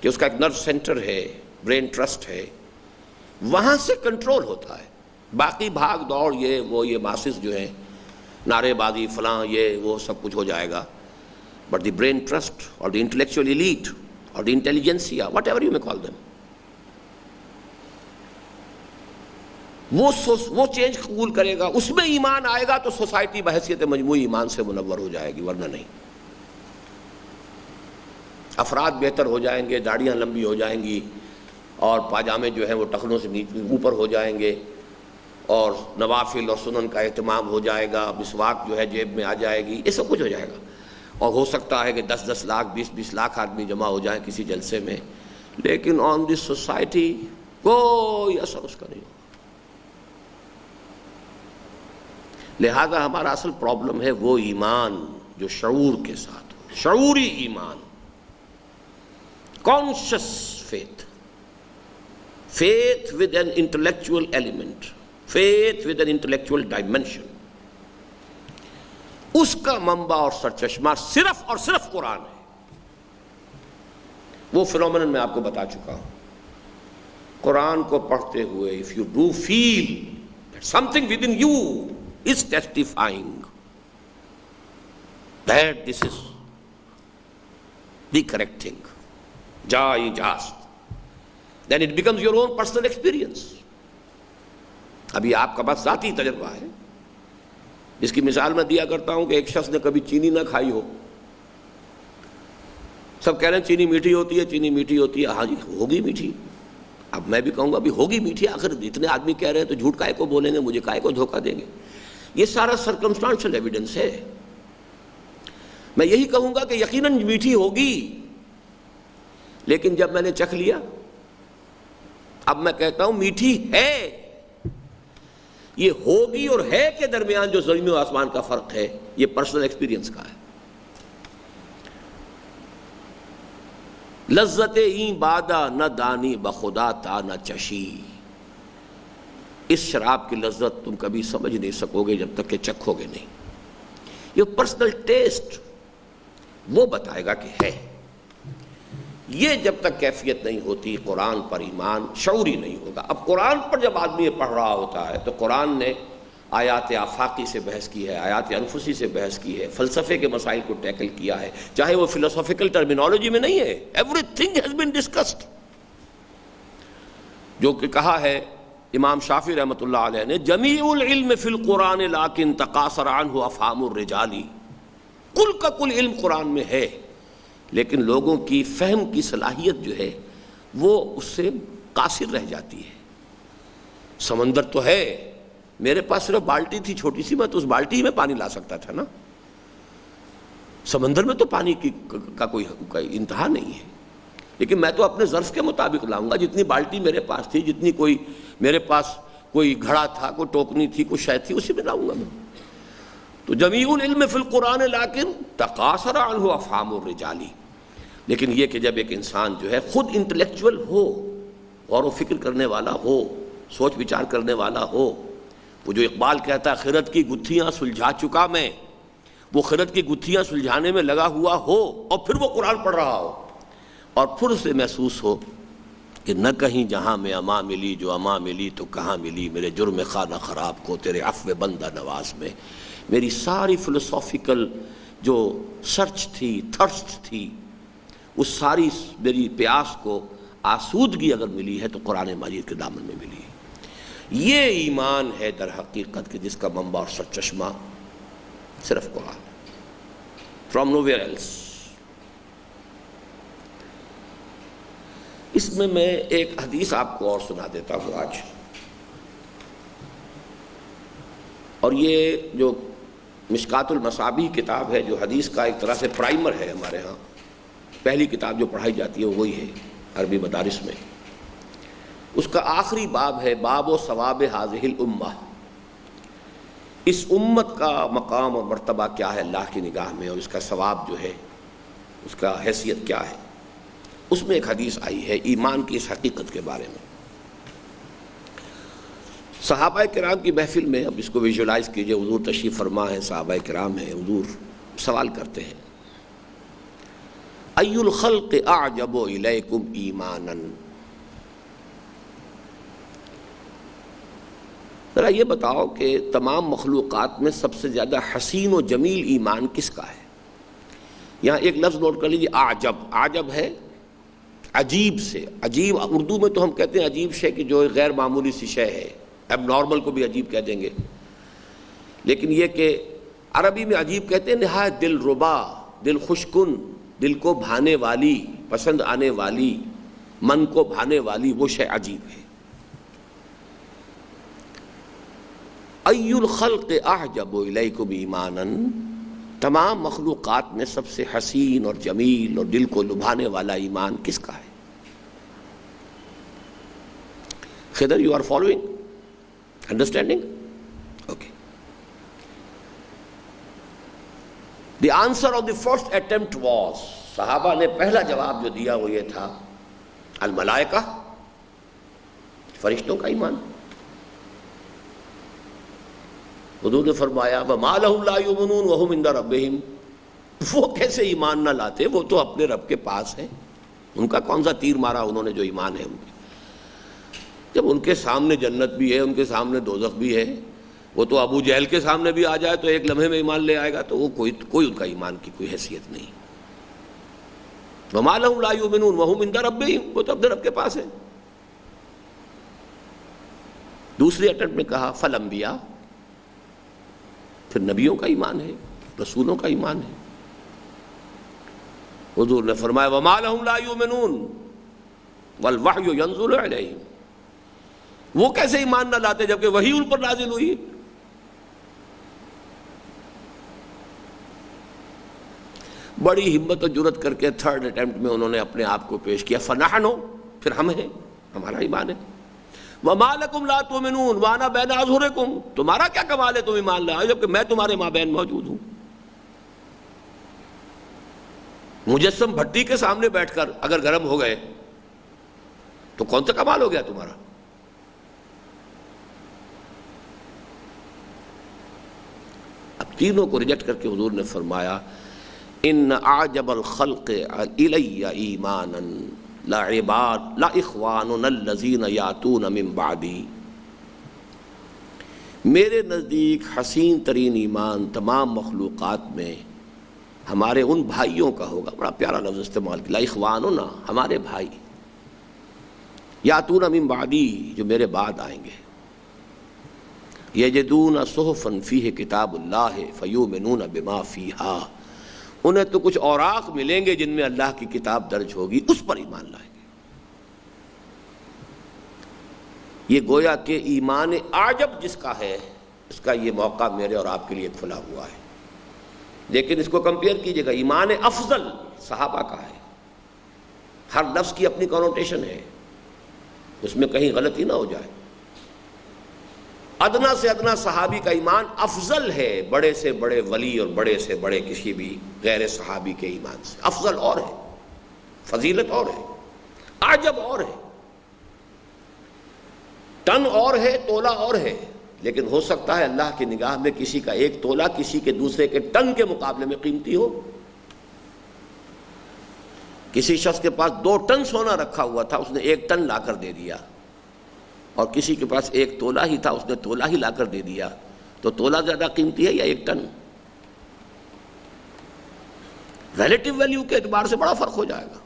Speaker 1: کہ اس کا ایک نرو سینٹر ہے، برین ٹرسٹ ہے، وہاں سے کنٹرول ہوتا ہے. باقی بھاگ دوڑ یہ ماسز جو ہیں، نعرے بازی فلاں یہ وہ سب کچھ ہو جائے گا. بٹ دی برین ٹرسٹ اور دی انٹلیکچوئل ایلیٹ اور دی انٹیلیجنسیا، واٹ ایور یو میں کال دیم، وہ چینج قبول کرے گا، اس میں ایمان آئے گا تو سوسائٹی بحیثیت مجموعی ایمان سے منور ہو جائے گی، ورنہ نہیں. افراد بہتر ہو جائیں گے، داڑیاں لمبی ہو جائیں گی، اور پاجامے جو ہیں وہ ٹخنوں سے اوپر ہو جائیں گے، اور نوافل اور سنن کا اہتمام ہو جائے گا، مسواک جو ہے جیب میں آ جائے گی، یہ سب کچھ ہو جائے گا. اور ہو سکتا ہے کہ 10 لاکھ 20 لاکھ آدمی جمع ہو جائیں کسی جلسے میں، لیکن آن دس سوسائٹی کوئی اثر اس کا نہیں ہوگا. لہذا ہمارا اصل پرابلم ہے وہ ایمان جو شعور کے ساتھ ہو، شعوری ایمان، conscious faith. faith with an intellectual element, faith with an intellectual dimension, اس کا منبع اور سرچشمہ صرف اور صرف قرآن ہے. وہ فنومینن میں آپ کو بتا چکا ہوں. قرآن کو پڑھتے ہوئے if you do feel that something within you is testifying that this is the correct thing, just, then it becomes your own personal experience. ابھی آپ کا بس ذاتی تجربہ ہے. اس کی مثال میں دیا کرتا ہوں کہ ایک شخص نے کبھی چینی نہ کھائی ہو. سب کہہ رہے ہیں چینی میٹھی ہوتی ہے، چینی میٹھی ہوتی ہے. ہاں جی ہوگی میٹھی. اب میں بھی کہوں گا بھی ہوگی میٹھی، آخر اتنے آدمی کہہ رہے ہیں تو جھوٹ کائے کو بولیں گے، مجھے کائے کو دھوکہ دیں گے. یہ سارا سرکمسٹانشل ایویڈنس ہے. میں یہی کہوں گا کہ یقیناً میٹھی ہوگی، لیکن جب میں نے چکھ لیا اب میں کہتا ہوں میٹھی ہے. یہ ہوگی اور ہے کے درمیان جو زمین و آسمان کا فرق ہے یہ پرسنل ایکسپیرینس کا ہے. لذت این بادا نہ دانی بخدا تا نہ چشی. اس شراب کی لذت تم کبھی سمجھ نہیں سکو گے جب تک کہ چکھو گے نہیں. یہ پرسنل ٹیسٹ وہ بتائے گا کہ ہے. یہ جب تک کیفیت نہیں ہوتی قرآن پر ایمان شعوری نہیں ہوگا. اب قرآن پر جب آدمی یہ پڑھ رہا ہوتا ہے تو قرآن نے آیات آفاقی سے بحث کی ہے، آیات انفسی سے بحث کی ہے، فلسفے کے مسائل کو ٹیکل کیا ہے، چاہے وہ فلسافیکل ٹرمینالوجی میں نہیں ہے. Every thing has been discussed. جو کہ کہا ہے امام شافعی رحمۃ اللہ علیہ نے، جمیع العلم فی القرآن لیکن تقاصر عنہ افہام الرجال. کل کا کل علم قرآن میں ہے، لیکن لوگوں کی فہم کی صلاحیت جو ہے وہ اس سے قاصر رہ جاتی ہے. سمندر تو ہے، میرے پاس صرف بالٹی تھی چھوٹی سی، میں تو اس بالٹی میں پانی لا سکتا تھا نا. سمندر میں تو پانی کا کوئی انتہا نہیں ہے، لیکن میں تو اپنے ظرف کے مطابق لاؤں گا. جتنی بالٹی میرے پاس تھی، جتنی کوئی میرے پاس کوئی گھڑا تھا، کوئی ٹوکنی تھی، کوئی شے تھی، اسی میں لاؤں گا میں. تو جمیع العلم فی القرآن لیکن تقاصر عنہ افہام الرجال. لیکن یہ کہ جب ایک انسان جو ہے خود انٹلیکچول ہو، غور و فکر کرنے والا ہو، سوچ وچار کرنے والا ہو، وہ جو اقبال کہتا ہے خرد کی گتھیاں سلجھا چکا میں، وہ خرد کی گتھیاں سلجھانے میں لگا ہوا ہو اور پھر وہ قرآن پڑھ رہا ہو اور پھر اسے محسوس ہو کہ نہ کہیں جہاں میں اما ملی جو اما ملی تو کہاں ملی میرے جرم خانہ خراب کو تیرے عفو بندہ نواز میں. میری ساری فلسافیکل جو سرچ تھی، تھرسٹ تھی، اس ساری میری پیاس کو آسودگی اگر ملی ہے تو قرآن مجید کے دامن میں ملی ہے. یہ ایمان ہے در حقیقت کہ جس کا منبع اور سرچشمہ صرف قرآن، فرام نو ویئر ایلس. اس میں ایک حدیث آپ کو اور سنا دیتا ہوں آج. اور یہ جو مشکات المصابیح کتاب ہے جو حدیث کا ایک طرح سے پرائمر ہے، ہمارے ہاں پہلی کتاب جو پڑھائی جاتی ہے وہی ہے عربی مدارس میں. اس کا آخری باب ہے باب و ثواب ہذہ الامہ. اس امت کا مقام اور مرتبہ کیا ہے اللہ کی نگاہ میں، اور اس کا ثواب جو ہے اس کا حیثیت کیا ہے. اس میں ایک حدیث آئی ہے ایمان کی اس حقیقت کے بارے میں. صحابہ کرام کی محفل میں، اب اس کو ویژولائز کیجئے، حضور تشریف فرما ہے، صحابہ کرام ہیں، حضور سوال کرتے ہیں ای الخلق اعجب الیکم ایمانا. ذرا یہ بتاؤ کہ تمام مخلوقات میں سب سے زیادہ حسین و جمیل ایمان کس کا ہے؟ یہاں ایک لفظ نوٹ کر لیجیے، اعجب. اعجب ہے عجیب سے. عجیب اردو میں تو ہم کہتے ہیں عجیب شے کہ جو غیر معمولی سی شے ہے، اب نارمل کو بھی عجیب کہہ دیں گے. لیکن یہ کہ عربی میں عجیب کہتے ہیں نہایت دل ربا، دل خوشکن، دل کو بھانے والی، پسند آنے والی، من کو بھانے والی وہ شے عجیب ہے. ای الخلق اعجب الیکم ایمانا، تمام مخلوقات میں سب سے حسین اور جمیل اور دل کو لبھانے والا ایمان کس کا ہے؟ Khizar you are following, understanding? Okay. The answer of the first attempt was، صحابہ نے پہلا جواب جو دیا وہ یہ تھا الملائکہ. فرشتوں کا ایمان. حضور نے فرمایا وَمَا لَهُمْ لَا يُؤْمِنُونَ وَهُمْ عِندَ رَبِّهِمْ، وہ کیسے ایمان نہ لاتے، وہ تو اپنے رب کے پاس ہیں. ان کا کون سا تیر مارا انہوں نے جو ایمان ہے ان کے. جب ان کے سامنے جنت بھی ہے، ان کے سامنے دوزخ بھی ہے، وہ تو ابو جہل کے سامنے بھی آ جائے تو ایک لمحے میں ایمان لے آئے گا، تو وہ کوئی ان کا ایمان کی کوئی حیثیت نہیں. وَمَا لَهُمْ لَا يُؤْمِنُونَ وَهُمْ عِندَ رَبِّهِمْ، وہ تو اپنے رب کے پاس ہے. دوسری اٹمپٹ میں کہا فَالْأَنْبِيَاء، پھر نبیوں کا ایمان ہے، رسولوں کا ایمان ہے. حضور نے فرمایا وَمَا لَهُمْ لَا يُؤْمِنُونَ وَالْوَحْيُ يَنزِلُ عَلَيْهِمْ، وہ کیسے ایمان نہ لاتے جبکہ وحی ان پر نازل ہوئی. بڑی ہمت و جرت کر کے تھرڈ اٹمپٹ میں انہوں نے اپنے آپ کو پیش کیا فَنَحْنُ، پھر ہم ہیں، ہمارا ایمان ہے. وَمَا لَكُمْ لَا تُؤْمِنُونَ وَأَنَا بَيْنَ أَظْهُرِكُمْ، تمہارا کیا کمال ہے تم ایمان لائے جبکہ میں تمہارے مابین موجود ہوں. مجسم بھٹی کے سامنے بیٹھ کر اگر گرم ہو گئے تو کون سا کمال ہو گیا تمہارا. اب تینوں کو ریجیکٹ کر کے حضور نے فرمایا ان اعجب الخلق الی ایمانا لا اخواننا الذین یاتون من بعدی، میرے نزدیک حسین ترین ایمان تمام مخلوقات میں ہمارے ان بھائیوں کا ہوگا. بڑا پیارا لفظ استعمال کیا، لا اخواننا، ہمارے بھائی، یاتون من بعدی، جو میرے بعد آئیں گے. یجدون صحفا فیہ کتاب اللہ فیؤمنون بما فیہا، انہیں تو کچھ اوراق ملیں گے جن میں اللہ کی کتاب درج ہوگی، اس پر ایمان لائیں گے. یہ گویا کہ ایمان اعجب جس کا ہے اس کا یہ موقع میرے اور آپ کے لیے کھلا ہوا ہے. لیکن اس کو کمپیئر کیجئے گا، ایمان افضل صحابہ کا ہے. ہر لفظ کی اپنی کنوٹیشن ہے، اس میں کہیں غلطی نہ ہو جائے. ادنا سے ادنا صحابی کا ایمان افضل ہے بڑے سے بڑے ولی اور بڑے سے بڑے کسی بھی غیر صحابی کے ایمان سے. افضل اور ہے، فضیلت اور ہے، عجب اور ہے، ٹن اور ہے، تولہ اور ہے. لیکن ہو سکتا ہے اللہ کی نگاہ میں کسی کا ایک تولہ کسی کے دوسرے کے ٹن کے مقابلے میں قیمتی ہو. کسی شخص کے پاس 2 ٹن سونا رکھا ہوا تھا، اس نے 1 ٹن لا کر دے دیا، اور کسی کے پاس 1 تولہ ہی تھا، اس نے تولہ ہی لا کر دے دیا. تو تولہ زیادہ قیمتی ہے یا 1 ٹن؟ ریلیٹیو ویلیو کے اعتبار سے بڑا فرق ہو جائے گا.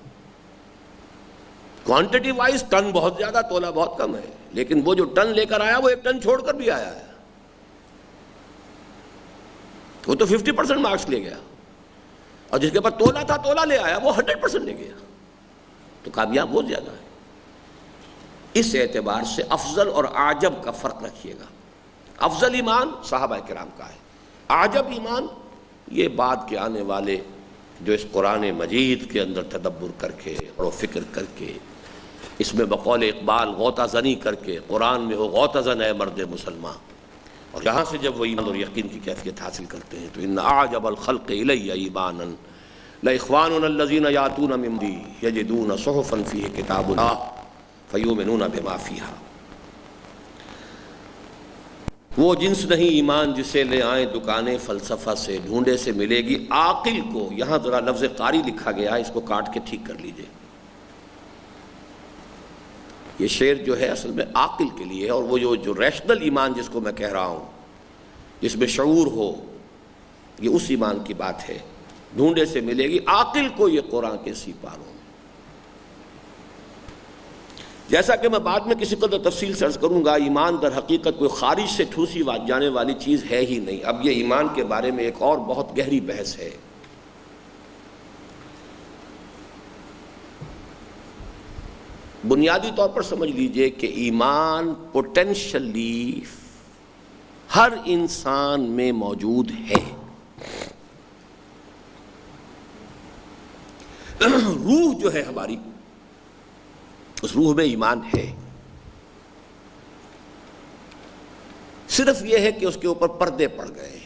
Speaker 1: کوانٹٹی وائز ٹن بہت زیادہ، تولہ بہت کم ہے. لیکن وہ جو ٹن لے کر آیا وہ 1 ٹن چھوڑ کر بھی آیا ہے، وہ تو 50% مارکس لے گیا. اور جس کے پاس تولہ تھا، تولہ لے آیا، وہ 100% لے گیا. تو کامیاب بہت زیادہ ہے. اس اعتبار سے افضل اور اعجب کا فرق رکھیے گا. افضل ایمان صحابہ کرام کا ہے، اعجب ایمان یہ بعد کے آنے والے جو اس قرآن مجید کے اندر تدبر کر کے اور فکر کر کے، اس میں بقول اقبال غوطہ زنی کر کے، قرآن میں ہو غوطہ زن اے مرد مسلمان، اور یہاں سے جب وہ ایمان اور یقین کی کیفیت حاصل کرتے ہیں تو ان اعجب الخلق الی ایمانا لاخواننا الذین یاتون من بعدی یجدون صحفا فیہ کتاب اللہ فیؤمنون بما فیہا. وہ جنس نہیں ایمان جسے لے آئیں دکانیں فلسفہ سے، ڈھونڈے سے ملے گی عاقل کو. یہاں ذرا لفظ قاری لکھا گیا ہے، اس کو کاٹ کے ٹھیک کر لیجئے. یہ شعر جو ہے اصل میں عاقل کے لیے ہے، اور وہ جو ریشنل ایمان جس کو میں کہہ رہا ہوں، جس میں شعور ہو، یہ اس ایمان کی بات ہے. ڈھونڈے سے ملے گی عاقل کو یہ قرآن کے سپاروں. جیسا کہ میں بعد میں کسی قدر تفصیل سے عرض کروں گا، ایمان در حقیقت کوئی خارج سے ٹھوسی جانے والی چیز ہے ہی نہیں. اب یہ ایمان کے بارے میں ایک اور بہت گہری بحث ہے. بنیادی طور پر سمجھ لیجئے کہ ایمان پوٹینشلی ہر انسان میں موجود ہے. روح جو ہے ہماری، اس روح میں ایمان ہے. صرف یہ ہے کہ اس کے اوپر پردے پڑ گئے ہیں.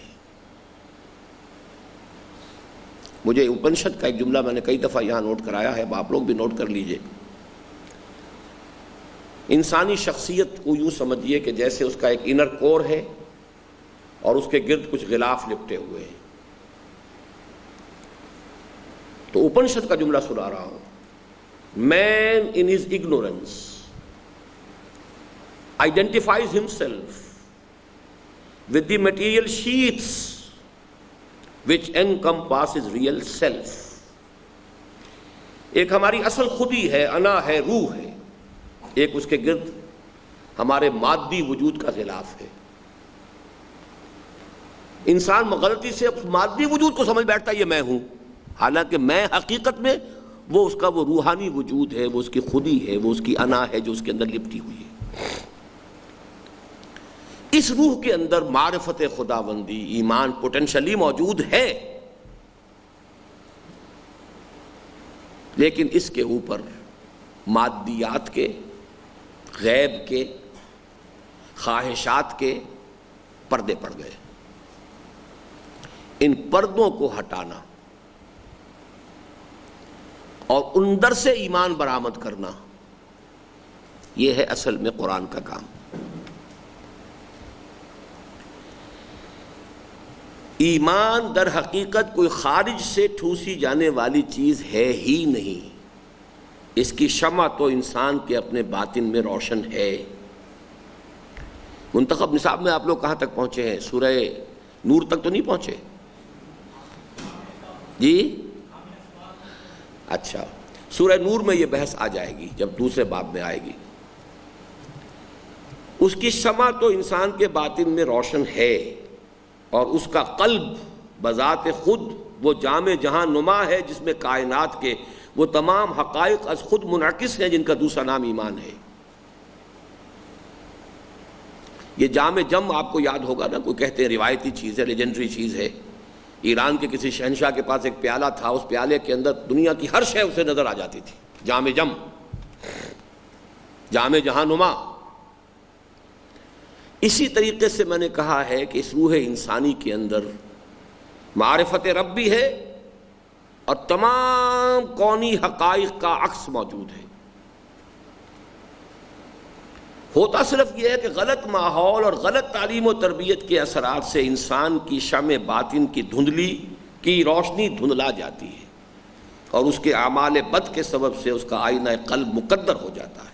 Speaker 1: مجھے اپنشد کا ایک جملہ میں نے کئی دفعہ یہاں نوٹ کرایا ہے، اب آپ لوگ بھی نوٹ کر لیجئے. انسانی شخصیت کو یوں سمجھیے کہ جیسے اس کا ایک انر کور ہے اور اس کے گرد کچھ غلاف لپٹے ہوئے ہیں. تو اپنشد کا جملہ سنا رہا ہوں. Man in his ignorance identifies himself with the material sheaths which encompasses real self. ایک ہماری اصل خودی ہے، انا ہے، روح ہے. ایک اس کے گرد ہمارے مادی وجود کا غلاف ہے. انسان غلطی سے مادی وجود کو سمجھ بیٹھتا ہے یہ میں ہوں، حالانکہ میں حقیقت میں وہ اس کا وہ روحانی وجود ہے، وہ اس کی خودی ہے، وہ اس کی انا ہے جو اس کے اندر لپٹی ہوئی ہے. اس روح کے اندر معرفت خداوندی، ایمان پوٹینشلی موجود ہے، لیکن اس کے اوپر مادیات کے، غیب کے، خواہشات کے پردے پڑ گئے. ان پردوں کو ہٹانا اور اندر سے ایمان برآمد کرنا، یہ ہے اصل میں قرآن کا کام. ایمان در حقیقت کوئی خارج سے ٹھوسی جانے والی چیز ہے ہی نہیں. اس کی شمع تو انسان کے اپنے باطن میں روشن ہے. منتخب نصاب میں آپ لوگ کہاں تک پہنچے ہیں؟ سورہ نور تک تو نہیں پہنچے جی؟ اچھا، سورہ نور میں یہ بحث آ جائے گی جب دوسرے باب میں آئے گی. اس کی شمع تو انسان کے باطن میں روشن ہے، اور اس کا قلب بذات خود وہ جامع جہاں نما ہے جس میں کائنات کے وہ تمام حقائق از خود منعکس ہیں، جن کا دوسرا نام ایمان ہے. یہ جامع جم آپ کو یاد ہوگا نا، کوئی کہتے ہیں روایتی چیز ہے، لیجنڈری چیز ہے. ایران کے کسی شہنشاہ کے پاس ایک پیالہ تھا، اس پیالے کے اندر دنیا کی ہر شے اسے نظر آ جاتی تھی. جامع جم، جامع جہاں نما. اسی طریقے سے میں نے کہا ہے کہ اس روح انسانی کے اندر معرفت رب بھی ہے اور تمام کونی حقائق کا عکس موجود ہے. ہوتا صرف یہ ہے کہ غلط ماحول اور غلط تعلیم و تربیت کے اثرات سے انسان کی شمع باطن کی دھندلی کی روشنی دھندلا جاتی ہے، اور اس کے اعمال بد کے سبب سے اس کا آئینہ قلب مقدر ہو جاتا ہے.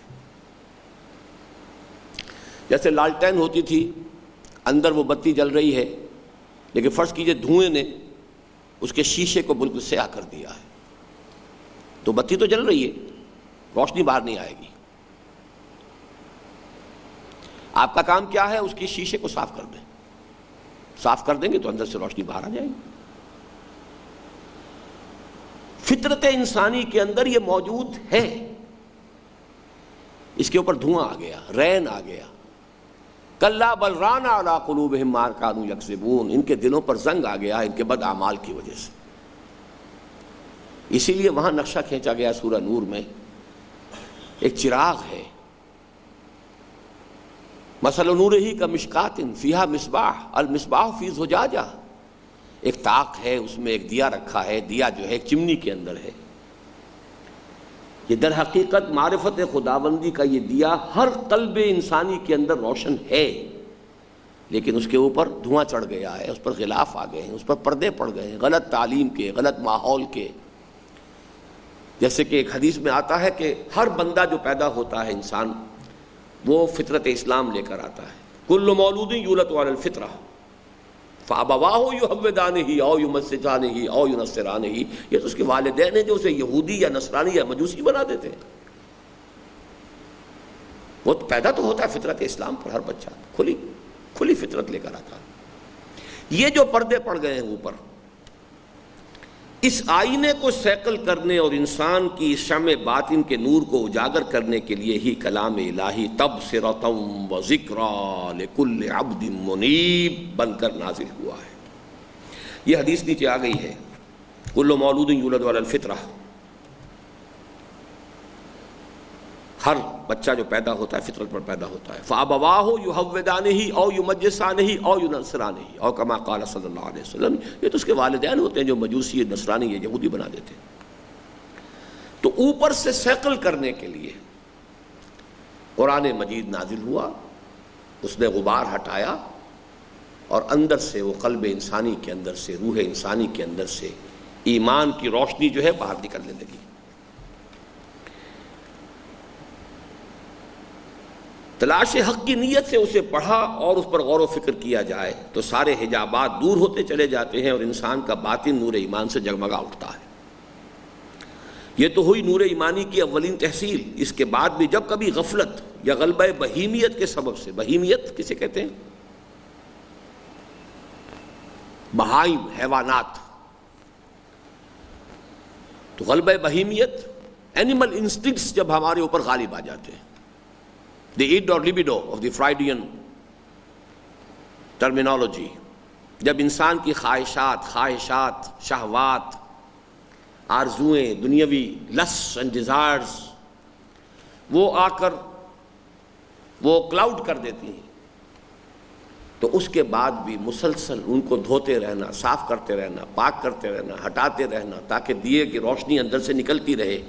Speaker 1: جیسے لالٹین ہوتی تھی، اندر وہ بتی جل رہی ہے، لیکن فرض کیجئے دھوئیں نے اس کے شیشے کو بالکل سیاہ کر دیا ہے. تو بتی تو جل رہی ہے، روشنی باہر نہیں آئے گی. آپ کا کام کیا ہے؟ اس کی شیشے کو صاف کر دیں. صاف کر دیں گے تو اندر سے روشنی باہر آ جائے گی. فطرت انسانی کے اندر یہ موجود ہے. اس کے اوپر دھواں آ گیا، رین آ گیا. کلا بل ران علی قلوبہم ما کانوا یکسبون، ان کے دلوں پر زنگ آ گیا ان کے بد اعمال کی وجہ سے. اسی لیے وہاں نقشہ کھینچا گیا سورہ نور میں، ایک چراغ ہے. مثل نورہ کمشکات فیہا مصباح المصباح فی زجاجہ. ایک طاق ہے، اس میں ایک دیا رکھا ہے. دیا جو ہے ایک چمنی کے اندر ہے. یہ در حقیقت معرفت خداوندی کا یہ دیا ہر قلب انسانی کے اندر روشن ہے، لیکن اس کے اوپر دھواں چڑھ گیا ہے، اس پر غلاف آ گئے ہیں، اس پر پردے پڑ گئے ہیں، غلط تعلیم کے، غلط ماحول کے. جیسے کہ ایک حدیث میں آتا ہے کہ ہر بندہ جو پیدا ہوتا ہے انسان، وہ فطرت اسلام لے کر آتا ہے. کل مولود یولد علی الفطرہ فابواہ یہودانہ او یمسجانہ او ینصرانہ. یہ تو اس کے والدین ہیں جو اسے یہودی یا نصرانی یا مجوسی بنا دیتے ہیں. وہ پیدا تو ہوتا ہے فطرت اسلام پر، ہر بچہ کھلی فطرت لے کر آتا ہے. یہ جو پردے پڑ گئے ہیں اوپر، اس آئینے کو سیکل کرنے اور انسان کی شمع باطن کے نور کو اجاگر کرنے کے لیے ہی کلام الہی تبصرۃ و ذکریٰ لکل عبد منیب بن کر نازل ہوا ہے. یہ حدیث نیچے آ گئی ہے، کل مولود یولد علی الفطرہ. ہر بچہ جو پیدا ہوتا ہے فطرت پر پیدا ہوتا ہے. فابواہ یہودانہ او یمجسانہ او ینصرانہ او کما قال صلی اللہ علیہ وسلم. یہ تو اس کے والدین ہوتے ہیں جو مجوسی، نصرانی یا یہودی بنا دیتے ہیں. تو اوپر سے سیکل کرنے کے لیے قرآن مجید نازل ہوا، اس نے غبار ہٹایا اور اندر سے وہ قلب انسانی کے اندر سے، روح انسانی کے اندر سے ایمان کی روشنی جو ہے باہر نکلنے لگی۔ تلاش حق کی نیت سے اسے پڑھا اور اس پر غور و فکر کیا جائے تو سارے حجابات دور ہوتے چلے جاتے ہیں اور انسان کا باطن نور ایمان سے جگمگا اٹھتا ہے۔ یہ تو ہوئی نور ایمانی کی اولین تحصیل۔ اس کے بعد بھی جب کبھی غفلت یا غلبہ بہیمیت کے سبب سے، بہیمیت کسے کہتے ہیں؟ بہائم، حیوانات، تو غلبہ بہیمیت، اینیمل انسٹنکٹس جب ہمارے اوپر غالب آ جاتے ہیں، the id or libido of the Freudian terminology، جب انسان کی خواہشات، شہوات، آرزوئیں، دنیاوی لسٹ اینڈ ڈیزائرز وہ آ کر وہ کلاؤڈ کر دیتی ہیں، تو اس کے بعد بھی مسلسل ان کو دھوتے رہنا، صاف کرتے رہنا، پاک کرتے رہنا، ہٹاتے رہنا، تاکہ دیے کی روشنی اندر سے نکلتی رہے۔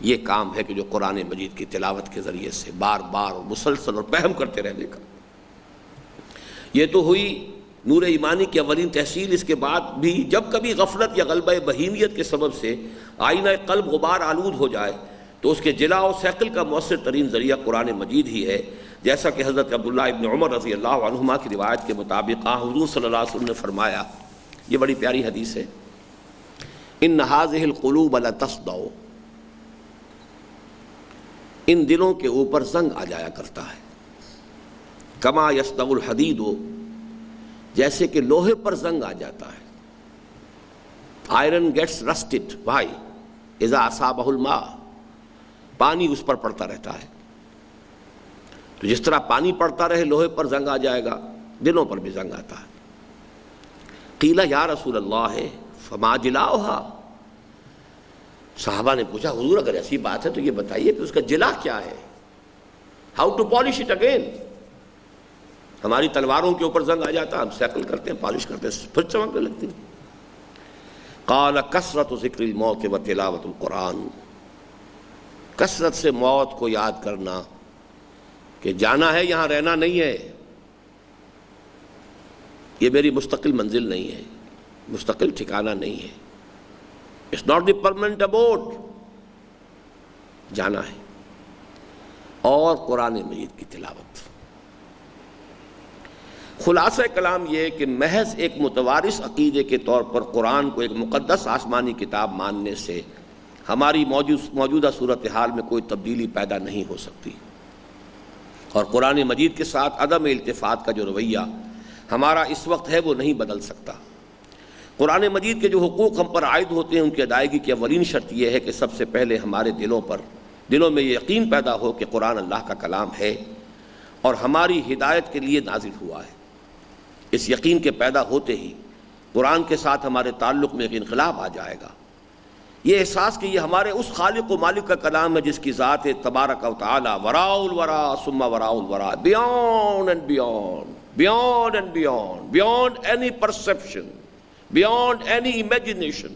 Speaker 1: یہ کام ہے کہ جو قرآن مجید کی تلاوت کے ذریعے سے بار بار اور مسلسل اور پہم کرتے رہنے کا۔ یہ تو ہوئی نور ایمانی کی اولین تحصیل۔ اس کے بعد بھی جب کبھی غفلت یا غلبہ بہیمیت کے سبب سے آئینہ قلب غبار آلود ہو جائے تو اس کے جلا و صقل کا مؤثر ترین ذریعہ قرآن مجید ہی ہے، جیسا کہ حضرت عبداللہ ابن عمر رضی اللہ عنہما کی روایت کے مطابق حضور صلی اللہ علیہ وسلم نے فرمایا، یہ بڑی پیاری حدیث ہے، ان هذه القلوب لتصدع، ان دلوں کے اوپر زنگ آ جایا کرتا ہے، کما یصدع الحدید، جیسے کہ لوہے پر زنگ آ جاتا ہے۔ آئرن گیٹس رسٹڈ، وائی اذا اصابہ الماء، پانی اس پر پڑتا رہتا ہے، تو جس طرح پانی پڑتا رہے لوہے پر زنگ آ جائے گا، دلوں پر بھی زنگ آتا ہے۔ قیل یا رسول اللہ فما جلاؤہا، صحابہ نے پوچھا حضور اگر ایسی بات ہے تو یہ بتائیے کہ اس کا جلا کیا ہے، how to polish it again. ہماری تلواروں کے اوپر زنگ آ جاتا، ہم سیکل کرتے ہیں، پالش کرتے ہیں، پھر چمکنے لگتی ہیں۔ قال کثرت ذکر الموت و تلاوت القرآن، کثرت سے موت کو یاد کرنا کہ جانا ہے، یہاں رہنا نہیں ہے، یہ میری مستقل منزل نہیں ہے، مستقل ٹھکانہ نہیں ہے، اٹس ناٹ دی پرماننٹ ابوڈ، جانا ہے۔ اور قرآن مجید کی تلاوت۔ خلاصہ کلام یہ کہ محض ایک متوارث عقیدے کے طور پر قرآن کو ایک مقدس آسمانی کتاب ماننے سے ہماری موجودہ صورتحال میں کوئی تبدیلی پیدا نہیں ہو سکتی، اور قرآن مجید کے ساتھ عدم التفات کا جو رویہ ہمارا اس وقت ہے وہ نہیں بدل سکتا۔ قرآن مجید کے جو حقوق ہم پر عائد ہوتے ہیں ان کی ادائیگی کی اولین شرط یہ ہے کہ سب سے پہلے ہمارے دلوں میں یہ یقین پیدا ہو کہ قرآن اللہ کا کلام ہے اور ہماری ہدایت کے لیے نازل ہوا ہے۔ اس یقین کے پیدا ہوتے ہی قرآن کے ساتھ ہمارے تعلق میں ایک انقلاب آ جائے گا، یہ احساس کہ یہ ہمارے اس خالق و مالک کا کلام ہے جس کی ذات ہے تبارک و تعالی، وراء الورا ثم وراء الورا، beyond and beyond, beyond and beyond, beyond any perception, beyond any imagination,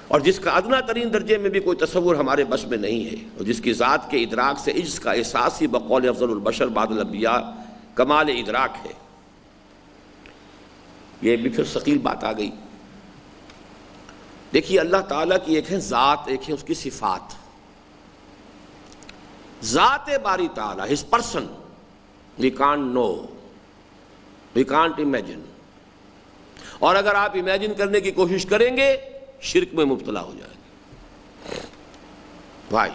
Speaker 1: اور جس کا ادنا ترین درجے میں بھی کوئی تصور ہمارے بس میں نہیں ہے، اور جس کی ذات کے ادراک سے عجز کا احساس ہی بقول افضل البشر بعد الانبیاء کمال ادراک ہے۔ یہ بھی پھر ثقیل بات آ گئی۔ دیکھیے اللہ تعالیٰ کی ایک ہے ذات، ایک ہے اس کی صفات۔ ذات باری تعالیٰ، his person، we can't know، we can't imagine، اور اگر آپ امیجن کرنے کی کوشش کریں گے شرک میں مبتلا ہو جائیں گے۔ بھائی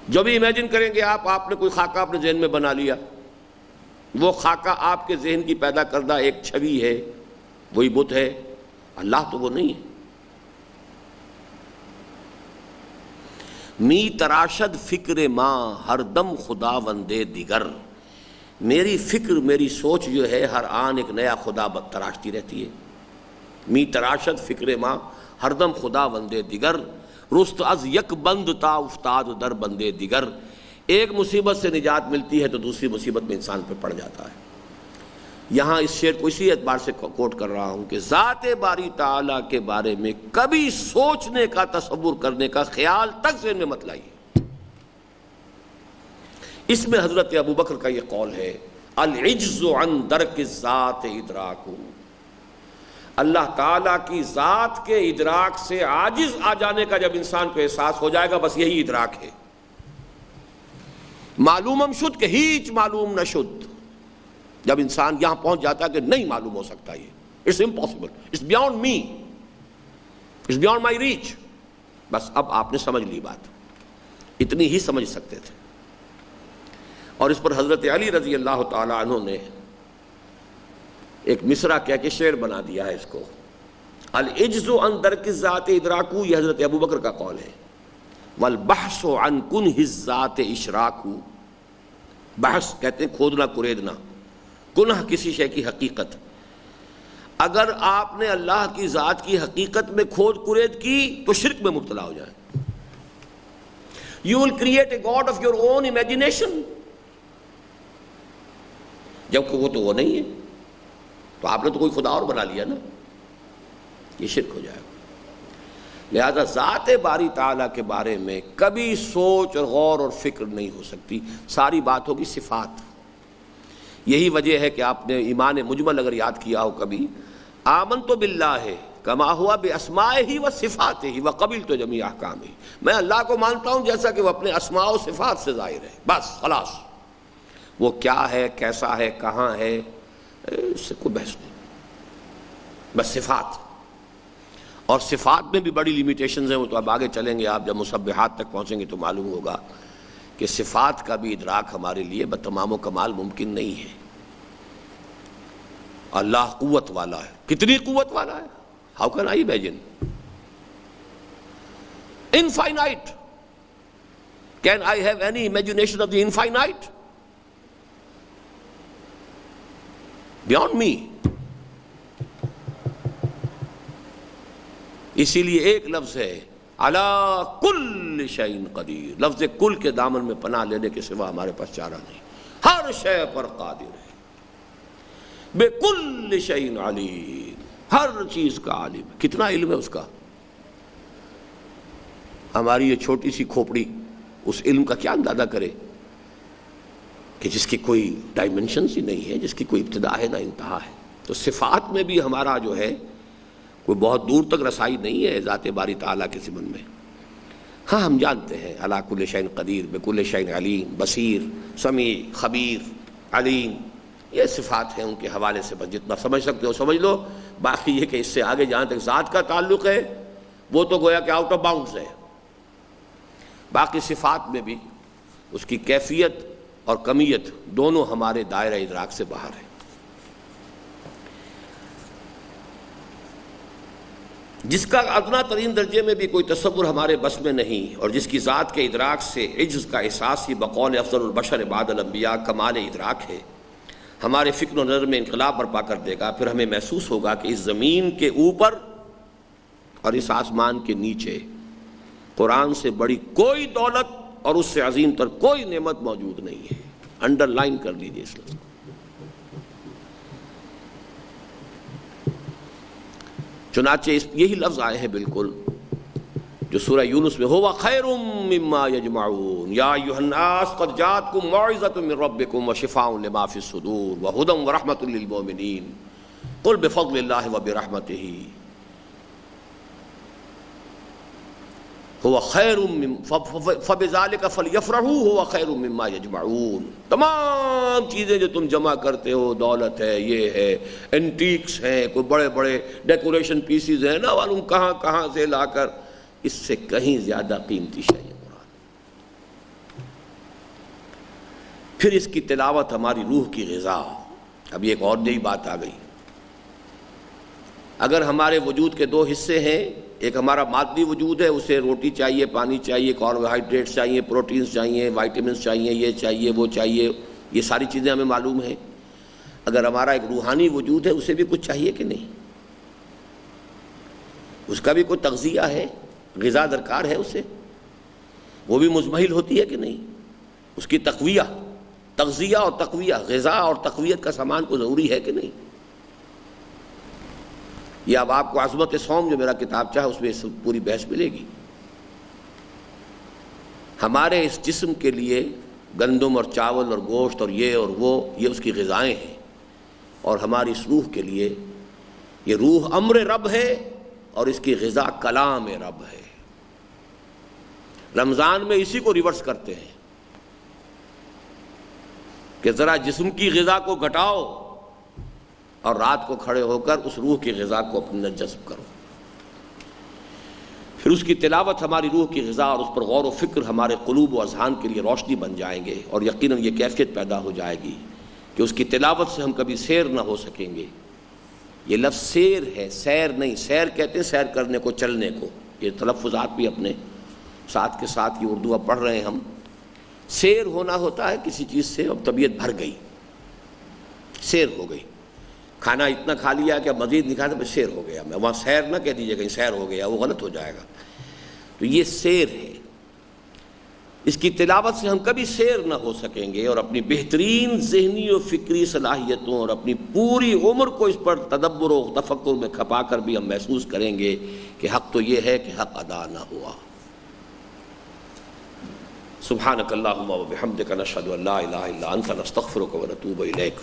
Speaker 1: جو بھی امیجن کریں گے آپ نے کوئی خاکہ اپنے ذہن میں بنا لیا، وہ خاکہ آپ کے ذہن کی پیدا کردہ ایک چھوی ہے، وہی بت ہے، اللہ تو وہ نہیں ہے۔ می تراشد فکر ماں ہر دم خدا وندے دیگر، میری فکر، میری سوچ جو ہے ہر آن ایک نیا خدا تراشتی رہتی ہے۔ می تراشد فکر ماں ہر دم خدا وندے دیگر، رست از یک بند تا افتاد در بندے دیگر، ایک مصیبت سے نجات ملتی ہے تو دوسری مصیبت میں انسان پہ پڑ جاتا ہے۔ یہاں اس شعر کو اسی اعتبار سے کوٹ کر رہا ہوں کہ ذات باری تعالیٰ کے بارے میں کبھی سوچنے کا، تصور کرنے کا خیال تک ذہن میں مت لائیے۔ اس میں حضرت ابوبکر کا یہ قول ہے، العجز عن درک الذات ادراک، اللہ تعالیٰ کی ذات کے ادراک سے عاجز آ جانے کا جب انسان کو احساس ہو جائے گا، بس یہی ادراک ہے۔ معلومم شد کہ ہیچ معلوم نہ شد، جب انسان یہاں پہنچ جاتا ہے کہ نہیں معلوم ہو سکتا، یہ it's impossible, it's beyond me, it's beyond my reach, بس اب آپ نے سمجھ لی بات، اتنی ہی سمجھ سکتے تھے۔ اور اس پر حضرت علی رضی اللہ تعالی عنہ نے ایک مصرع کہہ کے شعر بنا دیا ہے اس کو، العجز عن درک الذات ادراکو، یہ حضرت ابوبکر کا قول ہے، والبحث عن کنہ الذات اشراکو، بحث کہتے ہیں کھودنا کریدنا، کنہ کسی شے کی حقیقت، اگر آپ نے اللہ کی ذات کی حقیقت میں کھود کرید کی تو شرک میں مبتلا ہو جائیں۔ You will create a God of your own imagination، جبکہ وہ تو وہ نہیں ہے، تو آپ نے تو کوئی خدا اور بنا لیا نا، یہ شرک ہو جائے گا۔ لہذا ذات باری تعالیٰ کے بارے میں کبھی سوچ اور غور اور فکر نہیں ہو سکتی، ساری بات ہوگی صفات۔ یہی وجہ ہے کہ آپ نے ایمان مجمل اگر یاد کیا ہو کبھی، آمنت باللہ کما ہوا باسمائہ و صفاتہ وقبلت جمیع احکامہ، میں اللہ کو مانتا ہوں جیسا کہ وہ اپنے اسماء و صفات سے ظاہر ہے، بس خلاص، وہ کیا ہے، کیسا ہے، کہاں ہے، اس سے کوئی بحث نہیں، بس صفات۔ اور صفات میں بھی بڑی لیمیٹیشنز ہیں، وہ تو اب آگے چلیں گے، آپ جب مسبحات تک پہنچیں گے تو معلوم ہوگا کہ صفات کا بھی ادراک ہمارے لیے بتمام و کمال ممکن نہیں ہے۔ اللہ قوت والا ہے، کتنی قوت والا ہے، how can I imagine, infinite, can I have any imagination of the infinite, beyond me. اسی لیے ایک لفظ ہے علی کل شیء قدیر، لفظ کل کے دامن میں پناہ لینے کے سوا ہمارے پاس چارہ نہیں، ہر شے پر قادر ہے، بے کل شیء علیم، ہر چیز کا عالم۔ کتنا علم ہے اس کا، ہماری یہ چھوٹی سی کھوپڑی اس علم کا کیا اندازہ کرے کہ جس کی کوئی ڈائمنشنز ہی نہیں ہے، جس کی کوئی ابتدا ہے نہ انتہا ہے۔ تو صفات میں بھی ہمارا جو ہے کوئی بہت دور تک رسائی نہیں ہے ذات باری تعالیٰ کے ضمن میں۔ ہاں ہم جانتے ہیں علی کل شیء قدیر، بکل شیء علیم، بصیر، سمیع، خبیر، علیم، یہ صفات ہیں، ان کے حوالے سے بس جتنا سمجھ سکتے ہو سمجھ لو، باقی یہ کہ اس سے آگے جہاں تک ذات کا تعلق ہے وہ تو گویا کہ آؤٹ آف باؤنڈز ہے، باقی صفات میں بھی اس کی کیفیت اور کمیت دونوں ہمارے دائرہ ادراک سے باہر ہے۔ جس کا ادنا ترین درجے میں بھی کوئی تصور ہمارے بس میں نہیں، اور جس کی ذات کے ادراک سے عجز کا احساس ہی بقول افضل البشر بعد الانبیاء کمال ادراک ہے، ہمارے فکر و نظر میں انقلاب برپا کر دے گا۔ پھر ہمیں محسوس ہوگا کہ اس زمین کے اوپر اور اس آسمان کے نیچے قرآن سے بڑی کوئی دولت اور اس سے عظیم تر کوئی نعمت موجود نہیں ہے۔ انڈر لائن کر لیجیے اس لفظ کو۔ چنانچہ یہی لفظ آئے ہیں بالکل جو سورہ یونس میں ہوا خیر مما یجمعون، یا ایھا الناس قد جاءتکم موعظۃ من ربکم وشفاء لما فی الصدور وہدی ورحمۃ للمؤمنین قل بفضل اللہ وبرحمتہ هو خیر فبذلک فلیفرحوا هو خیر مما یجمعون۔ تمام چیزیں جو تم جمع کرتے ہو، دولت ہے، یہ ہے، اینٹیکس ہیں، کوئی بڑے بڑے ڈیکوریشن پیسز ہیں نا معلوم کہاں کہاں سے لا کر، اس سے کہیں زیادہ قیمتی شے ہے قرآن۔ پھر اس کی تلاوت ہماری روح کی غذا۔ اب یہ ایک اور نئی بات آ گئی، اگر ہمارے وجود کے دو حصے ہیں، ایک ہمارا مادی وجود ہے، اسے روٹی چاہیے، پانی چاہیے، کاربوہائیڈریٹس چاہیے، پروٹینز چاہیے، وائٹامنس چاہیے، یہ چاہیے، وہ چاہیے، یہ ساری چیزیں ہمیں معلوم ہیں۔ اگر ہمارا ایک روحانی وجود ہے، اسے بھی کچھ چاہیے کہ نہیں، اس کا بھی کوئی تغذیہ ہے، غذا درکار ہے اسے، وہ بھی مزمحل ہوتی ہے کہ نہیں، اس کی تقویہ، تغذیہ اور تقویہ، غذا اور تقویت کا سامان کو ضروری ہے کہ نہیں؟ یہ اب آپ کو عظمت صوم جو میرا کتاب چاہے اس میں پوری بحث ملے گی۔ ہمارے اس جسم کے لیے گندم اور چاول اور گوشت اور وہ یہ اس کی غذائیں ہیں، اور ہماری اس روح کے لیے یہ روح امر رب ہے اور اس کی غذا کلام رب ہے۔ رمضان میں اسی کو ریورس کرتے ہیں کہ ذرا جسم کی غذا کو گھٹاؤ اور رات کو کھڑے ہو کر اس روح کی غذا کو اپنے اندر جذب کرو۔ پھر اس کی تلاوت ہماری روح کی غذا اور اس پر غور و فکر ہمارے قلوب و اذہان کے لیے روشنی بن جائیں گے، اور یقیناً یہ کیفیت پیدا ہو جائے گی کہ اس کی تلاوت سے ہم کبھی سیر نہ ہو سکیں گے۔ یہ لفظ سیر ہے، سیر نہیں۔ سیر کہتے ہیں سیر کرنے کو، چلنے کو۔ یہ تلفظات بھی اپنے ساتھ کے ساتھ یہ اردو اب پڑھ رہے ہیں ہم۔ سیر ہونا ہوتا ہے کسی چیز سے اب طبیعت بھر گئی، سیر ہو گئی، کھانا اتنا کھا لیا کہ اب مزید نہیں کھاتا، سیر ہو گیا۔ میں وہاں سیر نہ کہہ دیجیے کہیں سیر ہو گیا، وہ غلط ہو جائے گا۔ تو یہ سیر ہے، اس کی تلاوت سے ہم کبھی سیر نہ ہو سکیں گے، اور اپنی بہترین ذہنی و فکری صلاحیتوں اور اپنی پوری عمر کو اس پر تدبر و تفکر میں کھپا کر بھی ہم محسوس کریں گے کہ حق تو یہ ہے کہ حق ادا نہ ہوا۔ سبحانک اللہم و بحمدک، نشہد ان لا الہ الا انت، نستغفرک و نتوب الیک۔